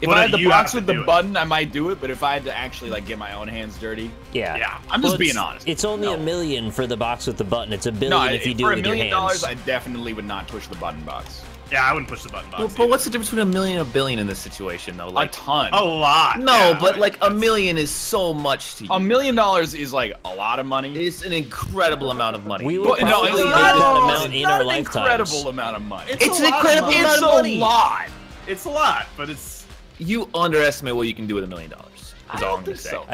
If Well, I had the you box have with to the do it. button, I might do it. But if I had to actually like get my own hands dirty, Yeah. Yeah. I'm just Well, being it's- honest. It's only No. $1 million for the box with the button. It's $1 billion No, if you do for it with $1 your million, hands. I definitely would not push the button box. Yeah, I wouldn't push the button box. Well, but what's the difference between $1 million and $1 billion in this situation, though? A Like, ton. a lot. no, yeah, but like $1 million is so much to you. $1 million is like a lot of money. It's an incredible amount of money. We But will no, probably it's make not, that it's amount in not our an lifetimes. incredible amount of money. It's a an lot of incredible money. amount It's of a money. lot. It's a lot, but it's. You underestimate what you can do with $1 million. Is I all don't I'm gonna think say. so.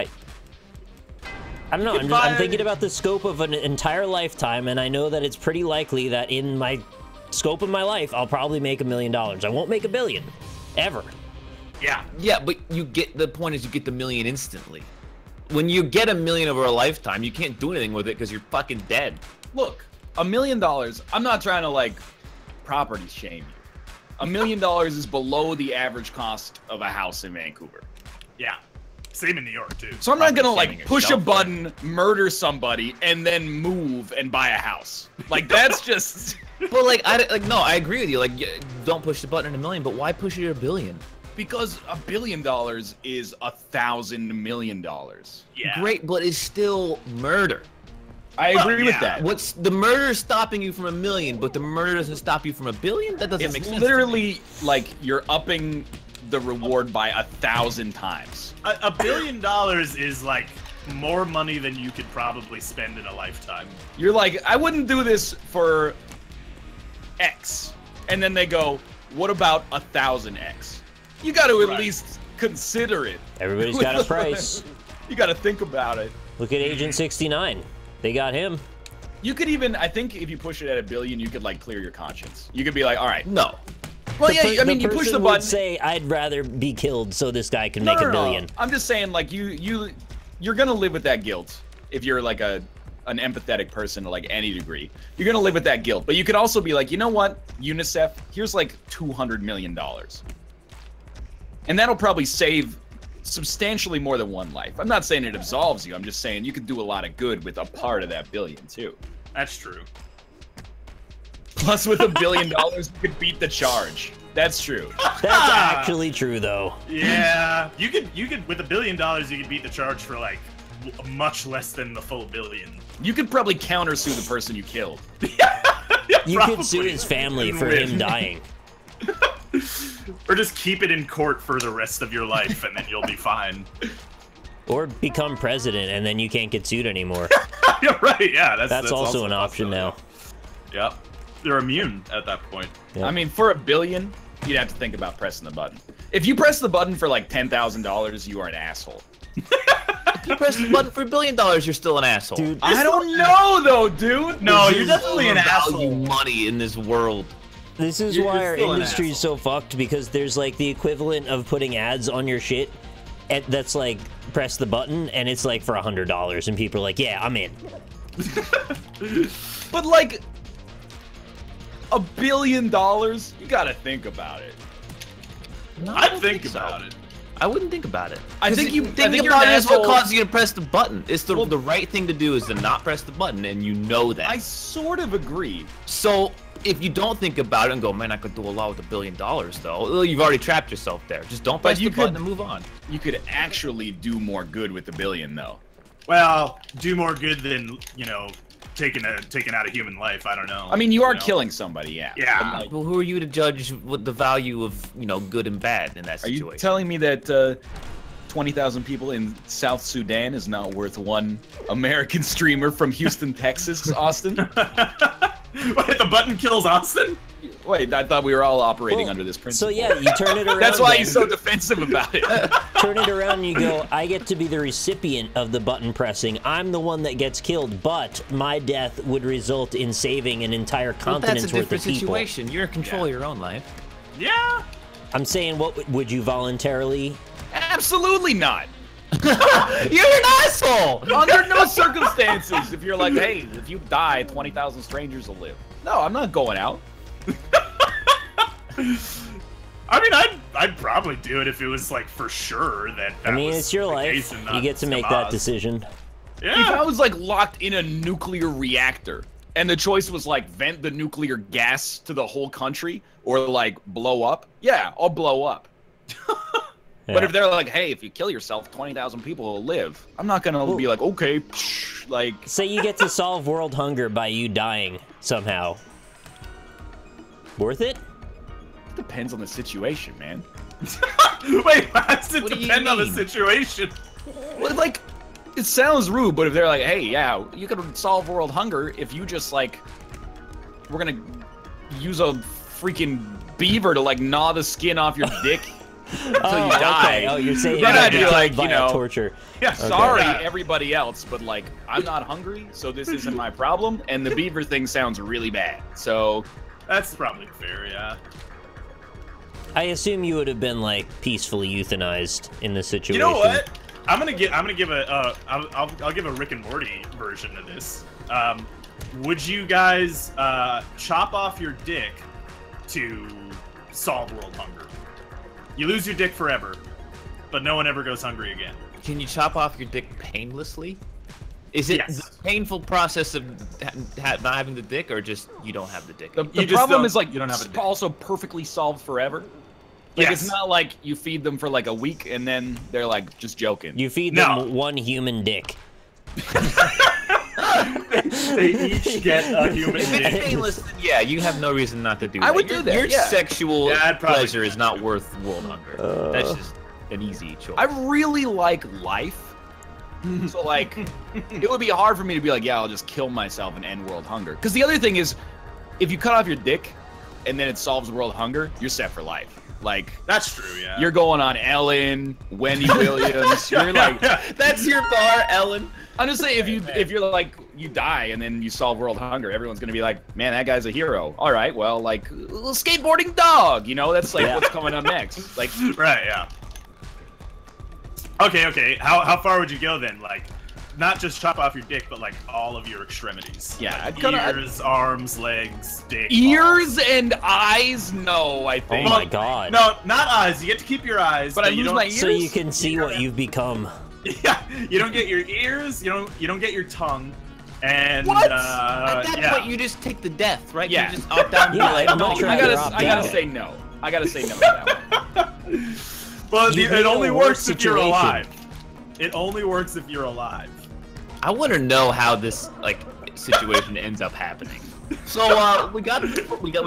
I don't know. could I'm buy- thinking about the scope of an entire lifetime, and I know that it's pretty likely that in my scope of my life, I'll probably make $1 million. I won't make $1 billion, ever. Yeah. Yeah, but you get the point is you get the $1 million instantly. When you get $1 million over a lifetime, you can't do anything with it because you're fucking dead. Look, $1 million. I'm not trying to like property shame you. $1 million is below the average cost of a house in Vancouver. Yeah. Same in New York, too. So I'm not gonna Property shaming like push a yourself, button, murder somebody, and then move and buy a house. Like that's just But like, no, I agree with you. Like, don't push the button at $1 million, but why push it at $1 billion? because $1 billion is $1,000 million. Yeah. Great, but it's still murder. I Well, agree with yeah. that. What's the murder stopping you from $1 million, but the murder doesn't stop you from $1 billion? That doesn't It's make sense. literally like you're upping the reward by 1,000 times. $1 billion is like more money than you could probably spend in a lifetime. You're like, I wouldn't do this for X. And then they go, what about 1,000X? You got to at Right. least consider it. Everybody's got a price. You got to think about it. Look at Agent 69. They got him. You could even, I think if you push it at $1 billion, you could like clear your conscience. You could be like, all right. No. Well, The yeah, I mean, you push person the would button. say, I'd rather be killed so this guy can No, make no, $1 no. billion. I'm just saying, like, you're gonna live with that guilt if you're like an empathetic person to like any degree. You're gonna live with that guilt, but you could also be like, you know what, UNICEF, here's like $200 million, and that'll probably save substantially more than one life. I'm not saying it absolves you. I'm just saying you could do a lot of good with a part of that billion too. That's true. Plus, with $1 billion, you could beat the charge. That's true. That's actually true, though. Yeah. You could with $1 billion, you could beat the charge for like much less than the full $1 billion. You could probably countersue the person you killed. You Probably. could sue his family And for win. him dying. Or just keep it in court for the rest of your life, and then you'll be fine. Or become president, and then you can't get sued anymore. You're right. Yeah, That's also an a option now. possibility. Yep. They're immune at that point. Yeah. I mean, for $1 billion, you'd have to think about pressing the button. If you press the button for like $10,000, you are an asshole. If you press the button for $1 billion, you're still an asshole. Dude, I don't know though, dude. No, There's you're definitely an value asshole. money in this world. this is You're why our still an industry is so fucked, because there's like the equivalent of putting ads on your shit that's like, press the button, and it's like for $100, and people are like, yeah, I'm in. But like, $1 billion? You gotta think about it. No, I'd think about it. I wouldn't think about it. I think you're you're an about it is what asshole. causes you to press the button. It's the right thing to do is to not press the button, and you know that. I sort of agree. So if you don't think about it and go, man, I could do a lot with $1 billion, though, well, you've already trapped yourself there. Just don't press the button and move on. You could actually do more good with $1 billion, though. Well, do more good than, you know, taking out a human life. I don't know. I mean, you are killing somebody, yeah. Yeah. But, like, Well, who are you to judge what the value of, you know, good and bad in that are situation? you telling me that 20,000 people in South Sudan is not worth one American streamer from Houston, Texas, Austin? Wait, the button kills Austin? Wait, I thought we were all operating under this principle. So yeah, you turn it around. That's why then. he's so defensive about it. Turn it around and you go, I get to be the recipient of the button pressing. I'm the one that gets killed, but my death would result in saving an entire Well, continent's that's a worth of different people. situation. You're in control of your own life. Yeah. I'm saying, what would you voluntarily? Absolutely not. You're an asshole! Under no circumstances, if you're like, hey, if you die, 20,000 strangers will live. No, I'm not going out. I mean, I'd probably do it if it was like for sure that. I mean, was it's your the life. case and not You get to make that Hamas. decision. If I Yeah. was like locked in a nuclear reactor and the choice was like vent the nuclear gas to the whole country or like blow up, yeah, I'll blow up. But Yeah. if they're like, hey, if you kill yourself, 20,000 people will live, I'm not gonna be like, okay, like. Say you get to solve world hunger by you dying somehow. Worth it? It depends on the situation, man. Wait, how does it What do you depend on the mean? situation? Well, like, it sounds rude, but if they're like, hey, yeah, you could solve world hunger if you just like, we're gonna use a freaking beaver to like gnaw the skin off your dick until you die. Okay. Oh, you're saying Then you I'd get be killed like, by you know, torture. Yeah, Sorry, Yeah. everybody else, but like, I'm not hungry, so this isn't my problem. And the beaver thing sounds really bad. So That's probably fair. Yeah. I assume you would have been like peacefully euthanized in this situation. You know what? I'm gonna give a I'll give a Rick and Morty version of this. Would you guys chop off your dick to solve world hunger? You lose your dick forever, but no one ever goes hungry again. Can you chop off your dick painlessly? Is it Yes. the painful process of not having the dick, or just you don't have the dick? the You just problem don't- is like, you don't have a it's dick. also perfectly solved forever. Like, Yes. it's not like you feed them for like a week and then they're like just joking. You feed No. them one human dick. They each get a human If it's painless, then yeah, you have no reason not to do that. I would do that, Your yeah. sexual Yeah, I'd probably pleasure do is not worth world hunger. That's just an easy choice. I really like life. So like, it would be hard for me to be like, yeah, I'll just kill myself and end world hunger. Because the other thing is, if you cut off your dick and then it solves world hunger, you're set for life. Like, That's true. Yeah. you're going on Ellen, Wendy Williams. You're like, That's your bar, Ellen. I'm just saying, if you're like, you die and then you solve world hunger, everyone's gonna be like, man, that guy's a hero. All right, well, like, skateboarding dog, you know, that's like what's coming up next. Like, Right. Yeah. Okay. How far would you go then? Like, not just chop off your dick, but like all of your extremities. Yeah, Like I'd kinda- ears, arms, legs, dick. ears and eyes, no, I Oh think. my god. No, not eyes. You get to keep your eyes, But I you lose don't. my ears? So you can see what you've become. Yeah, you don't get your ears. You don't get your tongue. And What? At that yeah. point, you just take the death, right? Yeah. You just opt out and Yeah, be like, I'm no, not sure I I'd gotta, opt I gotta out. say no. I gotta say no to that one. Well, You it made only a works worse if you're situation. alive. It only works if you're alive. I want to know how this situation ends up happening. So we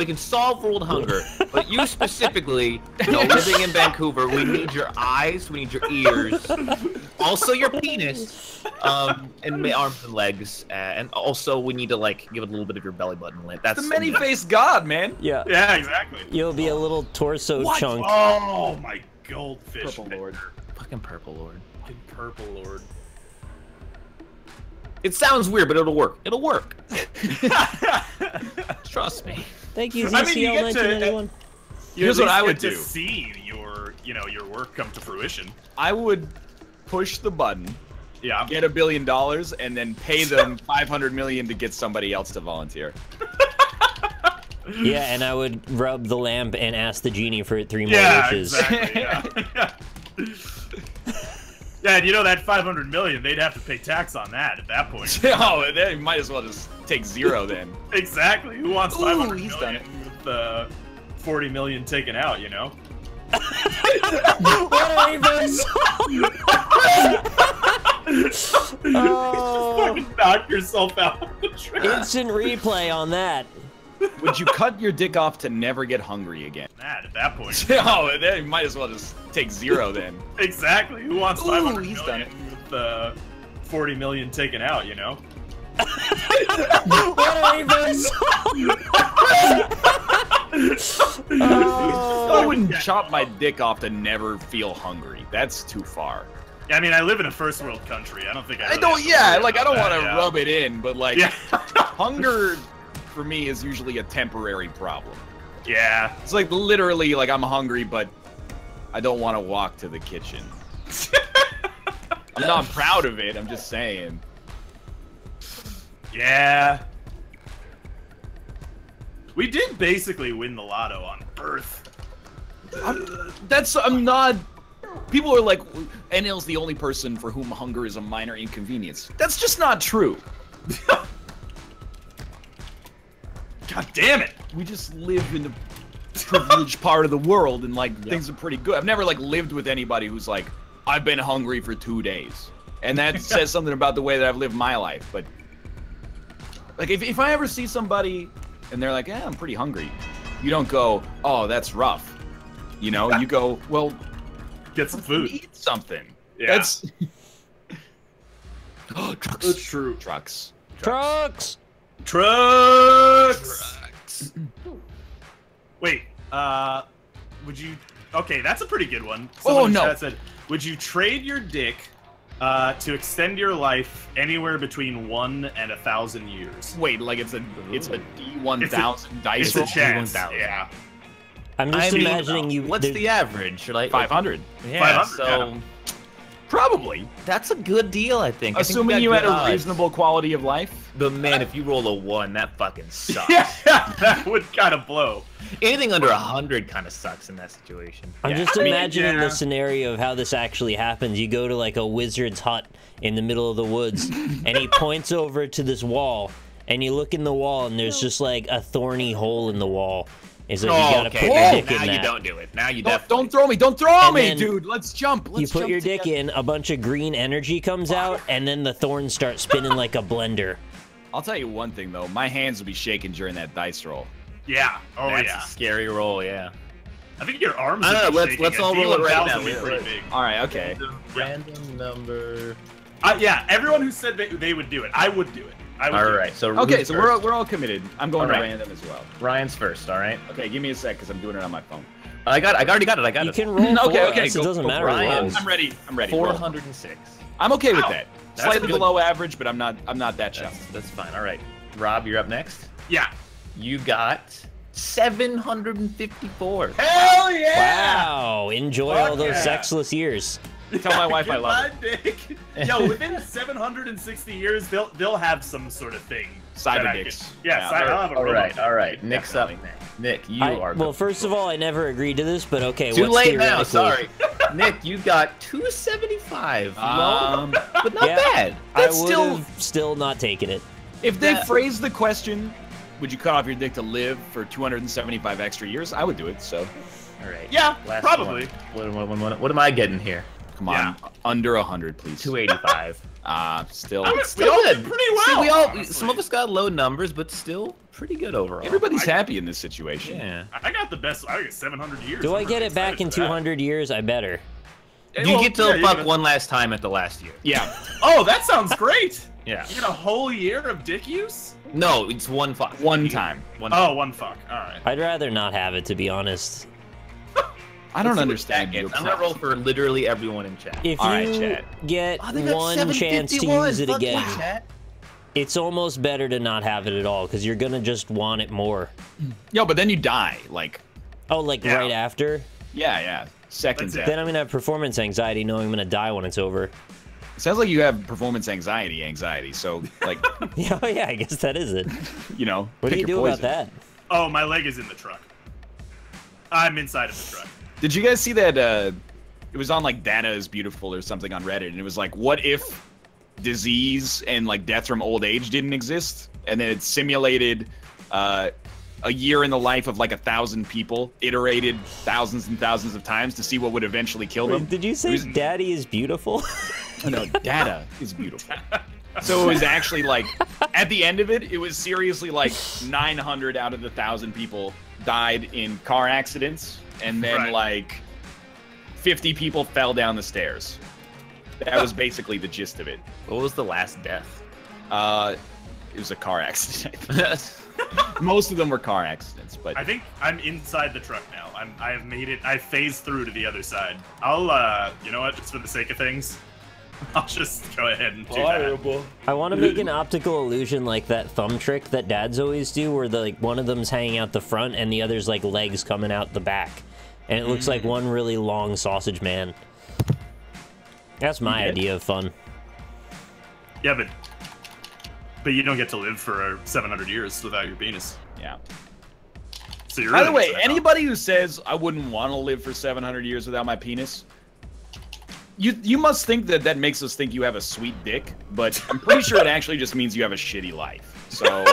can solve world hunger, but you specifically, living in Vancouver, we need your eyes, we need your ears, also your penis, and arms and legs, and also we need to give it a little bit of your belly button lint. That's The many-faced god, man. Yeah. Yeah, exactly. You'll be a little torso What? chunk. Oh my goldfish. Purple Lord. fucking Purple Lord. Fucking Purple Lord. It sounds weird, but it'll work. It'll work. Trust me. Thank you, I mean, you ZCL get to- 1991. Here's You what at I least would get do. to see your work come to fruition. I would push the button, Yeah. get $1 billion, and then pay them $500 million to get somebody else to volunteer. Yeah, and I would rub the lamp and ask the genie for 3 more Yeah, wishes. exactly. Yeah. Yeah, and you know that 500 million, they'd have to pay tax on that at that point. Oh, they might as well just take 0 then. Exactly. Who wants 500 he's million with 40 million taken out, you know? What a reverse! Oh, Fucking knock yourself out on the track. instant replay on that. Would you cut your dick off to never get hungry again? At that point. Oh, they might as well just take 0 then. Exactly. Who wants 500 he's million with 40 million taken out, you know? What a reverse! I wouldn't chop my dick off to never feel hungry. That's too far. Yeah, I mean, I live in a first world country. I don't think I really don't. have to Yeah, worry like I about don't want that, to yeah. rub it in, but like Yeah. hunger for me is usually a temporary problem. Yeah. It's like literally like I'm hungry, but I don't want to walk to the kitchen. I'm not proud of it. I'm just saying. Yeah. We did basically win the lotto on Earth. I'm not. People are like, NL's the only person for whom hunger is a minor inconvenience. That's just not true. God damn it! We just live in a privileged part of the world, and like things are pretty good. I've never like lived with anybody who's like, I've been hungry for 2 days, and that says something about the way that I've lived my life. But like, if I ever see somebody and they're like, yeah, I'm pretty hungry, you don't go, oh, that's rough. You know, you go, well, Get some food. eat something. Yeah. That's. Oh, trucks. That's true. Trucks. Trucks! Trucks! Wait, would you... Okay, that's a pretty good one. Someone in no. chat said, would you trade your dick to extend your life anywhere between 1 and 1,000 years? Wait, like it's a D1000 dice It's a roll? chance. D1000. Yeah. I'm just I mean, imagining you. What's there- the average? Like 500. Yeah, 500, so Probably. that's a good deal, I think. Assuming I think you we had got a good odds. reasonable quality of life. But man, if you roll a 1, that fucking sucks. Yeah, that would kind of blow. Anything under 100 kind of sucks in that situation. I'm Yeah, just I mean, imagining yeah. the scenario of how this actually happens. You go to like a wizard's hut in the middle of the woods, and he points over to this wall, and you look in the wall, and there's just like a thorny hole in the wall. It's like you gotta put your Now, dick in now that. you don't do it. Now you Don't definitely throw me! Don't throw And me, then dude! Let's jump! Let's You put jump your dick together. in, a bunch of green energy comes out, and then the thorns start spinning like a blender. I'll tell you one thing though, my hands will be shaking during that dice roll. Yeah. Oh, That's yeah. a scary roll, yeah. I think your arms I don't would know, be let's shaking. all A roll it right D1000 now. would be Yeah, pretty right. big. All right, okay. Random number. Yeah, everyone who said they would do it, I would do it. I would All do it. right, so Okay, who's so first? we're all committed. I'm going All to right. random as well. Ryan's first. All right. Okay, give me a sec because I'm doing it on my phone. I already got it. I got You it. can roll Okay, for okay, us. go- It doesn't go matter. who Ryan. rolls. I'm ready. I'm ready. Roll. 406. I'm okay with Wow. that. That's Slightly good. below average, but I'm not that chuffed. That's fine. All right, Rob, you're up next. Yeah. You got 754. Hell yeah! Wow! Enjoy Fuck all those yeah. sexless years. Tell my wife I Get love her. my dick. Yo, within 760 years, they'll have some sort of thing. Cyber that I dicks. can- Yeah, Yeah. I'll have a All robot right, dick. all right. Nick's up Definitely. next. Nick, you are. Well, first of all, I never agreed to this, but okay. too what's late now. theoretically- Sorry, Nick. You got 275. Low, but not yeah, bad. I That's would still- have still not taken it. If they That- phrase the question, would you cut off your dick to live for 275 extra years? I would do it. So All right. Yeah, Last probably. one. What am I getting here? come on, Yeah. under 100, please. 285. Still. I mean, Still we all good. did pretty See, well. we all. honestly. Some of us got low numbers, but still pretty good overall. Everybody's happy in this situation. Yeah. I got the best. I got 700 years. Do I I'm get really it back in excited for that. 200 years? I better. You get to yeah, you're fuck gonna- one last time at the last year. Yeah. Oh, that sounds great. Yeah. You get a whole year of dick use? No, it's one fuck. One time. One. Oh, one fuck. All right. I'd rather not have it, to be honest. I don't Let's see what understand. chat your gets. I'm gonna roll for literally everyone in chat. If All right, you Chad. get Oh, they got one chance to 751. use it Fuck again, you, chat. it's almost better to not have it at all, because you're gonna just want it more. Yo, but then you die. Like, Oh, like Yeah. right after? yeah. Seconds That's it. after. Then I'm gonna have performance anxiety knowing I'm gonna die when it's over. It sounds like you have performance anxiety. So, like, Yeah, oh yeah, I guess that is it. you know, What do pick you do your about poison. that? Oh, my leg is in the truck. I'm inside of the truck. Did you guys see that? It was on like Data is Beautiful or something on Reddit, and it was like, what if disease and like death from old age didn't exist, and then it simulated a year in the life of like 1,000 people, iterated thousands and thousands of times to see what would eventually kill them. Wait, did you say Daddy is Beautiful? No, Data is Beautiful. So it was actually like, at the end of it, it was seriously like 900 out of the 1,000 people died in car accidents, and then like 50 people fell down the stairs. That was basically the gist of it. What was the last death? It was a car accident. Most of them were car accidents, but I think I'm inside the truck now. I have made it. I phased through to the other side. I'll, you know what? Just for the sake of things, I'll just go ahead and do that. I want to make an optical illusion like that thumb trick that dads always do, where the, like one of them's hanging out the front and the other's like legs coming out the back, and it looks like one really long sausage man. That's my idea of fun. Yeah, but you don't get to live for 700 years without your penis. yeah. So you're By the really way, anybody who says I wouldn't want to live for 700 years without my penis, you must think that that makes us think you have a sweet dick, but I'm pretty sure it actually just means you have a shitty life. So,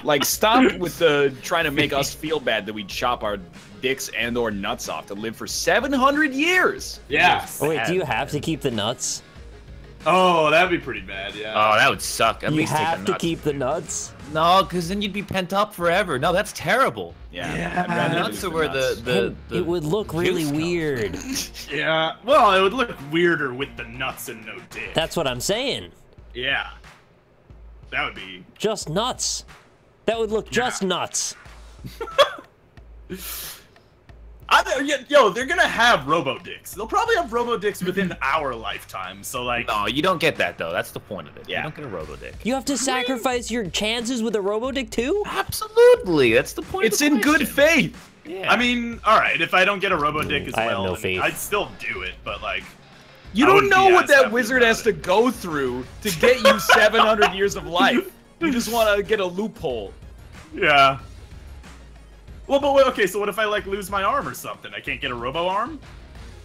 like, stop with the trying to make us feel bad that we chop our dicks and or nuts off to live for 700 years. Yeah. Oh, wait, do you have to keep the nuts? Oh, that'd be pretty bad. Yeah. Oh, that would suck. At You least take have the to nuts. keep the nuts? No, because then you'd be pent up forever. No, that's terrible. Yeah. Yeah. I'd rather Nuts lose are where nuts. the It would look really juice comes. weird. Yeah. Well, it would look weirder with the nuts and no dick. That's what I'm saying. Yeah. That would be. Just nuts. That would look just nuts. Yo, they're gonna have robo-dicks. They'll probably have robo-dicks within our lifetime, so like... No, you don't get that though. That's the point of it. Yeah. You don't get a robo-dick. You have to sacrifice your chances with a robo-dick too? Absolutely. That's the point. It's of the in good question. faith. Yeah. I mean, alright, if I don't get a robo-dick as I have well, no then faith. I'd still do it, but like... You I don't wouldn't know be what as that happy wizard about has it. to go through to get you 700 years of life. You just want to get a loophole. Yeah. Well, but wait, okay, so what if I, like, lose my arm or something? I can't get a robo-arm?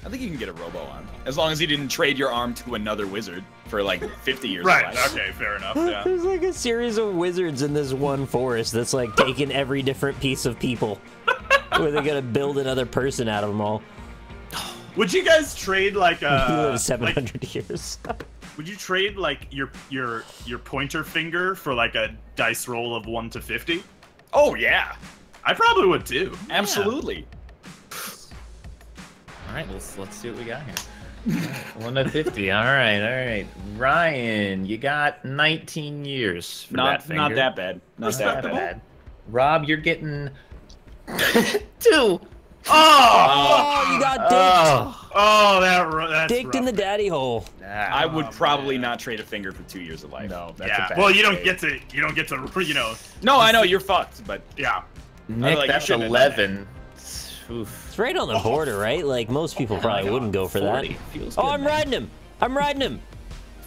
I think you can get a robo-arm. As long as you didn't trade your arm to another wizard for like 50 years Right, of life. okay, fair enough, yeah. There's like a series of wizards in this one forest that's like taking every different piece of people. Where they're gonna build another person out of them all. Would you guys trade, like, He lives like, 700 years. would you trade, like, your pointer finger for, like, a dice roll of 1 to 50? Oh, yeah. I probably would, too. Absolutely. All right, let's see what we got here. 1 to 50. All right. Ryan, you got 19 years for that finger. Not that bad. Not that Respectable. bad. Rob, you're getting 2. Oh, you got dicked. Oh, that's Dicked rough. in the daddy hole. I would probably not trade a finger for 2 years of life. No, that's Yeah, a bad well, you don't trade. get to, you know, No, I know, you're fucked, but yeah. Nick, like, you that's shouldn't have done 11. Oof. It's right on the border, right? Like, most people probably wouldn't go for that. 40. Feels Oh, good, I'm man. riding him. I'm riding him.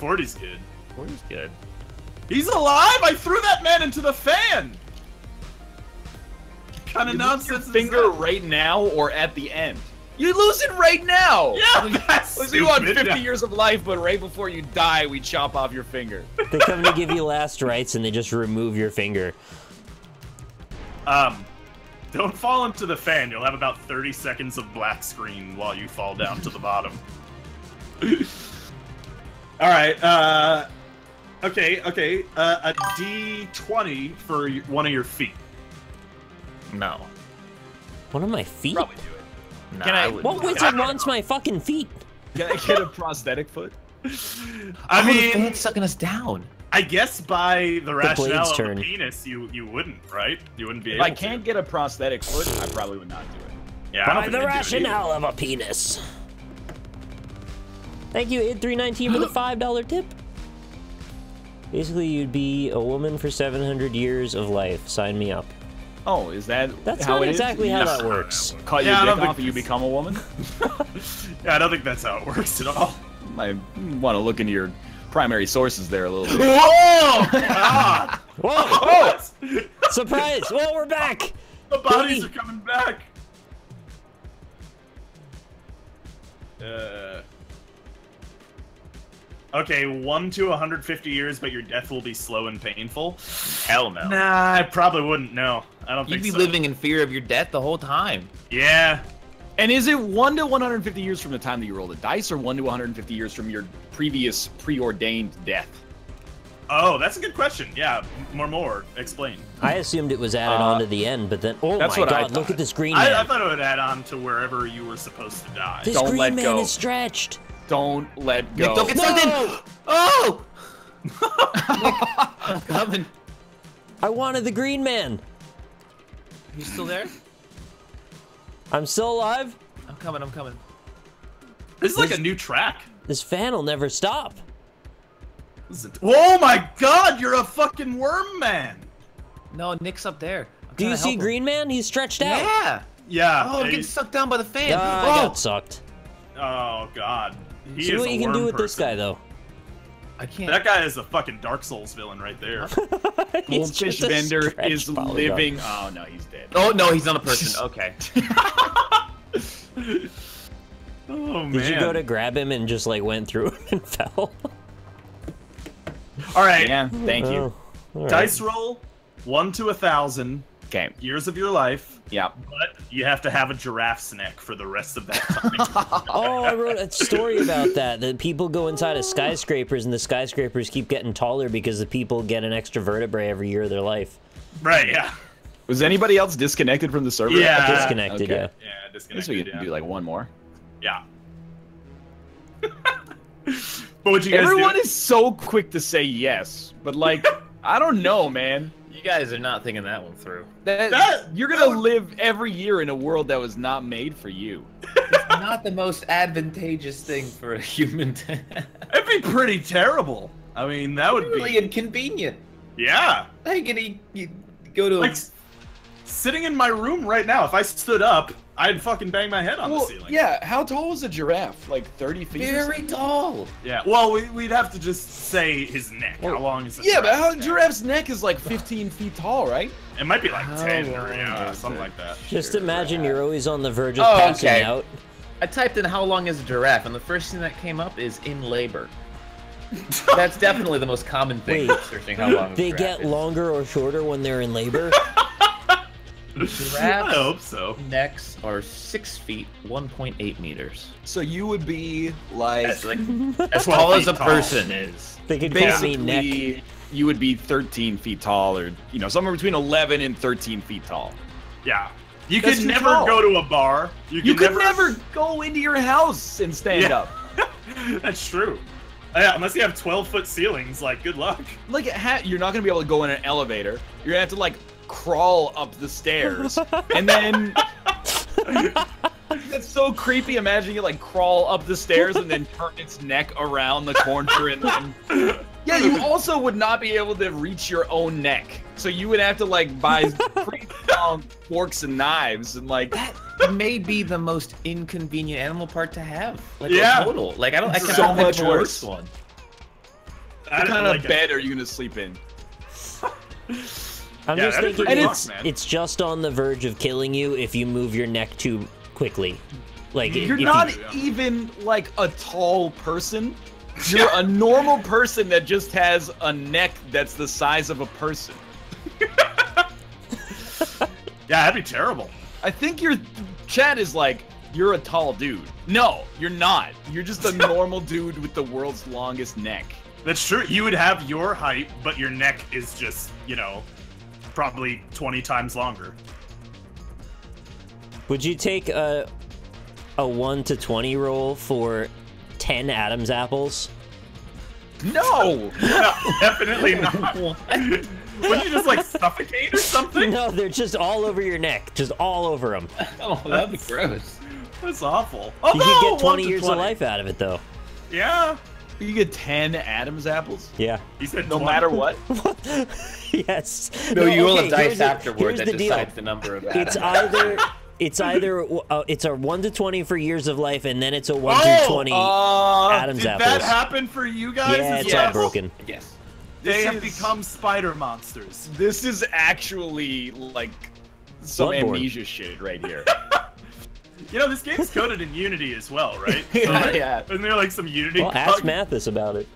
40's good. 40's good. He's alive! I threw that man into the fan! What kind of you lose your nonsense is finger that? right now or at the end. You lose it right now. Yeah, that's So you want stupid. 50 years of life, but right before you die, we chop off your finger. They come to give you last rites and they just remove your finger. Don't fall into the fan. You'll have about 30 seconds of black screen while you fall down to the bottom. Alright, okay. A D20 for one of your feet. No. One of my feet? Probably do it. Nah, Can I- wouldn't What do wizard that. wants my fucking feet? Can I get a prosthetic foot? I The mean, fan's sucking us down. I guess by the rationale blade's of turn. the penis, you wouldn't, right? You wouldn't be If able I can't get a prosthetic foot, I probably would not do it. Yeah, I don't By think the I'd do it rationale of a penis. Thank you, id319 for the $5 tip. Basically, you'd be a woman for 700 years of life. Sign me up. Oh, is that That's how not it is? exactly how No. that works. Cut Yeah, I your don't dick think off and you that's- become a woman? either. Yeah, I don't think that's how it works at all. I want to look into your primary sources there a little bit. Whoa! God! Whoa! Surprise! Well, we're back. The bodies are coming back. Okay, 1 to 150 years, but your death will be slow and painful. Hell no. Nah, I probably wouldn't. No, I don't You'd think be so. living in fear of your death the whole time. Yeah. And is it 1 to 150 years from the time that you roll the dice, or 1 to 150 years from your previous preordained death? Oh, that's a good question. Yeah, more. Explain. I assumed it was added on to the end, but then oh that's my what I god, look thought. at this green man. I thought it would add on to wherever you were supposed to die. This Don't green let man go. is stretched. Don't let go. Nick, don't get sucked in! Oh! I'm coming. I wanted the green man. You still there? I'm still alive. I'm coming. This is like a new track. This fan will never stop. Oh my god, you're a fucking worm man. No, Nick's up there. Do you see green man? He's stretched out. Yeah. Yeah. Oh, I'm getting sucked down by the fan. I got sucked. Oh god. He See is what a you can worm do with this person. guy, though. I can't. That guy is a fucking Dark Souls villain right there. He's Goldfish just a Bender stretched is polygon. living. Oh no, he's dead. Oh no, he's not a person. Okay. Oh man. Did you go to grab him and just like went through him and fell? All right. Yeah, thank you. All right. Dice roll 1 to 1,000 Okay. years of your life, Yeah. but you have to have a giraffe's neck for the rest of that time. Oh, I wrote a story about that. That people go inside of skyscrapers, and the skyscrapers keep getting taller because the people get an extra vertebrae every year of their life. Right? Yeah. Was anybody else disconnected from the server? Yeah. Disconnected, okay. yeah. Yeah. I guess Disconnected. we can do like one more. Yeah. But what you guys Everyone do? is so quick to say yes, but like, I don't know, man. You guys are not thinking that one through. You're gonna live every year in a world that was not made for you. It's not the most advantageous thing for a human to It'd be pretty terrible. I mean, that would really be. inconvenient. Yeah. Like, you go to Like sitting in my room right now, if I stood up, I'd fucking bang my head on the ceiling. yeah. How tall was a giraffe? Like 30 feet? very tall. Yeah. Well, we'd have to just say his neck. How long is it? Yeah, but how giraffe's neck is like 15 feet tall, right? It might be like How 10 or long yeah, is something it? like that. Just imagine you're always on the verge of Oh, passing okay. out. I typed in how long is a giraffe, and the first thing that came up is in labor. That's definitely the most common thing. Wait, searching how long. They a giraffe get is. longer or shorter when they're in labor? I Giraffes' hope so. necks are 6 feet, 1.8 meters. So you would be like That's like As tall as a person is. They could call me neck. basically you would be 13 feet tall, or somewhere between 11 and 13 feet tall. yeah. You That's could too never tall. go to a bar. You could never go into your house and stand Yeah. up. That's true. Yeah, unless you have 12-foot ceilings, like good luck. Like you're not gonna be able to go in an elevator. You're gonna have to like crawl up the stairs, and then that's so creepy. Imagine you like crawl up the stairs and then turn its neck around the corner, and then yeah, you also would not be able to reach your own neck. So you would have to like buy pretty long forks and knives, and like That may be the most inconvenient animal part to have. Like Yeah. total. Like I It's can't so think of much the worse. worst one. I what don't kind like of it. bed are you gonna sleep in? I'm Yeah, just that is thinking pretty it's rough, man. it's just on the verge of killing you if you move your neck too quickly. Like You're if not you, even like a tall person. You're a normal person that just has a neck that's the size of a person. Yeah, that'd be terrible. I think your chat is like, you're a tall dude. No, you're not. You're just a normal dude with the world's longest neck. That's true. You would have your height, but your neck is just, probably 20 times longer. would you take a 1 to 20 roll for 10 Adam's apples? No! No, definitely not. Wouldn't you just like suffocate or something? No, they're just all over your neck, just all over them. Oh, that'd be gross. That's awful. Oh, You no, could get 1 20 to years 20. of life out of it, though. Yeah. You get 10 Adam's apples? Yeah. He said No 20. matter what? Yes. No, you roll okay, a dice here's the- afterward here's that the deal. decides the number of It's atoms. it's a 1 to 20 for years of life, and then it's a 1 to 20. Adam's did apples. that happen for you guys? Yeah, as it's well? all broken. Yes. They have become spider monsters. This is actually like some Bloodborne. amnesia shit right here. You know, this game's coded in Unity as well, right? So, Yeah. Isn't there like some Unity Well, bug? ask Mathis about it.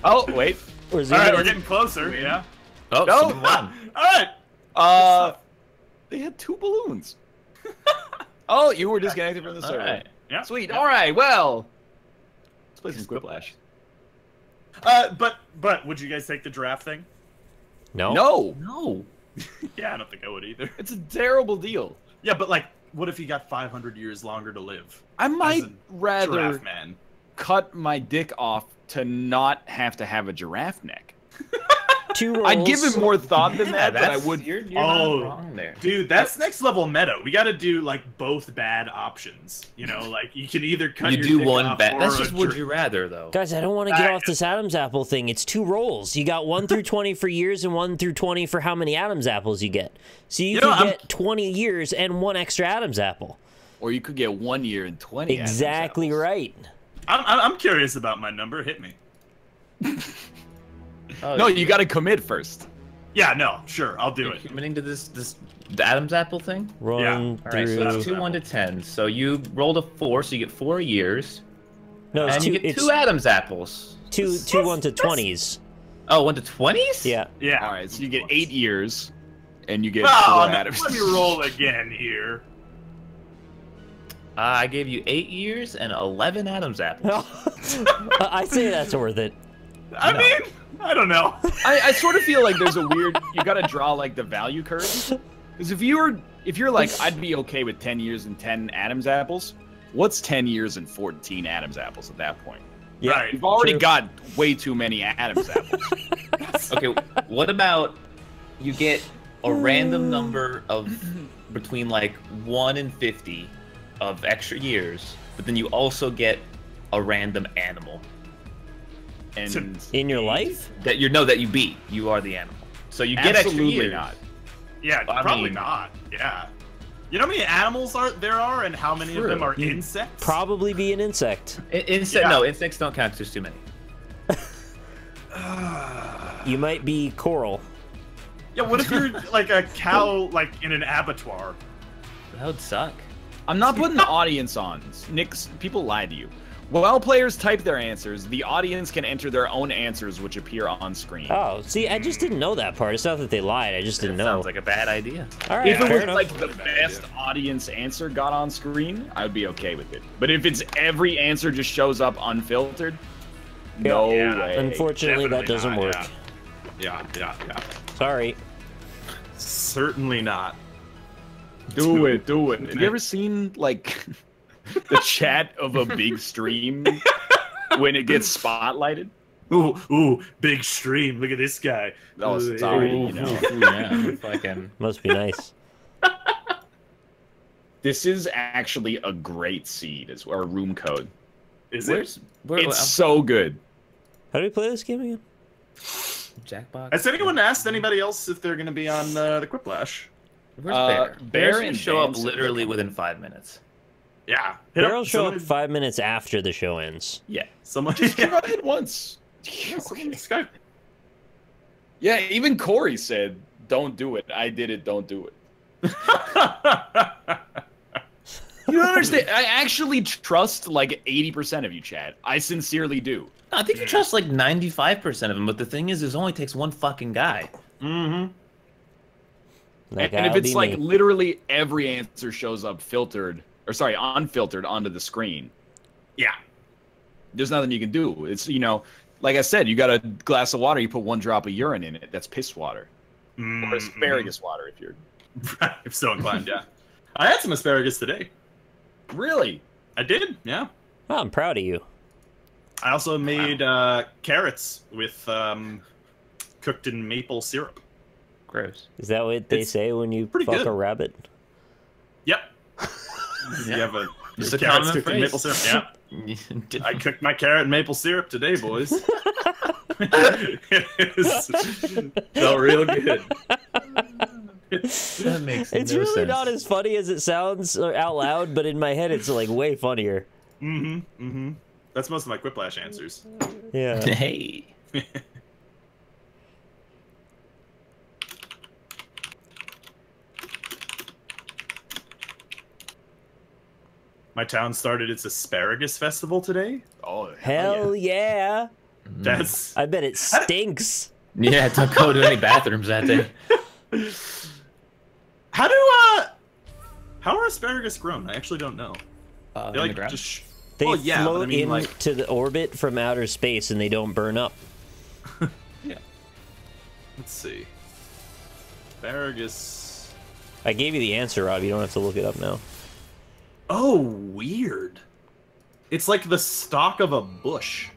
Oh wait. Or is All right, he- we're getting closer. Yeah. Oh, No. someone won. All right. They had 2 balloons. Oh, you were disconnected from the server. Alright. Yeah. Sweet. All right. Well, let's play some Quiplash. But would you guys take the draft thing? No. No, No. Yeah, I don't think I would either. it's a terrible deal. Yeah, but like, what if he got 500 years longer to live? I might As a rather giraffe man. cut my dick off to not have to have a giraffe neck. 2 rolls. I'd give it more thought than Yeah, that, but I that's- would. You're Oh. not wrong there. Dude, that's next level meta. We got to do like both bad options. You know, like you can either cut You your do dick one off bad. or That's a just would dr- you rather though. Guys, I don't want to get off this Adam's apple thing. It's 2 rolls. You got 1 through 20 for years and 1 through 20 for how many Adam's apples you get. So you know, can get 20 years and 1 extra Adam's apple. Or you could get 1 year and 20. Adam's Exactly apples. right. I'm curious about my number. Hit me. Oh, No, you got to commit first. Yeah, no, sure, I'll do you're it. committing to the Adam's apple thing. Run Yeah. All right, through. so it's 2, 1 to 10. So you rolled a 4, so you get 4 years, No, it's and 2. you get It's 2 Adam's apples. 2 1 to 20s. Oh, 1 to 20s? Yeah. Yeah. All right, so you get 8 years, and you get Oh, 4 no, Adam's. let me roll again here. I gave you 8 years and 11 Adam's apples. I say that's worth it. I mean, I don't know. I sort of feel like there's a weird. You got to draw like the value curve, because if you're like, I'd be okay with 10 years and 10 Adam's apples. What's 10 years and 14 Adam's apples at that point? Yeah. Right. You've already True. got way too many Adam's apples. Okay, what about you get a random number of between like 1 and 50 of extra years, but then you also get a random animal And In your life? that you beat. You are the animal, so you get extra absolutely years. not. Yeah, I probably mean- not. Yeah. You know how many animals there are, and how many of them are insects? Probably be an insect. Insect? Yeah. No, insects don't count. There's too many. You might be coral. Yeah. What if you're like a cow, like in an abattoir? That would suck. I'm not putting the audience on. Nick's people lie to you. While players type their answers, the audience can enter their own answers, which appear on screen. Oh, see, I just didn't know that part. It's not that they lied. I just didn't know. Sounds like a bad idea. All right, If it fair was enough. like the best audience answer got on screen, I'd be okay with it. But if it's every answer just shows up unfiltered, no Yeah. way. Unfortunately, that Definitely doesn't not, work. Yeah. Sorry. Certainly not. Do it. Have you ever seen like the chat of a big stream when it gets spotlighted? Ooh, big stream. Look at this guy. Oh, Ooh, sorry. ooh. You know. Yeah, fucking. Must be nice. This is actually a great seed, or room code. Is it? It's so good. How do we play this game again? Jackbox? Has anyone asked anybody else if they're going to be on the Quiplash? Where's Bear? Bear Bear's gonna and show up Dan literally said within 5 minutes. Yeah. They'll show up 5 minutes after the show ends. Yeah. Someone. Just try it once. Skype. Yeah, even Corey said, "Don't do it." I did it. Don't do it. You don't understand. I actually trust like 80% of you, Chad. I sincerely do. No, I think you trust like 95% of them, but the thing is, it only takes one fucking guy. Mm-hmm. And if it's like literally every answer shows up unfiltered onto the screen, Yeah. there's nothing you can do. It's, like I said, you got a glass of water, you put 1 drop of urine in it. That's piss water. Or asparagus water if you're... I'm so inclined, yeah. I had some asparagus today. Really? I did, yeah. Oh, I'm proud of you. I also made carrots with cooked in maple syrup. Gross. Is that what they It's say when you pretty fuck good. a rabbit? Yep. Yeah. You have a It's a carrots common cooked in maple phrase. syrup. Yeah. I cooked my carrot in maple syrup today, boys. It felt real good. That makes It's no really sense. not as funny as it sounds out loud, but in my head it's like way funnier. Mm-hmm. Mm-hmm. That's most of my Quiplash answers. Yeah. Hey. My town started its asparagus festival today. Oh, Hell yeah. That's. I bet it stinks. Yeah, don't go to any bathrooms that day. How are asparagus grown? I actually don't know. In They the like ground? just. They Well, yeah, but float I mean, like- into the orbit from outer space and they don't burn up. Yeah. Let's see. Asparagus. I gave you the answer, Rob. You don't have to look it up now. Oh, weird. It's like the stalk of a bush.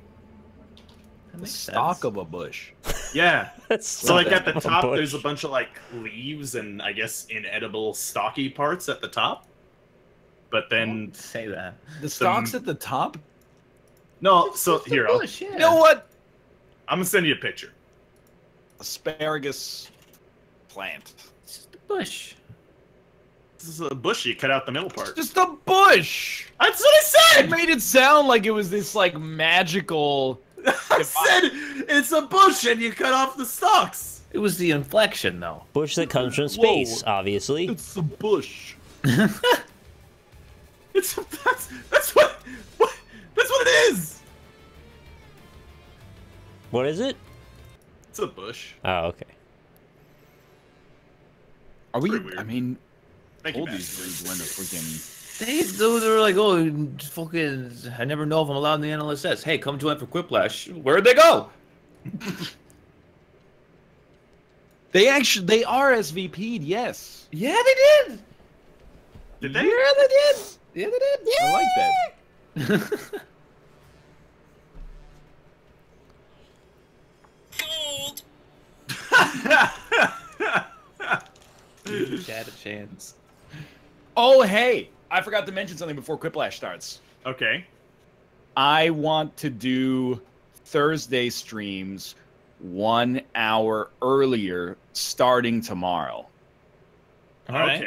The stalk of a bush. Yeah. That's So like at the a top, bush. there's a bunch of like leaves and I guess inedible stalky parts at the top. But then Say that. The stalks at the top? no. So here, I'll, Bush, yeah. You know what? I'm gonna send you a picture. Asparagus plant. It's just a bush. This is a bush. You cut out the middle part. Just a bush! That's what I It said. made it sound like it was this, like, magical... I said it's a bush and you cut off the stalks. It was the inflection, though. Bush that comes from space, obviously. It's a bush. It's that's what that's what it is. What is it? It's a bush. Oh, okay. Are we... Pretty weird. I mean, Thank you, told Matt. these dudes when to freaking... They were like, oh, fucking, I never know if I'm allowed in the NLSS. Hey, come join for Quiplash. Where'd they go? They are SVP'd, yes. Yeah, they did. Did they? Yeah, they did. Yeah, they did. I like that. Dude, had a chance. Oh, hey! I forgot to mention something before Quiplash starts. Okay. I want to do Thursday streams 1 hour earlier, starting tomorrow. All right.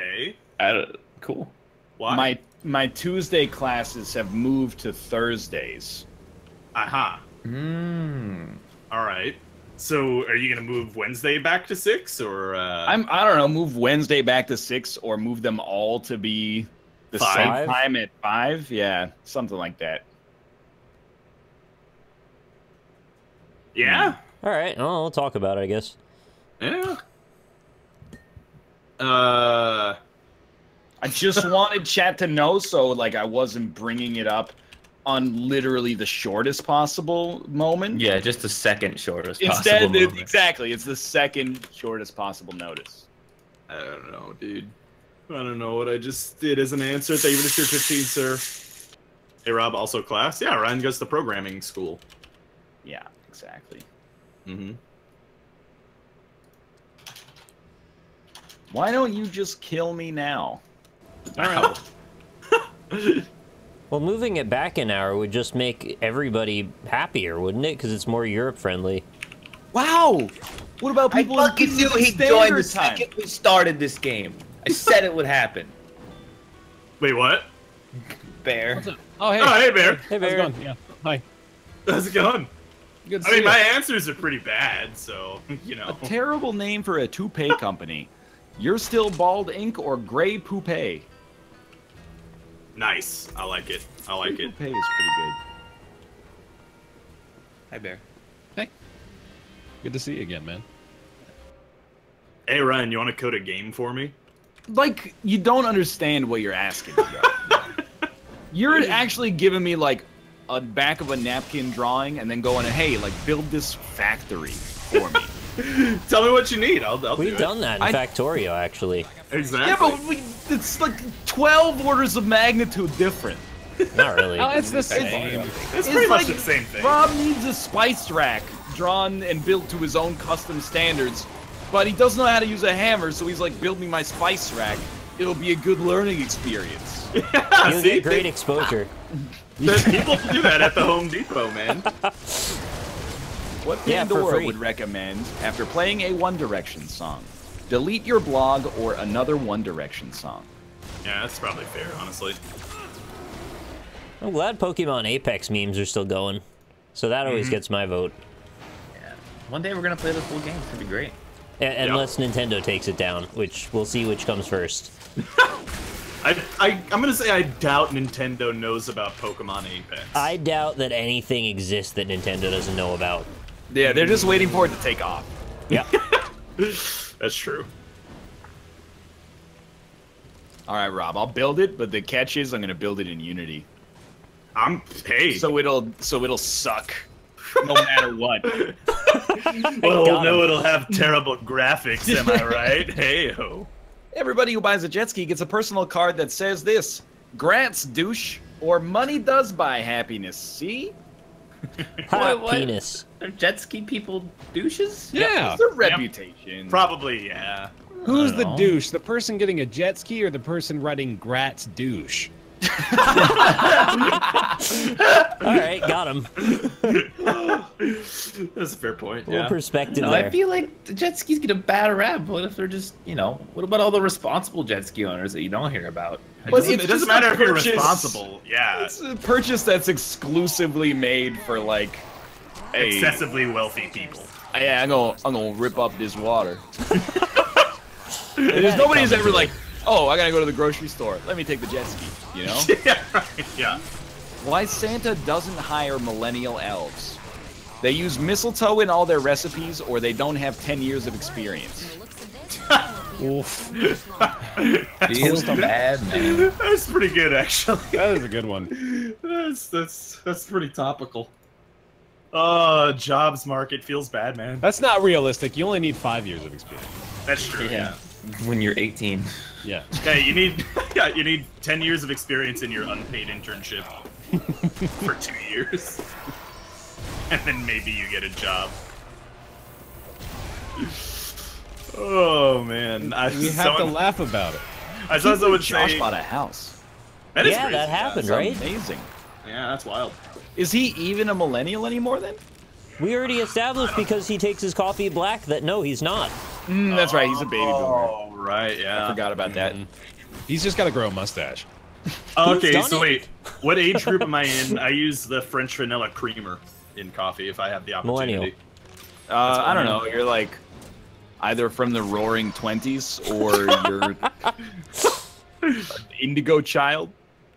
Okay. Cool. Why? My Tuesday classes have moved to Thursdays. Aha. Mmm. All right. So, are you gonna move Wednesday back to 6, or? I don't know, move Wednesday back to 6 or move them all to be the 5? same time at 5. Yeah, something like that. Yeah. All right. Oh, we'll talk about it, I guess. Yeah. I just wanted chat to know, so like I wasn't bringing it up on literally the shortest possible moment. Yeah, just the second shortest Instead, possible moment. exactly, it's the second shortest possible notice. I don't know, dude. I don't know what I just did as an answer. Thank you for the tier 15, sir. Hey, Rob, also class? Yeah, Ryan goes to programming school. Yeah, exactly. Mm-hmm. Why don't you just kill me now? All right. Well, moving it back an hour would just make everybody happier, wouldn't it? Because it's more Europe friendly. Wow! What about I people in fucking knew Pacific he'd join the Standard Time? second we started this game. I said it would happen. Wait, what? Bear. Oh, hey. Oh, hey, Bear. Hey, How's it Bear. going? Yeah. Hi. How's it going? Good to I see mean, you. my answers are pretty bad, so, you know. A terrible name for a toupee company. You're still Bald Inc. or Gray Poupée? Nice. I like it. I like Gray it. Poupée is pretty good. Hi, Bear. Hey. Good to see you again, man. Hey, Ryan, you want to code a game for me? Like, you don't understand what you're asking me, bro. You're actually giving me, like, a back of a napkin drawing and then going, hey, like, build this factory for me. Tell me what you need. I'll do We've it. done that in I- Factorio, actually. Exactly. Yeah, but it's like 12 orders of magnitude different. Not really. Oh, it's the same. It's pretty much like the same thing. Rob needs a spice rack drawn and built to his own custom standards, but he doesn't know how to use a hammer, so he's like, build me my spice rack. It'll be a good learning experience. Yeah, You'll see? get great exposure. People do that at the Home Depot, man. What Yeah, for Pandora free. would recommend after playing a One Direction song? Delete your blog or another One Direction song. Yeah, that's probably fair, honestly. I'm glad Pokemon Apex memes are still going. So that always gets my vote. Yeah. One day we're gonna play this whole game. It's gonna be great. Unless Nintendo takes it down, which we'll see which comes first. I'm gonna say I doubt Nintendo knows about Pokemon Apex. I doubt that anything exists that Nintendo doesn't know about. Yeah, they're just waiting for it to take off. Yeah. That's true. All right, Rob, I'll build it, but the catch is I'm gonna build it in Unity. Hey. So it'll suck, no matter what. Well, no, it'll have terrible graphics. Am I right? Hey-ho. Everybody who buys a jet ski gets a personal card that says this: grants douche, or money does buy happiness. See? Hot penis. Are jet ski people douches? Yeah. It's their reputation. Probably, yeah. Who's the know. douche? The person getting a jet ski or the person writing Gratz douche? Alright, got him. That's a fair point. A little Yeah. perspective No, there. I feel like the jet skis get a bad rap. What if they're just, what about all the responsible jet ski owners that you don't hear about? But It doesn't matter if you're purchase. responsible. Yeah. It's a purchase that's exclusively made for like Excessively wealthy people. Yeah, I'm gonna rip up this water. There's nobody who's ever like, oh, I gotta go to the grocery store. Let me take the jet ski. You know? Yeah, right. Yeah. Why Santa doesn't hire millennial elves? They use mistletoe in all their recipes, or they don't have 10 years of experience. Oof. Feels bad, man. That's pretty good, actually. That is a good one. That's pretty topical. Jobs market feels bad, man. That's not realistic. You only need 5 years of experience. That's true. Yeah. When you're 18. Yeah. Okay, you need 10 years of experience in your unpaid internship for 2 years, and then maybe you get a job. Oh man, We have to laugh about it. I saw someone Josh say bought a house. that is Yeah, crazy. that happened, That's right? amazing. Yeah, that's wild. Is he even a millennial anymore then? We already established because he takes his coffee black that no, he's not. That's right, he's a baby boomer. Oh right, yeah. I forgot about that. He's just got to grow a mustache. Okay, done so it. wait, what age group am I in? I use the French vanilla creamer in coffee if I have the opportunity. Millennial. I don't know. You're like either from the Roaring 20s or you're an indigo child.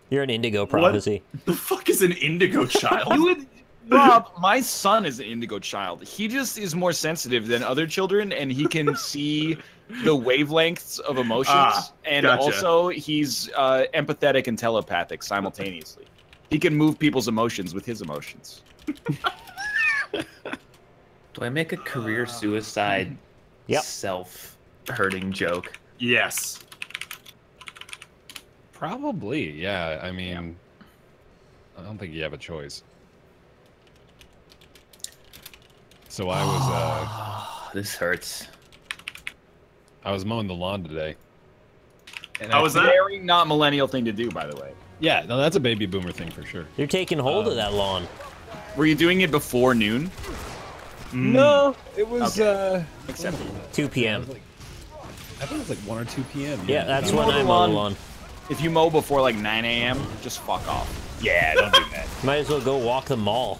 You're an indigo prophecy. The fuck is an indigo child? You would, Rob, my son is an indigo child. He just is more sensitive than other children, and he can see the wavelengths of emotions. And gotcha. also, he's empathetic and telepathic simultaneously. He can move people's emotions with his emotions. Do I make a career suicide Yep. self-hurting joke? Yes. Probably, yeah. I mean, I don't think you have a choice. So This hurts. I was mowing the lawn today. And How I was think- that? Very not millennial thing to do, by the way. Yeah, no, that's a baby boomer thing for sure. You're taking hold of that lawn. Were you doing it before noon? No, it was Except 2 p.m. I think it was like 1 or 2 p.m. Yeah, that's You when mow the I mow the lawn. lawn. if you mow before like 9 a.m., just fuck off. Yeah, don't do that. Might as well go walk the mall.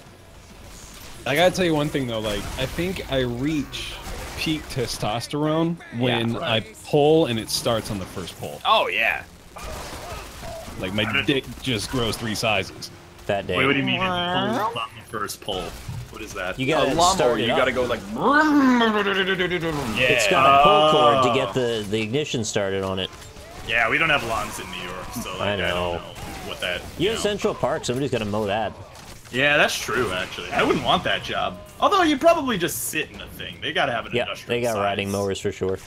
I gotta tell you one thing though, like I think I reach peak testosterone when I pull and it starts on the first pull. Oh yeah. Like my dick just grows 3 sizes. That day. Wait, what do you mean? On the first pull. What is that? You A gotta lawnmower, start it you up. gotta go like. It's got a pull cord to get the ignition started on it. Yeah, we don't have lawns in New York, so like, I I know. don't know what that. You have Central Park, somebody's gotta mow that. Yeah, that's true. Actually, I wouldn't want that job. Although you probably just sit in a thing. They gotta have an Yeah, industrial. they got size. riding mowers for sure.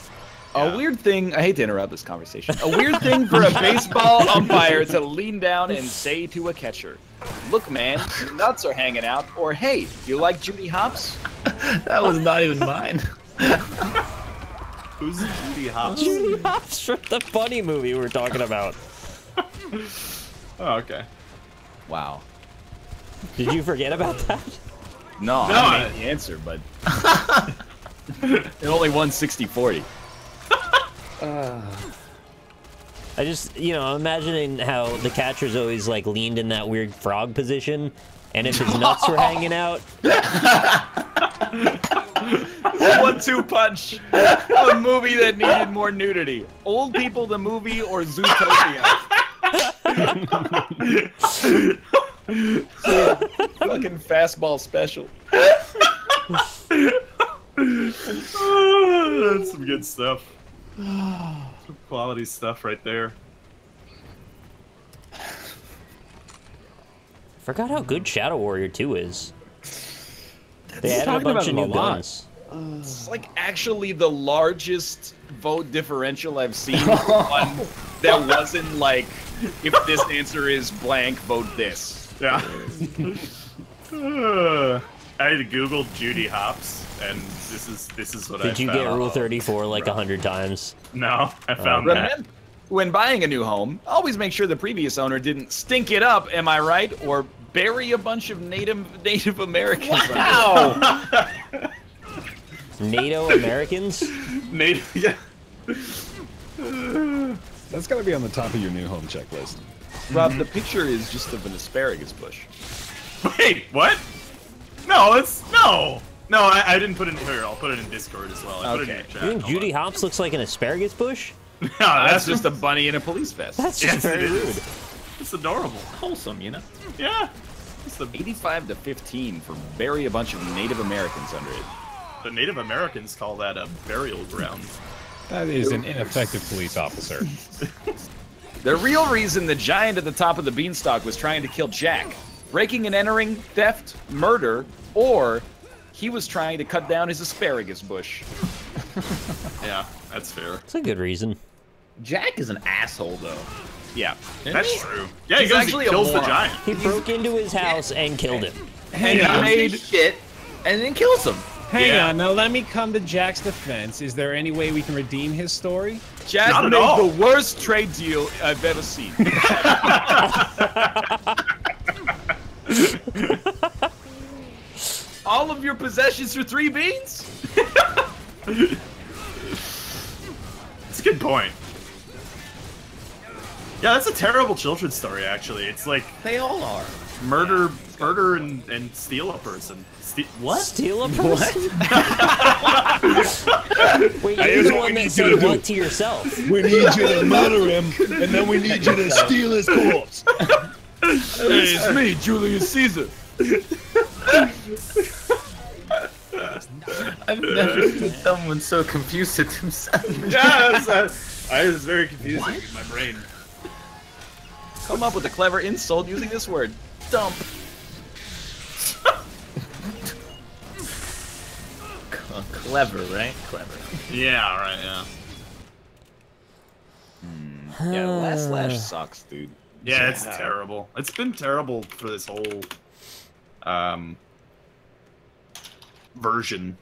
A weird thing. I hate to interrupt this conversation. A weird thing for a baseball umpire to lean down and say to a catcher, "Look, man, your nuts are hanging out." Or, "Hey, you like Judy Hopps?" That was not even mine. Who's Judy Hopps? Judy Hopps from the funny movie we're talking about. Oh, okay. Wow. Did you forget about that? No, I know the answer, but it only won 60-40. I just, I'm imagining how the catcher's always like leaned in that weird frog position, and if his nuts were hanging out, 1-2 punch. A movie that needed more nudity. Old People, the movie, or Zootopia? Fucking fastball special. Oh, that's some good stuff. Some quality stuff right there. Forgot how good Shadow Warrior 2 is. They added a talking bunch about of it a new lot. guns. It's like actually the largest vote differential I've seen for one that wasn't like, if this answer is blank, vote this. Yeah. I had to Google Judy Hopps, and this is what I found. Did you get Rule 34 like 100 times? No, I found that. Remember, when buying a new home, always make sure the previous owner didn't stink it up, am I right? Or bury a bunch of Native Americans. Wow! NATO Americans? Native, yeah. That's gotta be on the top of your new home checklist. Rob, the picture is just of an asparagus bush. Wait, what? No, no, I didn't put it in here. I'll put it in Discord as well. I put it in the chat. You think Hold Judy on. Hopps looks like an asparagus bush? No, That's just a bunny in a police vest. That's just Yes, very it rude. is. It's adorable. Wholesome, you know. Yeah. It's the 85 to 15 for bury a bunch of Native Americans under it. The Native Americans call that a burial ground. That is an ineffective police officer. The real reason the giant at the top of the beanstalk was trying to kill Jack, breaking and entering, theft, murder, or he was trying to cut down his asparagus bush. Yeah, that's fair. It's a good reason. Jack is an asshole, though. Yeah. That's true. Yeah, He's he goes actually and a kills the moron. giant. He broke into his house and killed him. And he made shit and then kills him. Hang Yeah. on, now let me come to Jack's defense. Is there any way we can redeem his story? Jack Not at made all. the worst trade deal I've ever seen. All of your possessions for 3 beans? That's a good point. Yeah, that's a terrible children's story, actually. It's like They all are. murder and steal a person. What? Steal a person? Wait, That you're is the what one we that need said you to do. what to yourself? We need you to murder him, and then we need you to steal his corpse. Hey, it's me, Julius Caesar. I've never seen someone so confused at himself. Yeah, I was very confusing in my brain. Come up with a clever insult using this word. Dump. Clever, right? Clever. Yeah, right, yeah. Yeah, last slash sucks, dude. Yeah, it's terrible. It's been terrible for this whole version.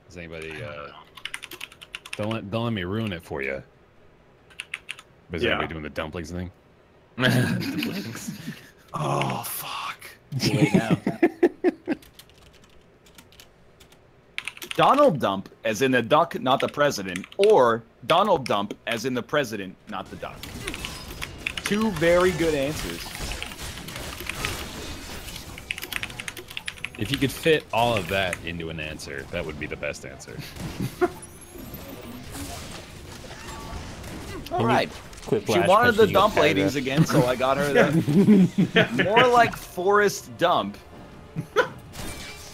Does anybody, don't let me ruin it for you. Is Yeah. anybody doing the dumplings thing? Oh, fuck. Donald Dump, as in the duck, not the president, or Donald Dump, as in the president, not the duck. 2 very good answers. If you could fit all of that into an answer, that would be the best answer. All right. Quiplash She wanted the punches you a dump ladies paragraph. again, so I got her that. More like Forrest Dump.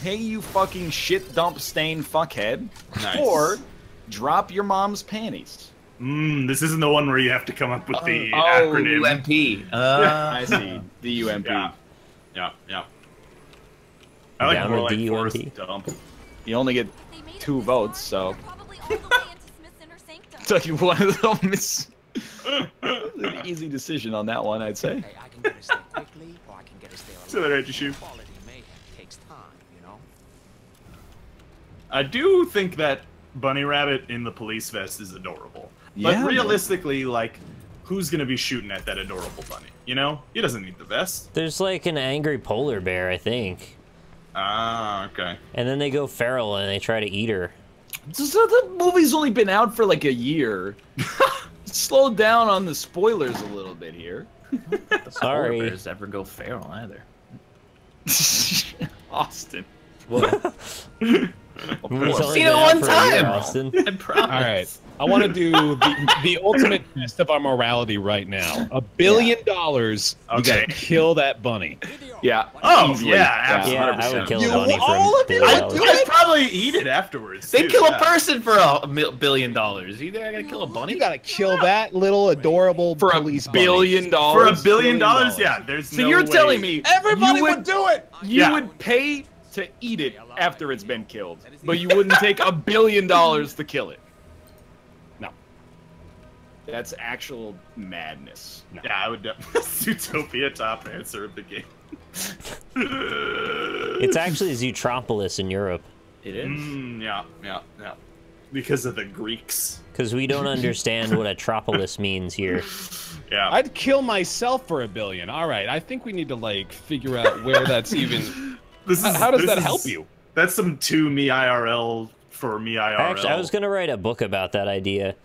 Hey, you fucking shit dump stain fuckhead. Nice. Or drop your mom's panties. This isn't the one where you have to come up with the Oh, acronym. UMP. I see. The UMP. Yeah. Yeah. I like Down more with like the Forrest UMP. Dump. You only get 2 votes, so. Probably all the way into Smith's inner sanctum. So you one of them is an easy decision on that one, I'd say. Hey, I can get us there quickly, or I can get us there See you later, Jishu. Quality mayhem takes time, you know? I do think that Bunny Rabbit in the police vest is adorable. But Yeah, realistically, like, who's gonna be shooting at that adorable bunny? You know? He doesn't need the vest. There's like an angry polar bear, I think. Ah, okay. And then they go feral and they try to eat her. So the movie's only been out for like a year. Slow down on the spoilers a little bit here. Sorry. Polar bears ever go feral either. Austin. What? We've only Seen been it out one for a year, time. Austin. I promise. All right. I want to do the ultimate test of our morality right now. $1 billion. You gotta kill that bunny. Yeah. Oh, easily. yeah, absolutely. Yeah, I would kill You- a bunny for all $1 of you billion. would do I'd probably eat it afterwards. They too, kill yeah. a person for $1 billion. You think I gotta kill a bunny? You gotta kill that little adorable For police $1 billion. For $1 billion, yeah. There's So no you're way. telling me Everybody you would do it. You Yeah. would pay to eat it after it's been killed, but you wouldn't take $1 billion to kill it. No. That's actual madness. Yeah, I would definitely. Zootopia top answer of the game. It's actually Zootropolis in Europe. It is. Yeah. Because of the Greeks. Because we don't understand what Atropolis means here. Yeah. I'd kill myself for $1 billion. All right, I think we need to like figure out where that's even. How does that help you? That's some to me IRL for me IRL. Actually, I was gonna write a book about that idea.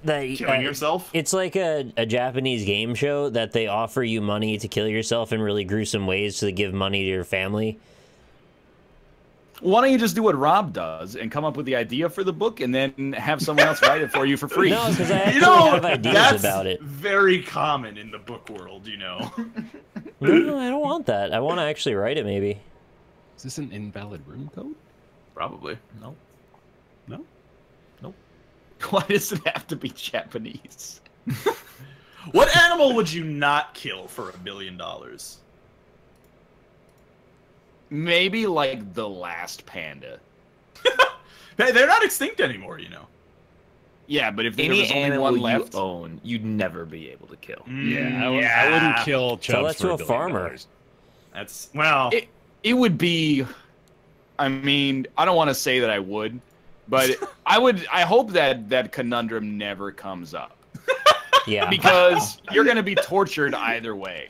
Killing yourself? It's like a Japanese game show that they offer you money to kill yourself in really gruesome ways to give money to your family. Why don't you just do what Rob does and come up with the idea for the book and then have someone else write it for you for free? No, because I actually You know, have ideas that's about it. very common in the book world, you know. No, I don't want that. I want to actually write it, maybe. Is this an invalid room code? Probably. No. Why does it have to be Japanese? What animal would you not kill for $1 billion? Maybe like the last panda. They're not extinct anymore, you know. Yeah, but if there Any was only animal one you left, own, you'd never be able to kill. I wouldn't kill Tell Chubbs that to for a $1 billion. farmer. That's well. it would be. I mean, I don't want to say that I would, but I would. I hope that conundrum never comes up Yeah. because you're gonna be tortured either way.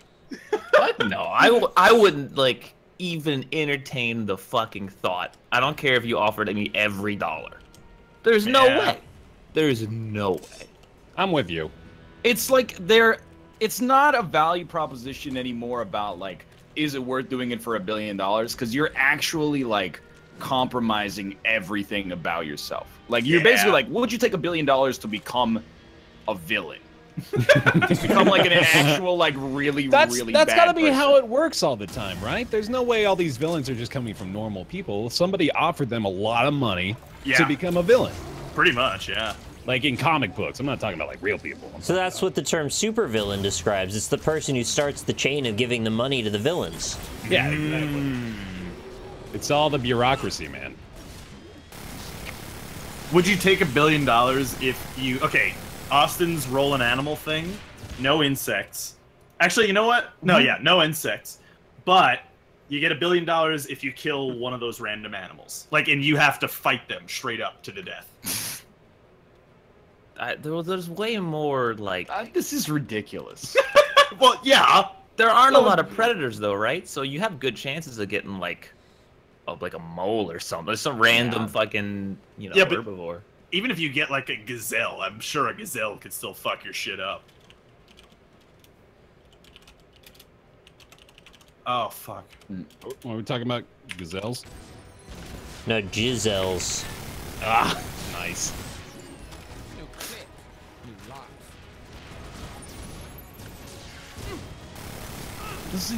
What? No, I wouldn't like even entertain the fucking thought. I don't care if you offered me every dollar. There's no Yeah. way. There's no way. I'm with you. It's like it's not a value proposition anymore about like, is it worth doing it for $1 billion? Because you're actually like compromising everything about yourself. Like you're basically like, would you take $1 billion to become a villain? To become like an actual like really That's bad gotta be person. how it works all the time, right? There's no way all these villains are just coming from normal people. Somebody offered them a lot of money to become a villain. Pretty much, yeah. Like in comic books. I'm not talking about like real people. So that's what the term supervillain describes. It's the person who starts the chain of giving the money to the villains. Yeah, exactly. It's all the bureaucracy, man. Would you take $1 billion if you... Okay, Austin's roll an animal thing. No insects. Actually, you know what? No, yeah, no insects. But you get $1 billion if you kill one of those random animals. Like, and you have to fight them straight up to the death. There's way more like... This is ridiculous. Well, yeah. There aren't a lot of predators though, right? So you have good chances of getting like a mole or something. There's some random fucking, you know, but herbivore. even if you get like a gazelle, I'm sure a gazelle could still fuck your shit up. Oh, fuck. Are we talking about gazelles? No, Giselles. Ah, nice.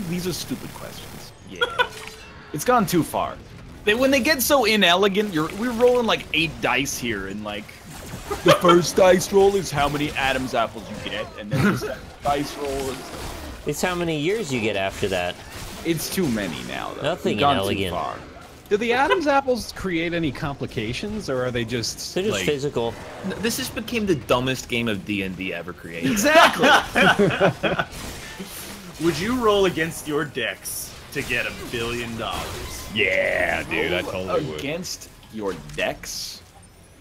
These are stupid questions. Yeah. It's gone too far. When they get so inelegant, we're rolling like 8 dice here, and like the first dice roll is how many Adam's apples you get, and then the second dice roll is. It's how many years you get after that. It's too many now, though. Nothing We've gone inelegant. Too far. Do the Adam's apples create any complications, or are they just They're just like, physical. This just became the dumbest game of D&D ever created. Exactly. Would you roll against your dex to get $1 billion? Yeah, dude, I totally would. Against your decks?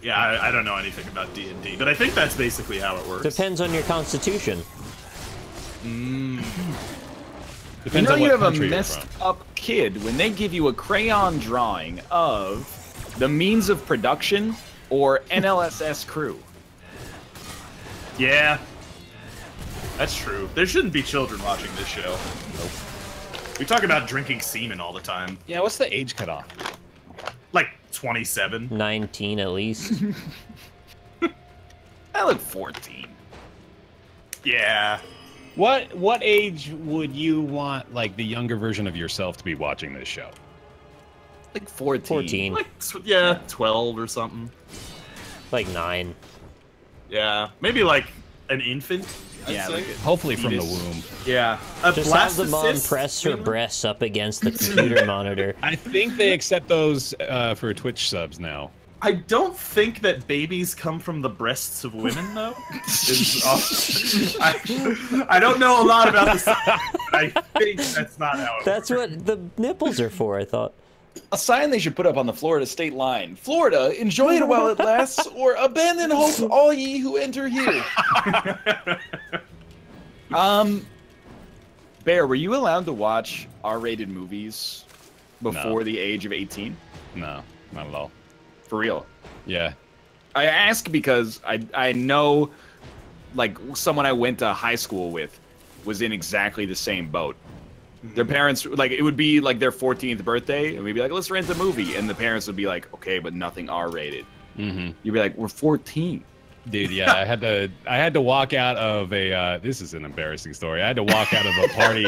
Yeah, I don't know anything about D&D, but I think that's basically how it works. Depends on your constitution. Depends you know on you what have a country you're messed from. up kid when they give you a crayon drawing of the means of production or NLSS crew. Yeah. That's true. There shouldn't be children watching this show. Nope. We talk about drinking semen all the time. Yeah, what's the age cutoff? Like 27. 19 at least. I look 14. Yeah. What age would you want like the younger version of yourself to be watching this show? Like 14. 14. Like, yeah, 12 or something. Like 9. Yeah. Maybe like an infant. Yeah, like Hopefully from the fetus. womb. Yeah. A Just have the mom blastocyst, press her maybe? breasts up against the computer monitor. I think they accept those for Twitch subs now. I don't think that babies come from the breasts of women, though. I don't know a lot about this. I think that's not how it That's works. what the nipples are for, I thought. A sign they should put up on the Florida state line. Florida, enjoy it while it lasts, or abandon hope all ye who enter here. Bear, were you allowed to watch R-rated movies before the age of 18? No, not at all. For real? Yeah. I ask because I know, like, someone I went to high school with was in exactly the same boat. Their parents, like, it would be like their 14th birthday, and we'd be like, let's rent a movie, and the parents would be like, okay, but nothing R-rated. Mm-hmm. You'd be like, we're 14. Dude, yeah, I had to walk out of a. This is an embarrassing story. I had to walk out of a party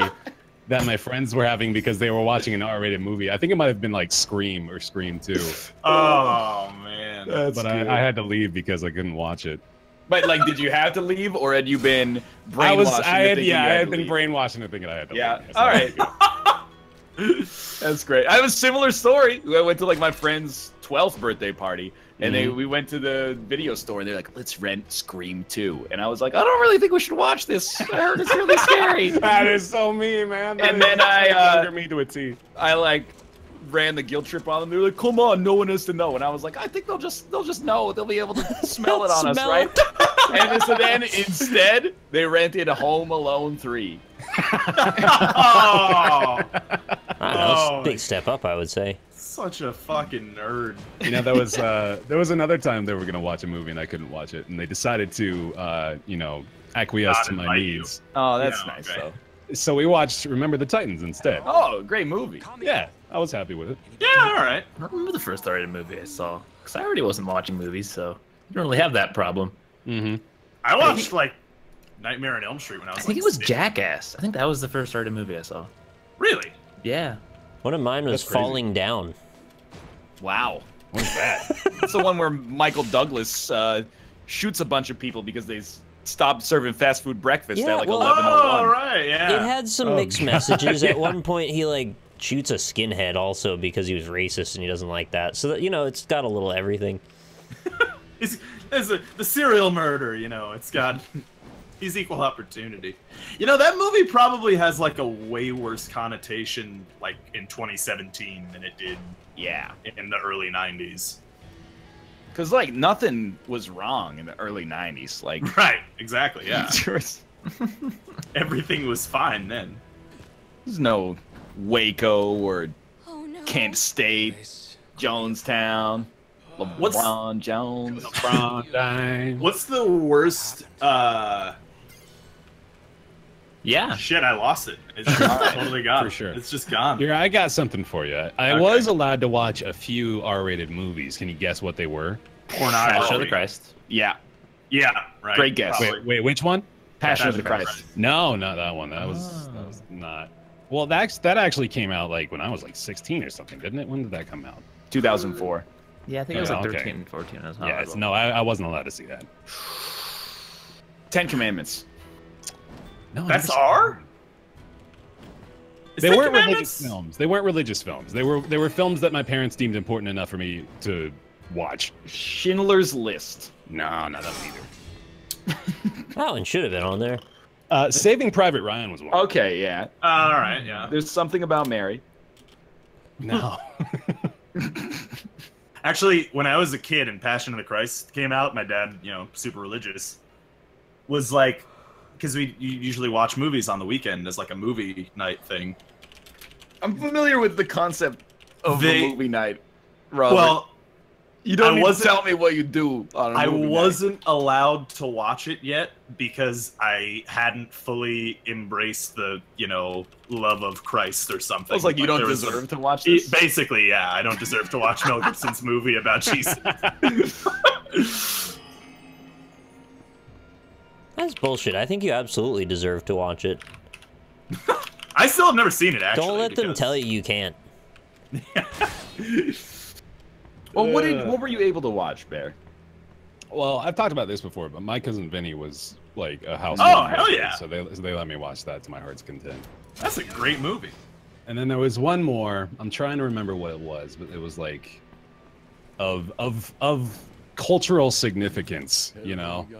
that my friends were having because they were watching an R-rated movie. I think it might have been like Scream or Scream 2. Oh, man. But I had to leave because I couldn't watch it. But, like, did you have to leave, or had you been brainwashed? I had been brainwashed into thinking I had to leave. Yeah, Yes, all I right. had to go. That's great. I have a similar story. I went to, like, my friend's 12th birthday party, and we went to the video store, and they're like, let's rent Scream 2. And I was like, I don't really think we should watch this. I heard it's really scary. That is so mean, man. And then I me to a T. I, like, ran the guilt trip on them. They were like, come on, no one has to know. And I was like, I think they'll just know. They'll be able to smell it on us, Smell right? it. And so then, instead, they rented Home Alone 3. Oh, I don't know, it's a big step up, I would say. such a fucking nerd. You know, there was another time they were gonna watch a movie and I couldn't watch it, and they decided to, acquiesce Not to my invite you. needs. Oh, that's Yeah, nice, okay. though. So we watched Remember the Titans instead. Oh, great movie. Yeah, I was happy with it. Yeah, all right. I don't remember the first R-rated movie I saw, because I already wasn't watching movies, so I don't really have that problem. Mm-hmm. I watched like Nightmare on Elm Street when I was. I think like, it was 6. Jackass. I think that was the first R-rated movie I saw. Really? Yeah. One of mine was That's crazy. Falling Down. Wow. What's that? That's the one where Michael Douglas shoots a bunch of people because they stopped serving fast food breakfast Yeah, at like well- 11:01. Oh, right. Yeah. It had some mixed messages. At one point, he like shoots a skinhead also because he was racist and he doesn't like that. So that, it's got a little everything. The serial murder, it's got. He's equal opportunity. That movie probably has like a way worse connotation like in 2017 than it did Yeah. in the early 90s. Because, like, nothing was wrong in the early 90s. Like, Right, exactly, yeah. there's Everything was fine then. no Waco or Oh no. Kent State, Jonestown, What's- LeBron Jones. What's the worst Yeah. shit, I lost it. It's just totally gone. For sure. It's just gone. Here, I got something for you. I Okay. was allowed to watch a few R-rated movies. Can you guess what they were? Passion of the Christ. Yeah. Yeah, right. Great guess. Probably. Wait, which one? Passion of the Christ. No, not that one. That was not. Well, that actually came out like when I was like 16 or something, didn't it? When did that come out? 2004. Yeah, I think it was like Okay. 13 and 14. As Yeah, no, I wasn't allowed to see that. 10 Commandments. No, I That's never- R? Is They that weren't Commandments? religious films. They weren't religious films. They were films that my parents deemed important enough for me to watch. Schindler's List. No, not that one either. That one should have been on there. Saving Private Ryan was one. Okay, yeah. All right, yeah. There's something about Mary. No. Actually, when I was a kid and Passion of the Christ came out, my dad, super religious, was like, because you usually watch movies on the weekend as like a movie night thing. I'm familiar with the concept of They- the movie night, Robert. Well, You don't need to wasn't- tell me what you do on a I movie night. wasn't allowed to watch it yet because I hadn't fully embraced the, love of Christ or something. I was like, you don't there was deserve to watch this? Basically, yeah, I don't deserve to watch Mel Gibson's movie about Jesus. That's bullshit. I think you absolutely deserve to watch it. I still have never seen it, actually. Don't let them tell you can't. Well, what were you able to watch, Bear? Well, I've talked about this before, but My Cousin Vinny was like a house. Oh, hell yeah. So they let me watch that to my heart's content. That's a great movie. And then there was one more. I'm trying to remember what it was, but it was like of cultural significance,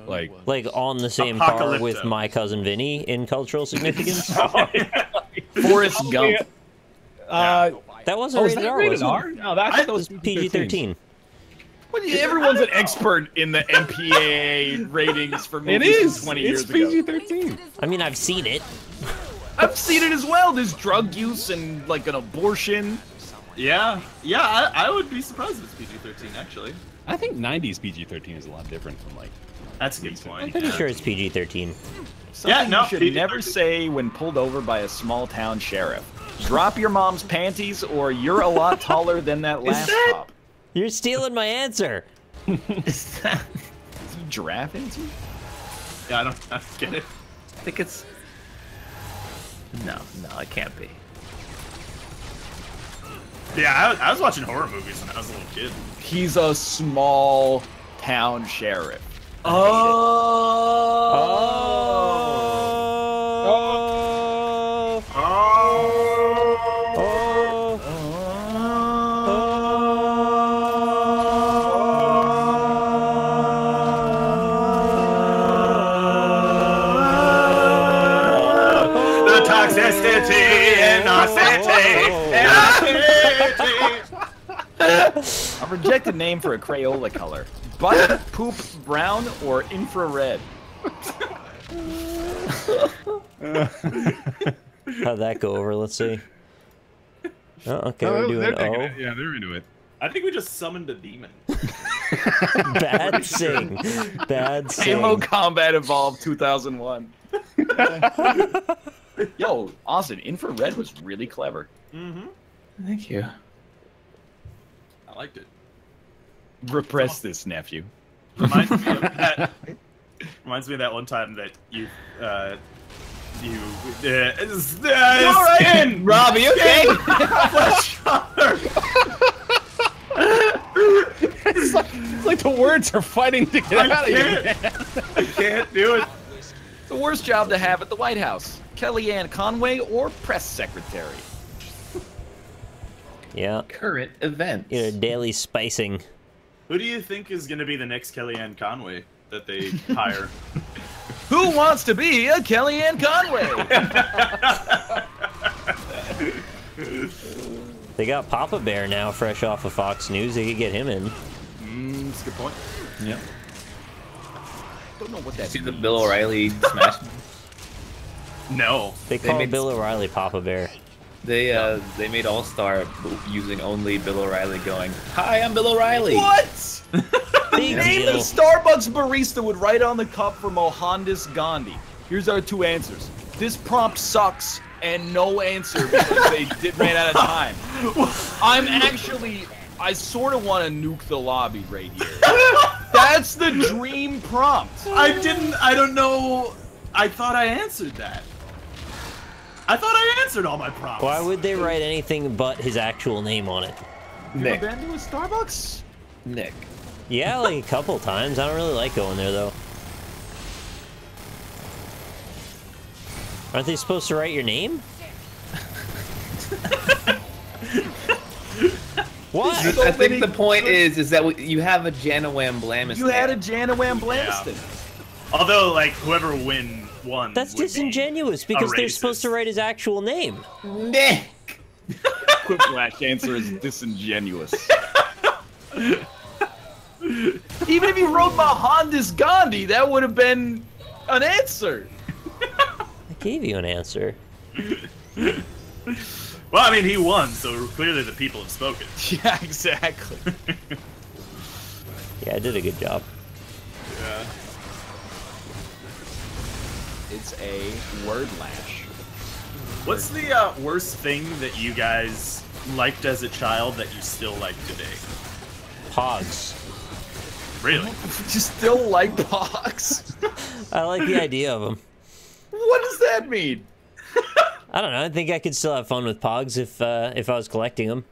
like on the same par with Apocalypto. My Cousin Vinny in cultural significance. Forrest Gump. That wasn't is rated that R, rated was R? it? No, that It was PG-13. Everyone's an expert in the MPAA ratings for It movies is. from 20 It's years ago. PG-13. I mean, I've seen it. I've seen it as well. There's drug use and like an abortion. Yeah, I would be surprised if it's PG-13, actually. I think 90s PG-13 is a lot different from like. That's a good point. I'm pretty sure it's PG-13. Something no, you should PG-13. never say when pulled over by a small town sheriff. Drop your mom's panties or you're a lot taller than that last cop. You're stealing my answer. Is that a giraffe answer? Yeah, I don't get it. I think it's. No, it can't be. Yeah, I was watching horror movies when I was a little kid. He's a small town sheriff. The toxicity and A rejected name for a Crayola color. Butt, poop, brown, or infrared. How'd that go over? Let's see. Oh, okay, we're doing O. Yeah, they're into it. I think we just summoned a demon. Bad sing. Bad Halo sing. Combat Evolved 2001. Yo, Austin, infrared was really clever. Mm-hmm. Thank you. I liked it. Repress this, nephew. Reminds me of that. Reminds me of that one time that you. All right, Robbie, okay? It's like the words are fighting to get out of here. I can't do it. The worst job to have at the White House. Kellyanne Conway or press secretary? Yeah. Current events. You know, daily spicing. Who do you think is going to be the next Kellyanne Conway that they hire? Who wants to be a Kellyanne Conway? They got Papa Bear now, fresh off of Fox News. They could get him in. That's a good point. Yeah. Don't know what that See the Bill O'Reilly smash? No. They call made- Bill O'Reilly Papa Bear. They made All Star using only Bill O'Reilly going, "Hi, I'm Bill O'Reilly." What? Big Name the deal. Starbucks barista would write on the cup for Mohandas Gandhi. Here's our two answers. This prompt sucks, and no answer because they ran out of time. I sort of want to nuke the lobby right here. That's the dream prompt. I don't know. I thought I answered that. I thought I answered all my prompts. Why would they write anything but his actual name on it? Nick. You ever been to a Starbucks? Nick. Yeah, like a couple times. I don't really like going there, though. Aren't they supposed to write your name? What? I think the point is that you have a Janawam Blamis. You had a Janawam Blaniston. Although, like, whoever won. That's would be disingenuous because a they're supposed to racist. write his actual name. Nick. Quiplash answer is disingenuous. Even if you wrote Mohandas Gandhi, that would have been an answer. I gave you an answer. Well, I mean, he won, so clearly the people have spoken. Yeah, exactly. Yeah, I did a good job. Yeah. It's a word lash. What's the worst thing that you guys liked as a child that you still like today? Pogs. Really? You still like Pogs? I like the idea of them. What does that mean? I don't know. I think I could still have fun with Pogs if I was collecting them.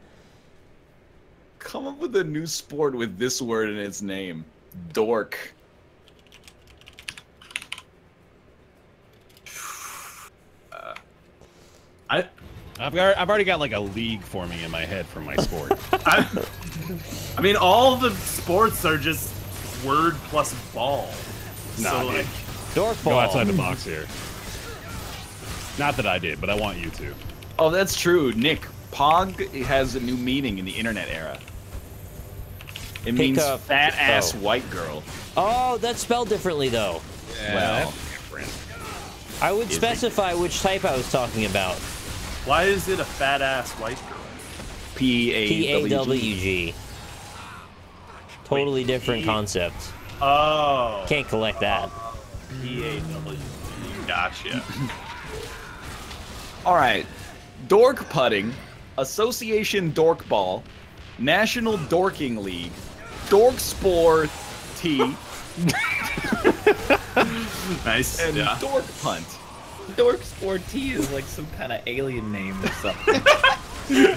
Come up with a new sport with this word in its name. Dork. I've already got like a league forming in my head for my sport. I mean, all the sports are just word plus ball. Nah, so, dude. like, Dork Go ball. outside the box here. Not that I did, but I want you to. Oh, that's true. Nick, Pog has a new meaning in the internet era. It means up- fat-ass oh. white girl. Oh, that's spelled differently, though. Well, I would Is it? specify which type I was talking about. why is it a fat ass white girl? P-A-W-G. P-A-W-G. Totally different concept. Oh. Can't collect that. P-A-W. Gotcha. All right. Dork putting, Association Dork Ball, National Dorking League, Dork Sport T, Nice. and Yeah. Dork Punt. Dork Sport T is like some kind of alien name or something.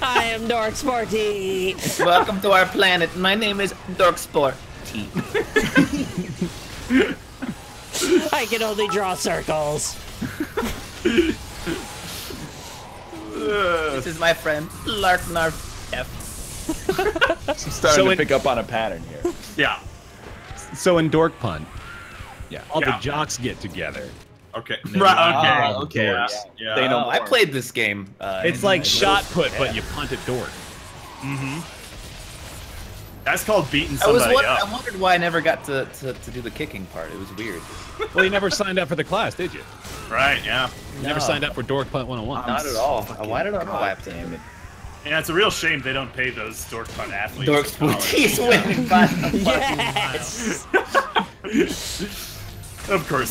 I am Dark Sporty. Welcome to our planet. My name is Dork Sport T. I can only draw circles. This is my friend Larknarf F. I'm starting to in- pick up on a pattern here. Yeah. So in Dork Punt, Yeah. all Yeah. the jocks get together. Okay. Oh, Right. okay. Yeah. Yeah. Yeah. They know Oh, I more. played this game. It's in like my shot middle- put, but you punt at Dork. That's called beating I somebody I up. wondered why I never got to do the kicking part. It was weird. Well, you never signed up for the class, did you? Right. Yeah. You never No. signed up for Dork Punt 101. Not at all. Why did I know I God have to damn it. Yeah. It's a real shame they don't pay those dork punt athletes. Dork in Sport college. T is winning by a Yes. Of course.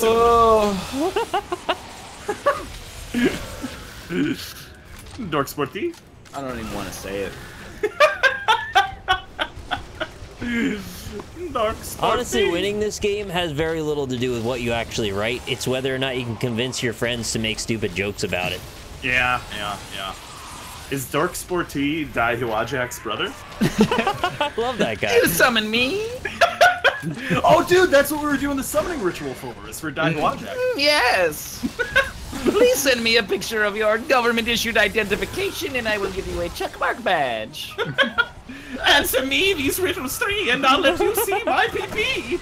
Dork Sporty. I don't even want to say it. Dork Sporty. Honestly, winning this game has very little to do with what you actually write. It's whether or not you can convince your friends to make stupid jokes about it. Yeah. Is Dork Sporty Dai Huajak's brother? I love that guy. Summon me? Oh, dude, that's what we were doing the summoning ritual for. Is for Dai Huajak. Yes. Please send me a picture of your government-issued identification, and I will give you a checkmark badge. Answer me these riddles 3, and I'll let you see my PP.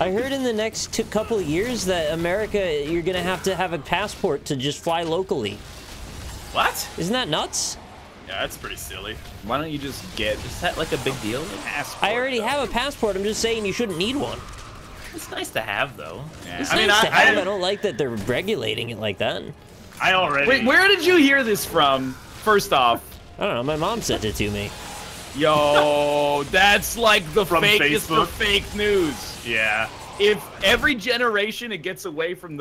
I heard in the next couple of years that America, you're going to have a passport to just fly locally. What? Isn't that nuts? Yeah, that's pretty silly. Why don't you just get Is that like a big deal? I already have a passport. I'm just saying you shouldn't need one. It's nice to have, though. It's I mean, nice to have. I I don't like that they're regulating it like that. I already. Wait, where did you hear this from? First off, I don't know. My mom sent it to me. yo, that's like the From fakest for Facebook? fake news. Yeah. If every generation it gets away from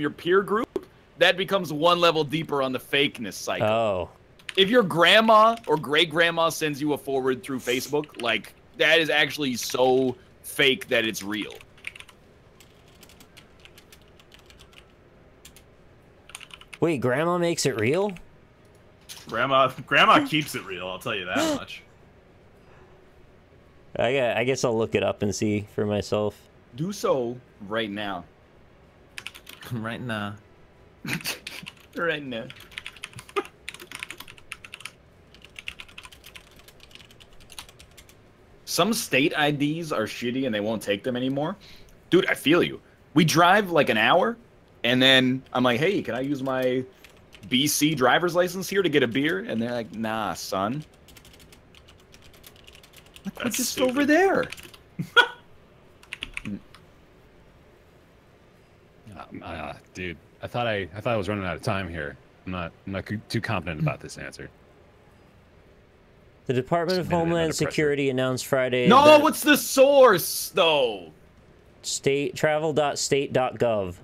your peer group, that becomes one level deeper on the fakeness cycle. Oh. If your grandma or great grandma sends you a forward through Facebook, like that is actually so fake that it's real. Wait, grandma makes it real? Grandma keeps it real, I'll tell you that much. I guess I'll look it up and see for myself. Do so right now. Right now. Right now. Some state IDs are shitty and they won't take them anymore. Dude, I feel you. We drive like an hour, and then I'm like, hey, can I use my BC driver's license here to get a beer? And they're like, nah, son. Like, we're That's just stupid. over there. Dude, I thought I was running out of time here. I'm not too confident about this answer. The Department of Submitted Homeland under pressure. Security announced Friday No, that what's the source though? travel.state.gov.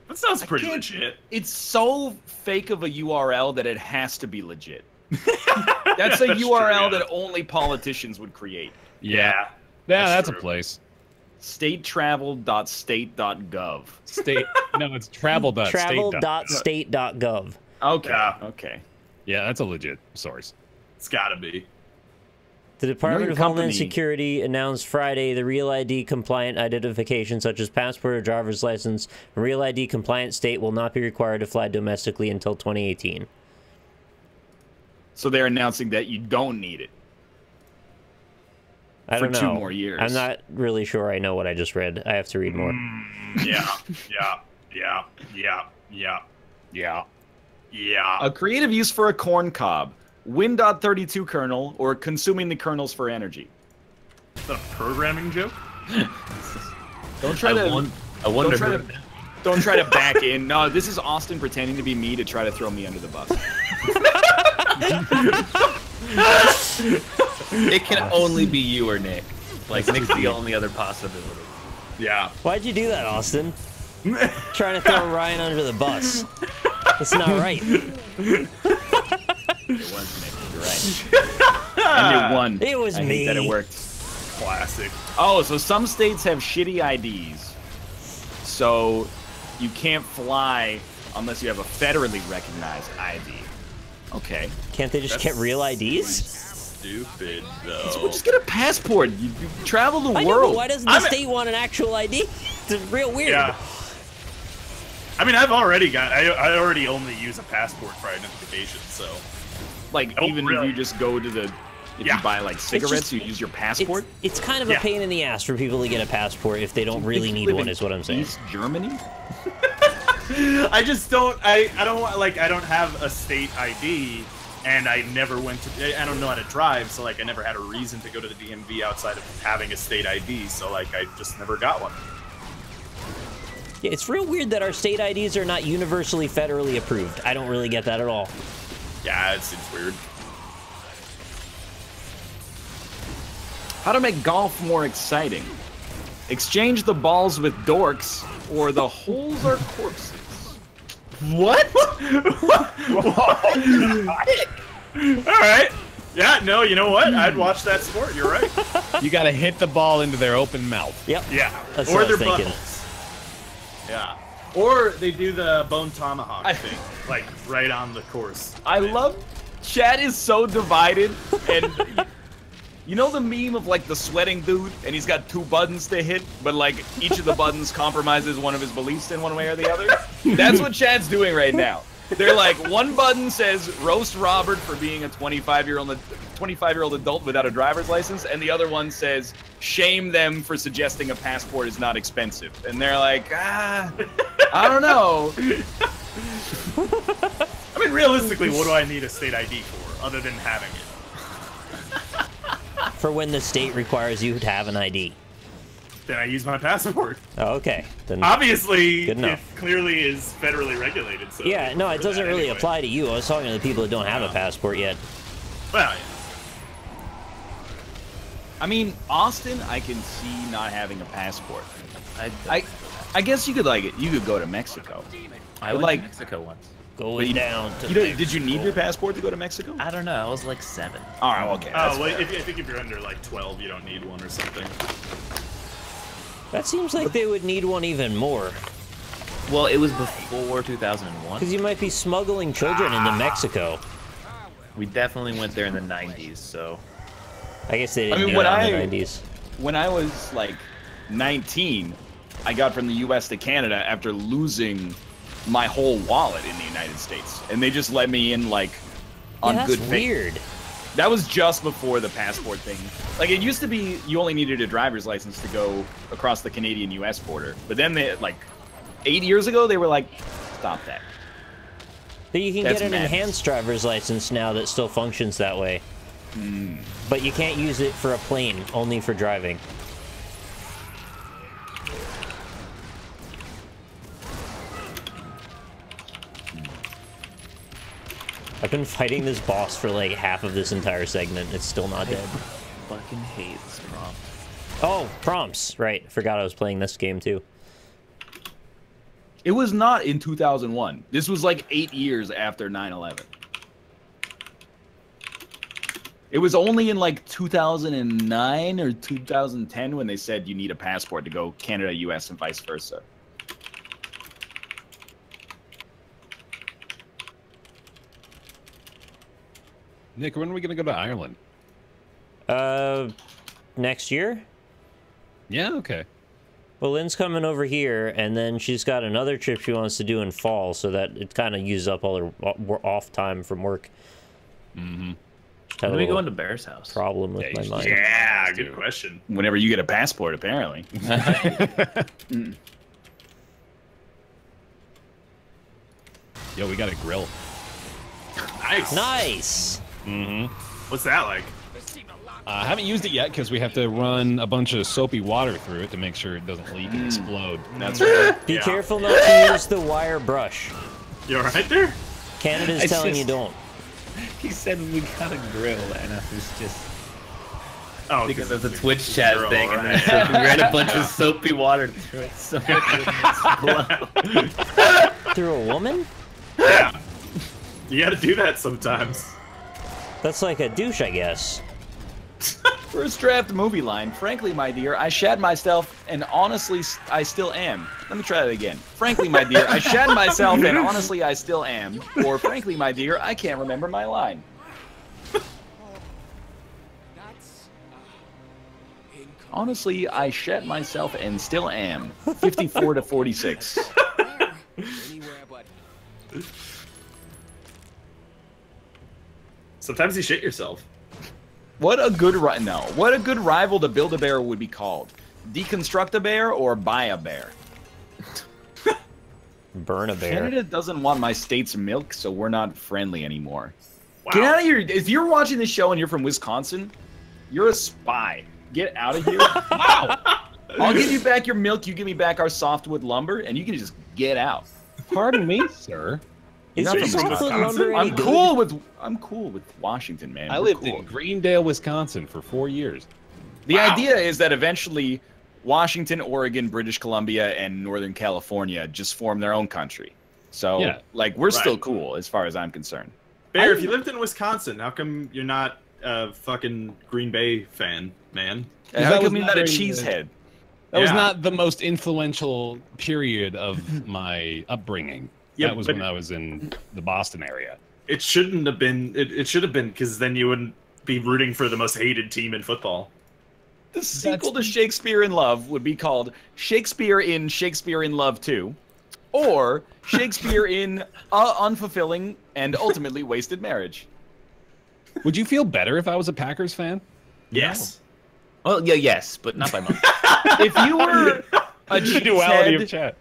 That sounds pretty can't- legit. It's so fake of a URL that it has to be legit. That's a That's URL true, yeah. that only politicians would create. Yeah. Yeah, that's a true. place. Statetravel.state.gov. State. No, it's travel.state. Travel.state.gov. Okay. Yeah. Okay. Yeah, that's a legit source. It's gotta be. The Department your of Homeland company. Security announced Friday the Real ID compliant identification such as passport or driver's license. A Real ID compliant state will not be required to fly domestically until 2018. So they're announcing that you don't need it. I For don't know. 2 more years. I'm not really sure I know what I just read. I have to read more. Yeah. A creative use for a corn cob, Win.32 kernel, or consuming the kernels for energy. Is that a programming joke? Don't try to. I wonder. Don't try to. Don't try to back in. No, this is Austin pretending to be me to try to throw me under the bus. It can only be you or Nick. Like Nick's the only other possibility. Yeah. Why'd you do that, Austin? Trying to throw Ryan under the bus. That's not right. It was Nick. You're right. And it won. It was I me. hate that it worked. Classic. Oh, so some states have shitty IDs. So you can't fly unless you have a federally recognized ID. Okay. Can't they just get real IDs? Stupid So though. just get a passport. You travel the I know, world. but why doesn't the state want an actual ID? It's real weird. Yeah. I mean, I've already got. I already only use a passport for identification, so. Like, Oh, even really? if you just go to the... If Yeah. you buy, like, cigarettes, just- you use your passport? It's kind of a Yeah. pain in the ass for people to get a passport if they don't really need one, is what I'm saying. East Germany? I just don't. I don't want, like, I don't have a state ID, and I never went to. I don't know how to drive, so like I never had a reason to go to the DMV outside of having a state ID. So like I just never got one. Yeah, it's real weird that our state IDs are not universally federally approved. I don't really get that at all. Yeah, it seems weird. How to make golf more exciting. Exchange the balls with dorks, or the holes are corpses. What? All right. Yeah. No. You know what? I'd watch that sport. You're right. You gotta hit the ball into their open mouth. Yep. Yeah. That's or what I their was thinking. buttholes. Yeah. Or they do the bone tomahawk thing, like right on the course. I love... Chat is so divided, and... You know the meme of, like, the sweating dude, and he's got 2 buttons to hit, but, like, each of the buttons compromises one of his beliefs in one way or the other? That's what chat's doing right now. They're like, one button says, roast Robert for being a 25-year-old adult without a driver's license, and the other one says, shame them for suggesting a passport is not expensive. And they're like, I don't know. I mean, realistically, what do I need a state ID for, other than having it? For when the state requires you to have an ID. Then I use my passport. Oh, okay. Then Obviously, Good it enough. clearly is federally regulated. So yeah, no, it for doesn't that really anyway. apply to you. I was talking to the people that don't have a passport yet. Well, yeah. I mean, Austin, I can see not having a passport. I guess you could go to Mexico. I But, went like, to Mexico once. Going down to Did you need your passport to go to Mexico? I don't know. I was like 7. All right, okay. that's Oh, well, fair. I think if you're under like 12, you don't need one or something. That seems like they would need one even more. Well, it was before 2001. Because you might be smuggling children into Mexico. We definitely went there in the 90s, so. I guess they didn't I mean, do when that in I- the 90s. When I was like 19, I got from the U.S. to Canada after losing my whole wallet in the United States, and they just let me in like on Yeah, good that's faith. weird. That was just before the passport thing. Like, it used to be you only needed a driver's license to go across the Canadian-U.S. border, but then they, like 8 years ago, they were like, stop that. But you can That's get an madness. enhanced driver's license now that still functions that way. Hmm. But you can't use it for a plane, only for driving. I've been fighting this boss for like half of this entire segment. It's still not dead. Fucking hate this prompt. Oh, prompts. Right. I forgot I was playing this game too. It was not in 2001. This was like 8 years after 9/11. It was only in like 2009 or 2010 when they said you need a passport to go Canada, US, and vice versa. Nick, when are we gonna go to Ireland? Next year? Yeah, okay. Well, Lynn's coming over here, and then she's got another trip she wants to do in fall, so that it kind of uses up all her off time from work. Mm-hmm. When are we going to Bear's house? Problem with my mind. Yeah, good question. Whenever you get a passport, apparently. Yo, we got a grill. Nice. Nice. Mm-hmm. What's that like? I haven't used it yet because we have to run a bunch of soapy water through it to make sure it doesn't leak and explode. That's right. Be careful not to use the wire brush. You alright there? Canada's telling you don't. He said we got a grill, and I was just Oh, because of the Twitch chat grill, thing, and right. then we ran a bunch of soapy water through it, so it would explode. Through a woman? Yeah. You gotta do that sometimes. That's like a douche, I guess. First draft movie line. Frankly, my dear, I shat myself, and honestly, I still am. Let me try that again. Frankly, my dear, I shat myself, and honestly, I still am. Or, frankly, my dear, I can't remember my line. Honestly, I shat myself and still am. 54 to 46. Sometimes you shit yourself. What a good rival to Build-A-Bear would be called. Deconstruct-A-Bear or Buy-A-Bear? Burn a bear. Canada doesn't want my state's milk, so we're not friendly anymore. Wow. Get out of here. If you're watching this show and you're from Wisconsin, you're a spy. Get out of here. Wow. I'll give you back your milk, you give me back our softwood lumber, and you can just get out. Pardon me, sir. Is Not your from softwood Wisconsin? lumber any good? I'm cool with Washington, man. I We're lived cool. in Greendale, Wisconsin for 4 years. The idea is that eventually Washington, Oregon, British Columbia, and Northern California just form their own country. So, Yeah. like, we're still Right. cool as far as I'm concerned. Bear, if you lived in Wisconsin, how come you're not a fucking Green Bay fan, man? And that how was come you're not a not very cheesehead? That was Yeah. not the most influential period of my upbringing. Yeah, that was but- when I was in the Boston area. It shouldn't have been. It should have been, because then you wouldn't be rooting for the most hated team in football. The sequel to Shakespeare in Love would be called Shakespeare in Love 2, or Shakespeare in Unfulfilling and Ultimately Wasted Marriage. Would you feel better if I was a Packers fan? Yes. Well, yeah, yes, but not by much. If you were a Duality of cheesehead chat.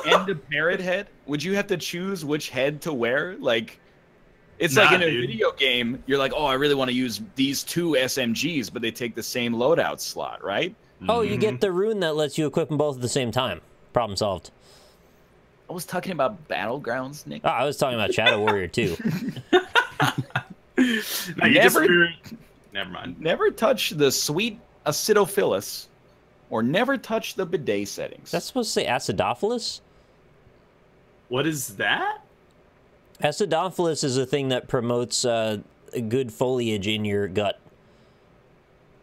and a parrot head, would you have to choose which head to wear? Like, it's Nah, like in a dude. video game, you're like, oh, I really want to use these two SMGs, but they take the same loadout slot, right? Oh, you get the rune that lets you equip them both at the same time. Problem solved. I was talking about Battlegrounds, Nick. Oh, I was talking about Shadow Warrior too. No, you Never- Never mind. Never touch the sweet acidophilus, or never touch the bidet settings. That's supposed to say acidophilus? What is that? Acidophilus is a thing that promotes good foliage in your gut.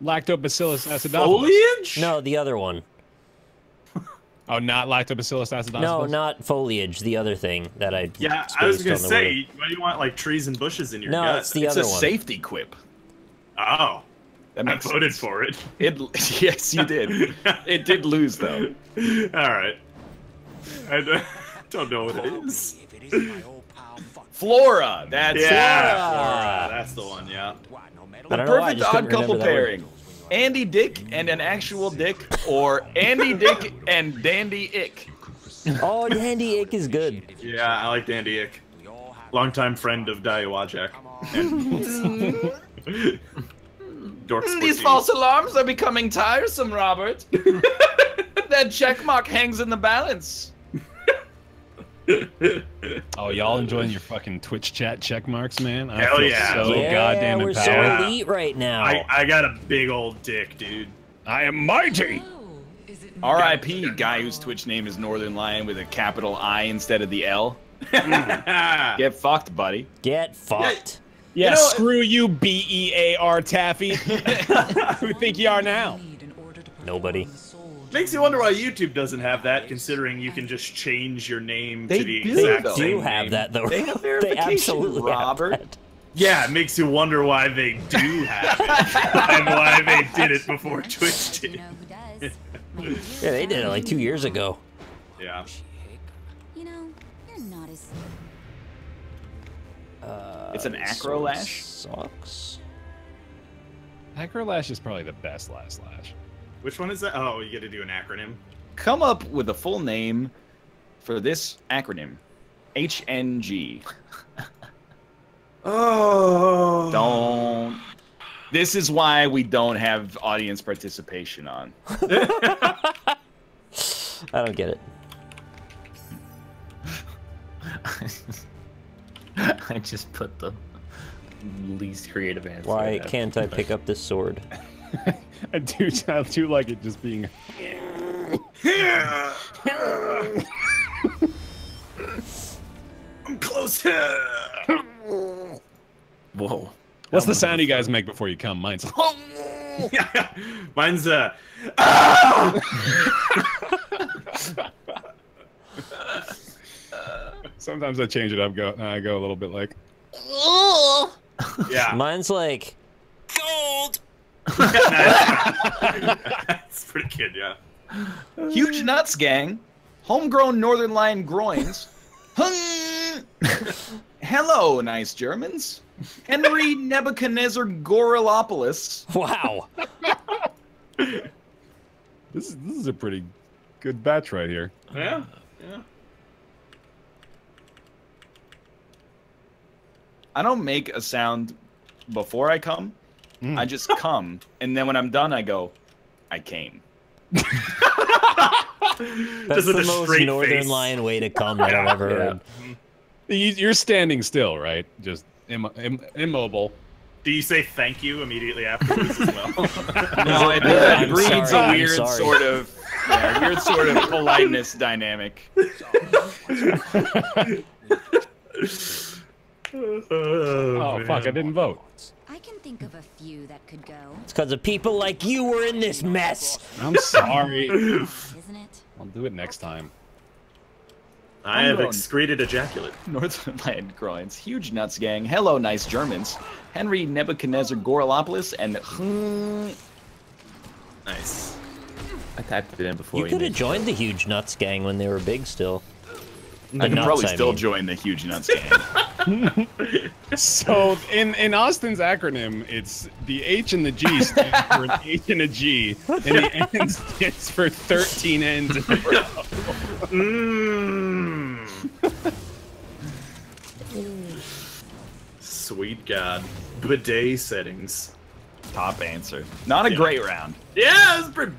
Lactobacillus acidophilus. Foliage? No, the other one. Oh, not Lactobacillus acidophilus? No, not foliage. The other thing that I Yeah, I was spaced gonna on the say, why do you want like trees and bushes in your No, gut? it's the It's other a one. safety quip. Oh, That I makes voted sense. for it. Yes, you did. It did lose, though. All right. I don't know what it is. If it isn't my old pal, fuck. Flora. That's Yeah, Flora. That's the one. Yeah. Why, no matter I the don't know why, I perfect just couldn't odd couple remember that word. pairing. Andy Dick and an actual dick, or Andy Dick and Dandy Ick. Oh, Dandy Ick is good. Yeah, I like Dandy Ick. we all have Longtime friend of Daya Wajak. come on. Dork These Sporty. false alarms are becoming tiresome, Robert. That checkmark hangs in the balance. Oh, y'all enjoying your fucking Twitch chat check marks, man? I Hell feel yeah. so Yeah, goddamn we're so empowered. elite right now. I got a big old dick, dude. I am mighty. R.I.P. guy whose Twitch name is Northernlion with a capital I instead of the L. Get fucked, buddy. Get fucked. Yeah, You know- screw you, BearTaffy. Who you think you are now? Nobody. Makes you wonder why YouTube doesn't have that, considering you can just change your name They to the do, exact though. same Do have name. that though. They have They verification, absolutely Robert. have that. Yeah, it makes you wonder why they do have it and why they did it before Twitch You did. know who does? My dear Yeah, they did it like 2 years ago. Yeah. You know, you're not as It's an acrolash. Sucks. Acrolash is probably the best last slash. Which one is that? Oh, you get to do an acronym. Come up with a full name for this acronym. HNG. Oh. Don't. This is why we don't have audience participation on. I don't get it. I just put the least creative answer. Why can't I pick up this sword? I do like it just being. I'm close. Whoa. What's the sound you guys make before you come? Mine's. Mine's Sometimes I change it up. I go a little bit like. yeah. Mine's like That's pretty good, yeah. Huge nuts, gang. Homegrown Northernlion groins. Hello, nice Germans. Henry Nebuchadnezzar Gorilopoulos. wow. This is a pretty good batch right here. Yeah. Yeah. I don't make a sound before I come. I just come, and then when I'm done, I go, I came. That's Just with the a most straight Northern face. Lion way to come that I've ever heard. You're standing still, right? Just immobile. Do you say thank you immediately afterwards as well? No, it I'm breeds sorry, a I'm weird sorry. sort of politeness dynamic. Oh fuck! I didn't vote. I can think of a few that could go, It's because of people like you were in this mess. I'm sorry. isn't it? I'll do it next time. I have excreted ejaculate. Northernlion groins. Huge nuts, gang. Hello, nice Germans. Henry Nebuchadnezzar Gorilopoulos and Nice. I typed it in before. You could have joined the Huge Nuts gang when they were big still. I can nuts, probably I still mean. join the huge nuts gang. So in Austin's acronym, it's the H and the G stand for an H and a G, and the N stands for 13 N's. Sweet God. Bidet settings. Top answer. Not a great round. Yeah, it's Rob!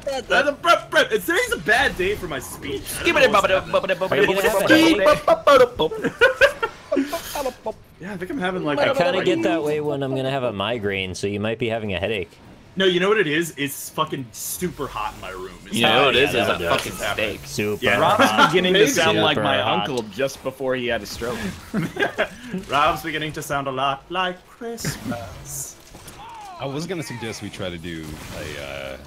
Today's a bad day for my speech. Are you gonna have a headache? Yeah, I think I'm having like I kind of get that way when I'm gonna have a migraine, so you might be having a headache. No, you know what it is? It's fucking super hot in my room. It's You know what it is? yeah, It's a that'll do fucking it. steak. Super Yeah. Rob's hot. beginning to sound like Super my hot. uncle just before he had a stroke. Rob's beginning to sound a lot like Christmas. I was gonna suggest we try to do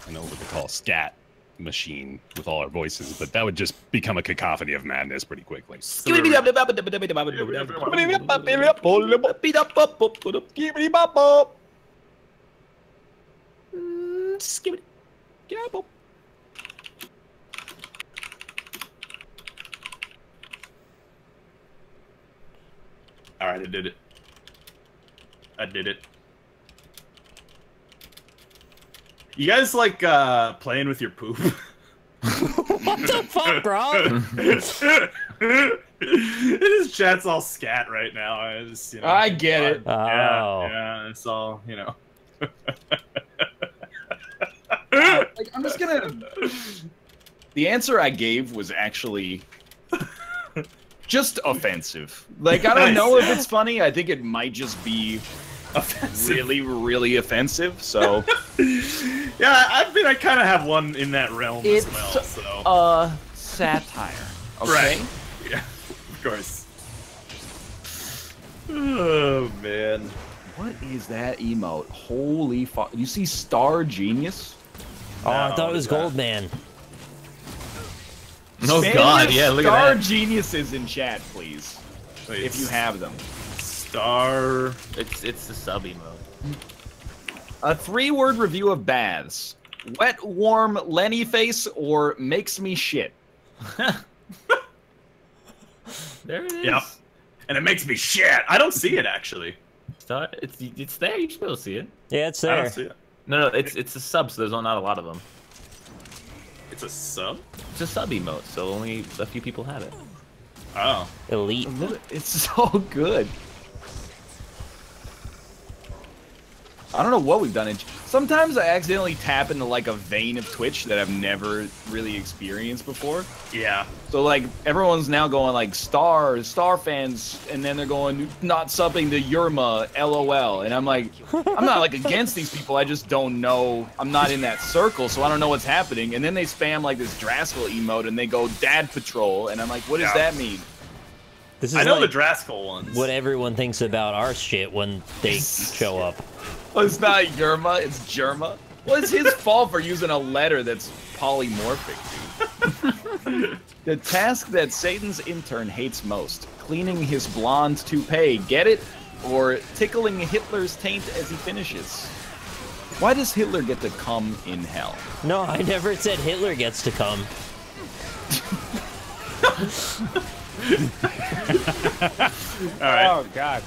an what they call scat machine with all our voices, but that would just become a cacophony of madness pretty quickly. Alright, I did it. I did it. You guys like playing with your poop? What the fuck, bro? His chat's all scat right now. I just, you know, I get it. Oh. Yeah, it's all, you know. Like, I'm just gonna. The answer I gave was actually just offensive. Like, I don't know if it's funny. I think it might just be really, really offensive. So, yeah, I mean, I kind of have one in that realm as well. So, satire. Okay. Right. Yeah, of course. Oh man. What is that emote? Holy fuck! You see Star Genius? Oh, I thought it was Goldman. Oh God! Yeah, look Star at that. Geniuses in chat, please, Wait, if you have them. Star. It's the sub emote. A 3-word review of baths: wet, warm, Lenny face, or makes me shit. There it is. Yep. And it makes me shit. I don't see it actually. It's there. You should be able to see it. Yeah, it's I there. don't see it. No, it's a sub, so there's not a lot of them. It's a sub. It's a sub emote, so only a few people have it. Oh. Elite. It's so good. I don't know what we've done. Sometimes I accidentally tap into like a vein of Twitch that I've never really experienced before. Yeah. So like everyone's now going like star fans, and then they're going not subbing to Yurma, LOL, and I'm like, I'm not like against these people. I just don't know. I'm not in that circle, so I don't know what's happening. And then they spam like this Draskell emote, and they go Dad Patrol, and I'm like, what does that mean? This is I know like the Draskell ones. what everyone thinks about our shit when they show up. Well, it's not Yurma, it's Jerma. Well, it's his fault for using a letter that's polymorphic, dude. The task that Satan's intern hates most: cleaning his blonde toupee, get it? Or tickling Hitler's taint as he finishes. Why does Hitler get to come in hell? No, I never said Hitler gets to come. All right. Oh God.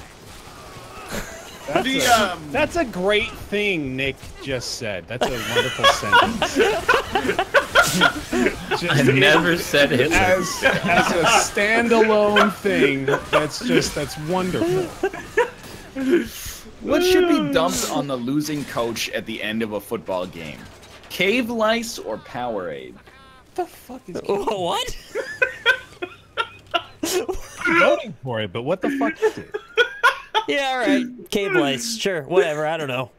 That's a great thing Nick just said. That's a wonderful sentence. I never said Hitler. As a standalone thing, that's wonderful. What should be dumped on the losing coach at the end of a football game? Cave lice or Powerade? What the fuck is What? I'm voting for it, but what the fuck is it? Yeah, all right. Cave lice. Sure, whatever. I don't know.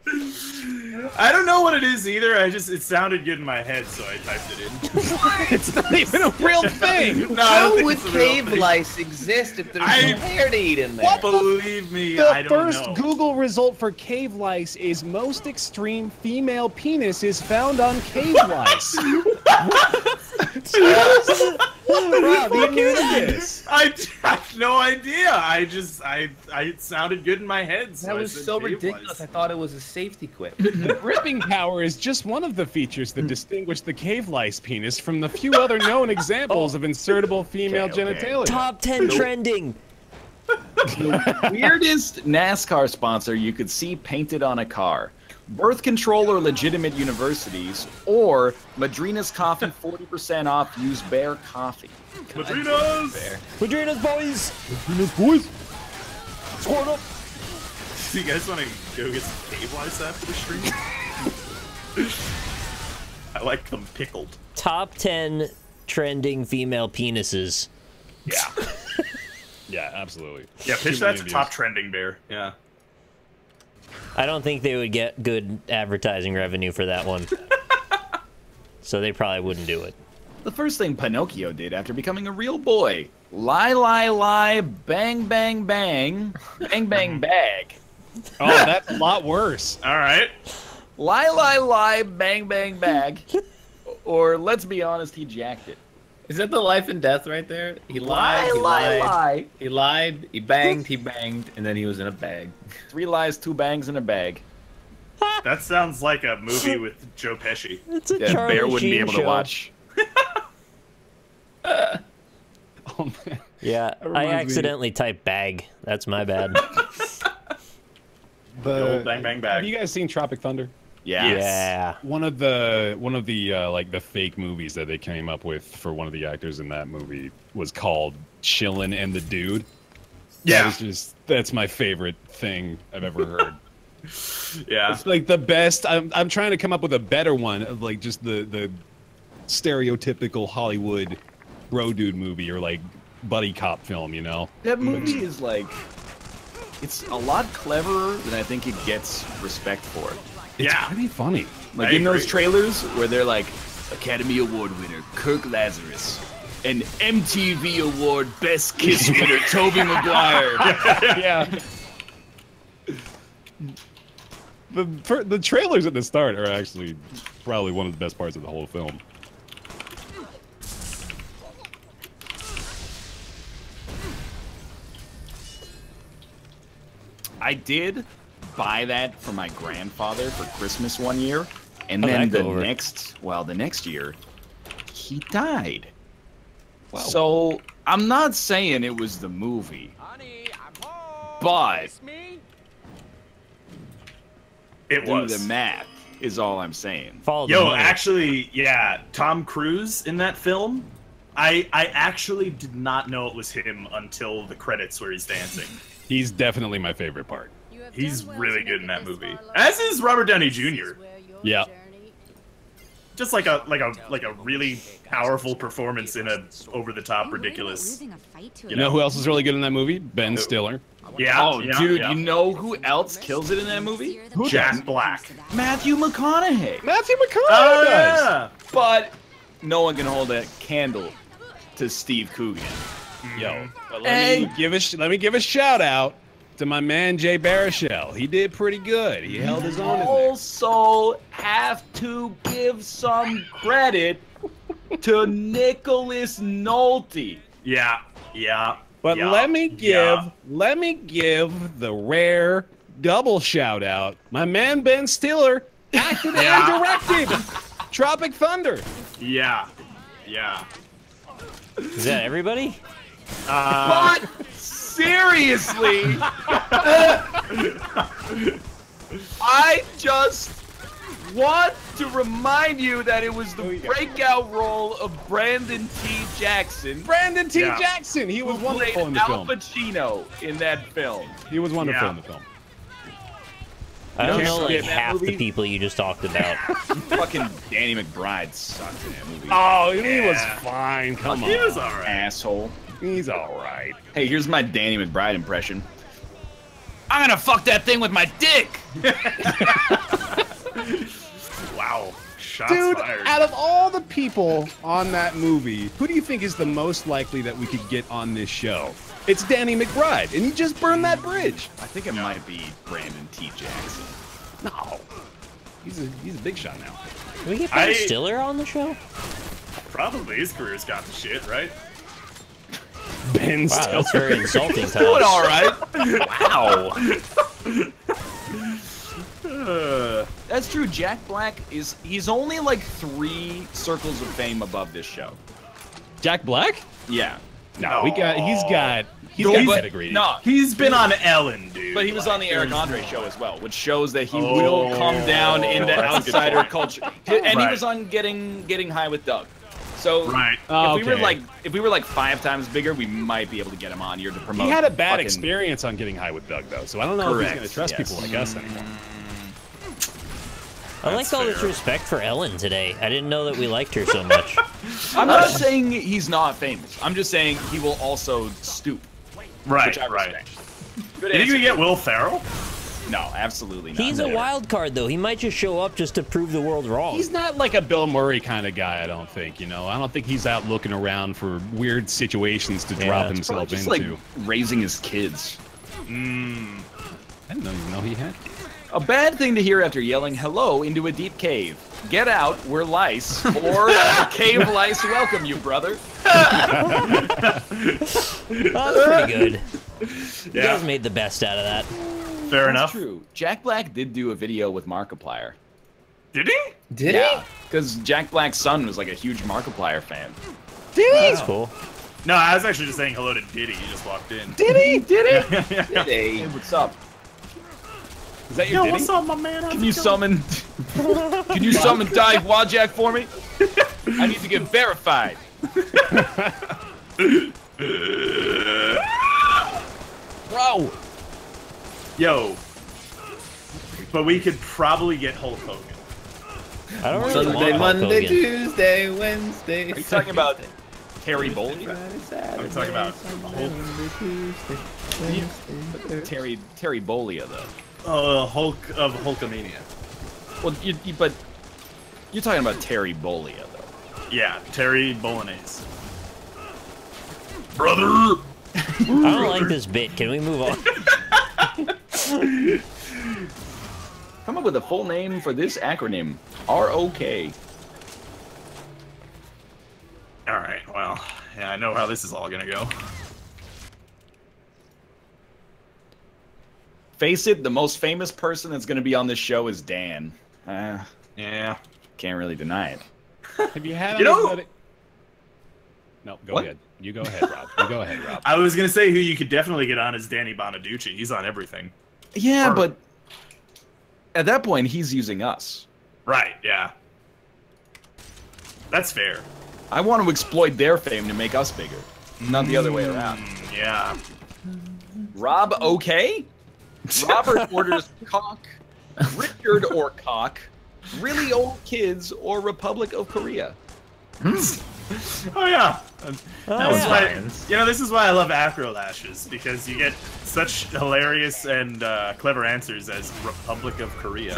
I don't know what it is either. It sounded good in my head, so I typed it in. It's not even a real thing. No, I don't How think would it's a real cave thing. lice exist if there's I- no hair to eat in there? What? Believe me, The I don't first know. Google result for cave lice is most extreme female penis is found on cave lice. Rob, you knew this. I have no idea. It sounded good in my head. So That I was said so cave ridiculous. lice. I thought it was a safety quip. Gripping power is just one of the features that distinguish the cave lice penis from the few other known examples of insertable female Okay. genitalia. Top 10 trending. Weirdest NASCAR sponsor you could see painted on a car. Birth control or legitimate universities, or Madrina's Coffee 40% off, use Bear Coffee. Madrinas! Madrina's boys. Penis boys. Squad up. Do you guys want to go get some cave lice after the stream? I like them pickled. Top 10 trending female penises. Yeah. Yeah, absolutely. Yeah, pitch Too that many to views. Top Trending Bear. Yeah. I don't think they would get good advertising revenue for that one. So they probably wouldn't do it. The first thing Pinocchio did after becoming a real boy: lie, lie, lie, bang, bang, bang, bang, bang, bag. Oh, that's a lot worse. All right. Lie, lie, lie, bang, bang, bag. Or let's be honest, he jacked it. Is that the life and death right there? He Lie, lied, he lie, lied, lie. he lied, he banged, and then he was in a bag. 3 lies, 2 bangs in a bag. That sounds like a movie with Joe Pesci. It's a Yeah, Charlie Bear wouldn't be Sheen able show. to watch. Oh, man. Yeah, I reminds me- accidentally typed bag. That's my bad. The old Bang Bang Bag. Have you guys seen Tropic Thunder? Yeah. Yes. Yeah. One of the like the fake movies that they came up with for one of the actors in that movie was called Chillin' and the Dude. Yeah. That's my favorite thing I've ever heard. Yeah. It's like the best. I'm trying to come up with a better one of like just the stereotypical Hollywood bro dude movie or like buddy cop film, you know? That movie is like, it's a lot cleverer than I think it gets respect for. It's pretty funny. Like in those trailers where they're like, Academy Award winner Kirk Lazarus, and MTV Award Best Kiss winner Tobey Maguire. Yeah. The trailers at the start are actually probably one of the best parts of the whole film. I did buy that for my grandfather for Christmas one year, and then the next year, he died. Wow. So I'm not saying it was the movie, but it was. Do the math is all I'm saying. Yo, actually, yeah, Tom Cruise in that film. I actually did not know it was him until the credits where he's dancing. He's definitely my favorite part. He's really good in that movie. As is Robert Downey Jr. Yeah. Just like a really powerful performance in a over-the-top ridiculous. You know who else is really good in that movie? Ben Stiller. Yeah. Oh, dude, you know who else kills it in that movie? Jack Black. Matthew McConaughey. Matthew McConaughey Oh, does. yeah. But no one can hold a candle to Steve Coogan. Yo, but let me give a shout out to my man Jay Baruchel. He did pretty good. He held his own in there. Also have to give some credit to Nicholas Nolte. Yeah. But let me give the rare double shout out. My man Ben Stiller acted and directed Tropic Thunder. Yeah. Is that everybody? But seriously, I just want to remind you that it was the breakout role of Brandon T. Jackson. Brandon T. Jackson. He was wonderful in the film. Al Pacino in that film. He was wonderful in the film. I don't know like in that half the movie? people you just talked about. Fucking Danny McBride sucked in that movie. Oh, he was fine. Come on. He was alright. Asshole. He's alright. Hey, here's my Danny McBride impression. I'm gonna fuck that thing with my dick! Wow. Shots Dude, fired. out of all the people on that movie, who do you think is the most likely that we could get on this show? It's Danny McBride, and he just burned that bridge. I think it might be Brandon T. Jackson. No. He's a big shot now. Can we get Ben Stiller on the show? Probably. His career's got the shit, right? Ben Wow, Stiller. that's very insulting, Tom. Doing all right. Wow. That's true. Jack Black he's only like 3 circles of fame above this show. Jack Black? Yeah. No, he's got pedigree. No, He's been on Ellen, dude. but he was on the Eric Andre show as well, which shows that he will come down into that's a good outsider point. culture. And he was on Getting High with Doug. So if we were like 5 times bigger, we might be able to get him on here to promote. He had a bad experience on Getting High with Doug, though, so I don't know if he's going to trust people like us anymore. I like all this respect for Ellen today. I didn't know that we liked her so much. I'm not saying he's not famous. I'm just saying he will also stoop. Right, which I respect. Good You think answer. we get Will Ferrell? No, absolutely not. He's a wild card, though. He might just show up just to prove the world wrong. He's not like a Bill Murray kind of guy, I don't think, you know? I don't think he's out looking around for weird situations to drop himself just into. like raising his kids. I didn't even know he had kids. A bad thing to hear after yelling hello into a deep cave. Get out, we're lice, or cave lice welcome you, brother. That's pretty good. You guys made the best out of that. Fair That's enough. true. Jack Black did do a video with Markiplier. Did he? Did Yeah, because Jack Black's son was like a huge Markiplier fan. Did he? That's cool. No, I was actually just saying hello to Diddy. He just walked in. Did he? Did he? Yeah. Hey, what's up? Is that your Diddy? What's up, my man? Can you summon Dive Wajak for me? I need to get verified. Bro! Yo. But we could probably get Hulk Hogan. I don't really Sunday, want Hulk Monday, Hogan. Tuesday, Wednesday. Are you talking about Terry Boley? I'm talking about Hulk. Terry Bollea, though. Hulk of Hulkamania. Well, but you're talking about Terry Bollea, though. Yeah, Terry Bolognese. Brother! I don't like this bit. Can we move on? Come up with a full name for this acronym. ROK. Alright, well, yeah, I know how this is all gonna go. Face it, the most famous person that's going to be on this show is Dan. Yeah. Can't really deny it. Have you had? You know- anybody- No, go What? ahead. You go ahead, Rob. You go ahead, Rob. I was gonna say who you could definitely get on is Danny Bonaducci. He's on everything. Yeah, Or- but at that point, he's using us. Right, yeah. That's fair. I want to exploit their fame to make us bigger, not the other way around. Yeah. Rob, okay? Robert orders cock. Richard or cock. Really old kids or Republic of Korea. Oh yeah. Oh, That's yeah. why, this is why I love Acro Lashes, because you get such hilarious and clever answers as Republic of Korea.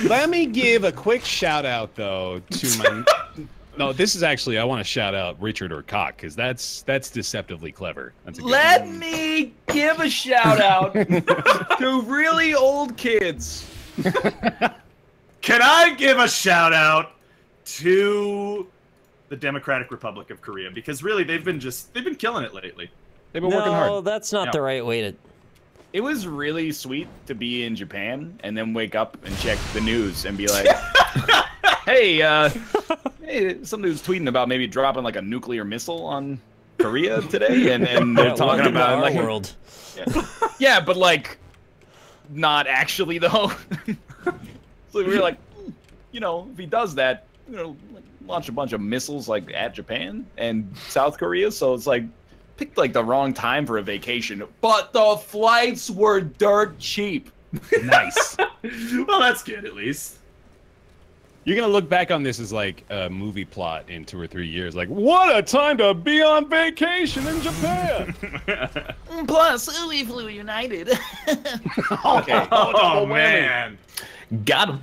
Let me give a quick shout out though to my. No, this is actually I want to shout out Richard or Cock because that's deceptively clever. That's a good Let me give a shout out to really old kids. Can I give a shout out to the Democratic Republic of Korea? Because really, they've been killing it lately. They've been working No, hard. that's not Yeah. the right way to. It was really sweet to be in Japan and then wake up and check the news and be like, hey, hey, some dude's tweeting about maybe dropping like a nuclear missile on Korea today, and they're Yeah, talking welcome to about our like, world. yeah, but like, not actually though. So we were like, if he does that, like, launch a bunch of missiles like at Japan and South Korea. So it's like, picked like the wrong time for a vacation, but the flights were dirt cheap. Nice. Well, that's good at least. You're gonna look back on this as like a movie plot in 2 or 3 years. Like, what a time to be on vacation in Japan! Plus, we flew United. Okay. Oh man. Got him.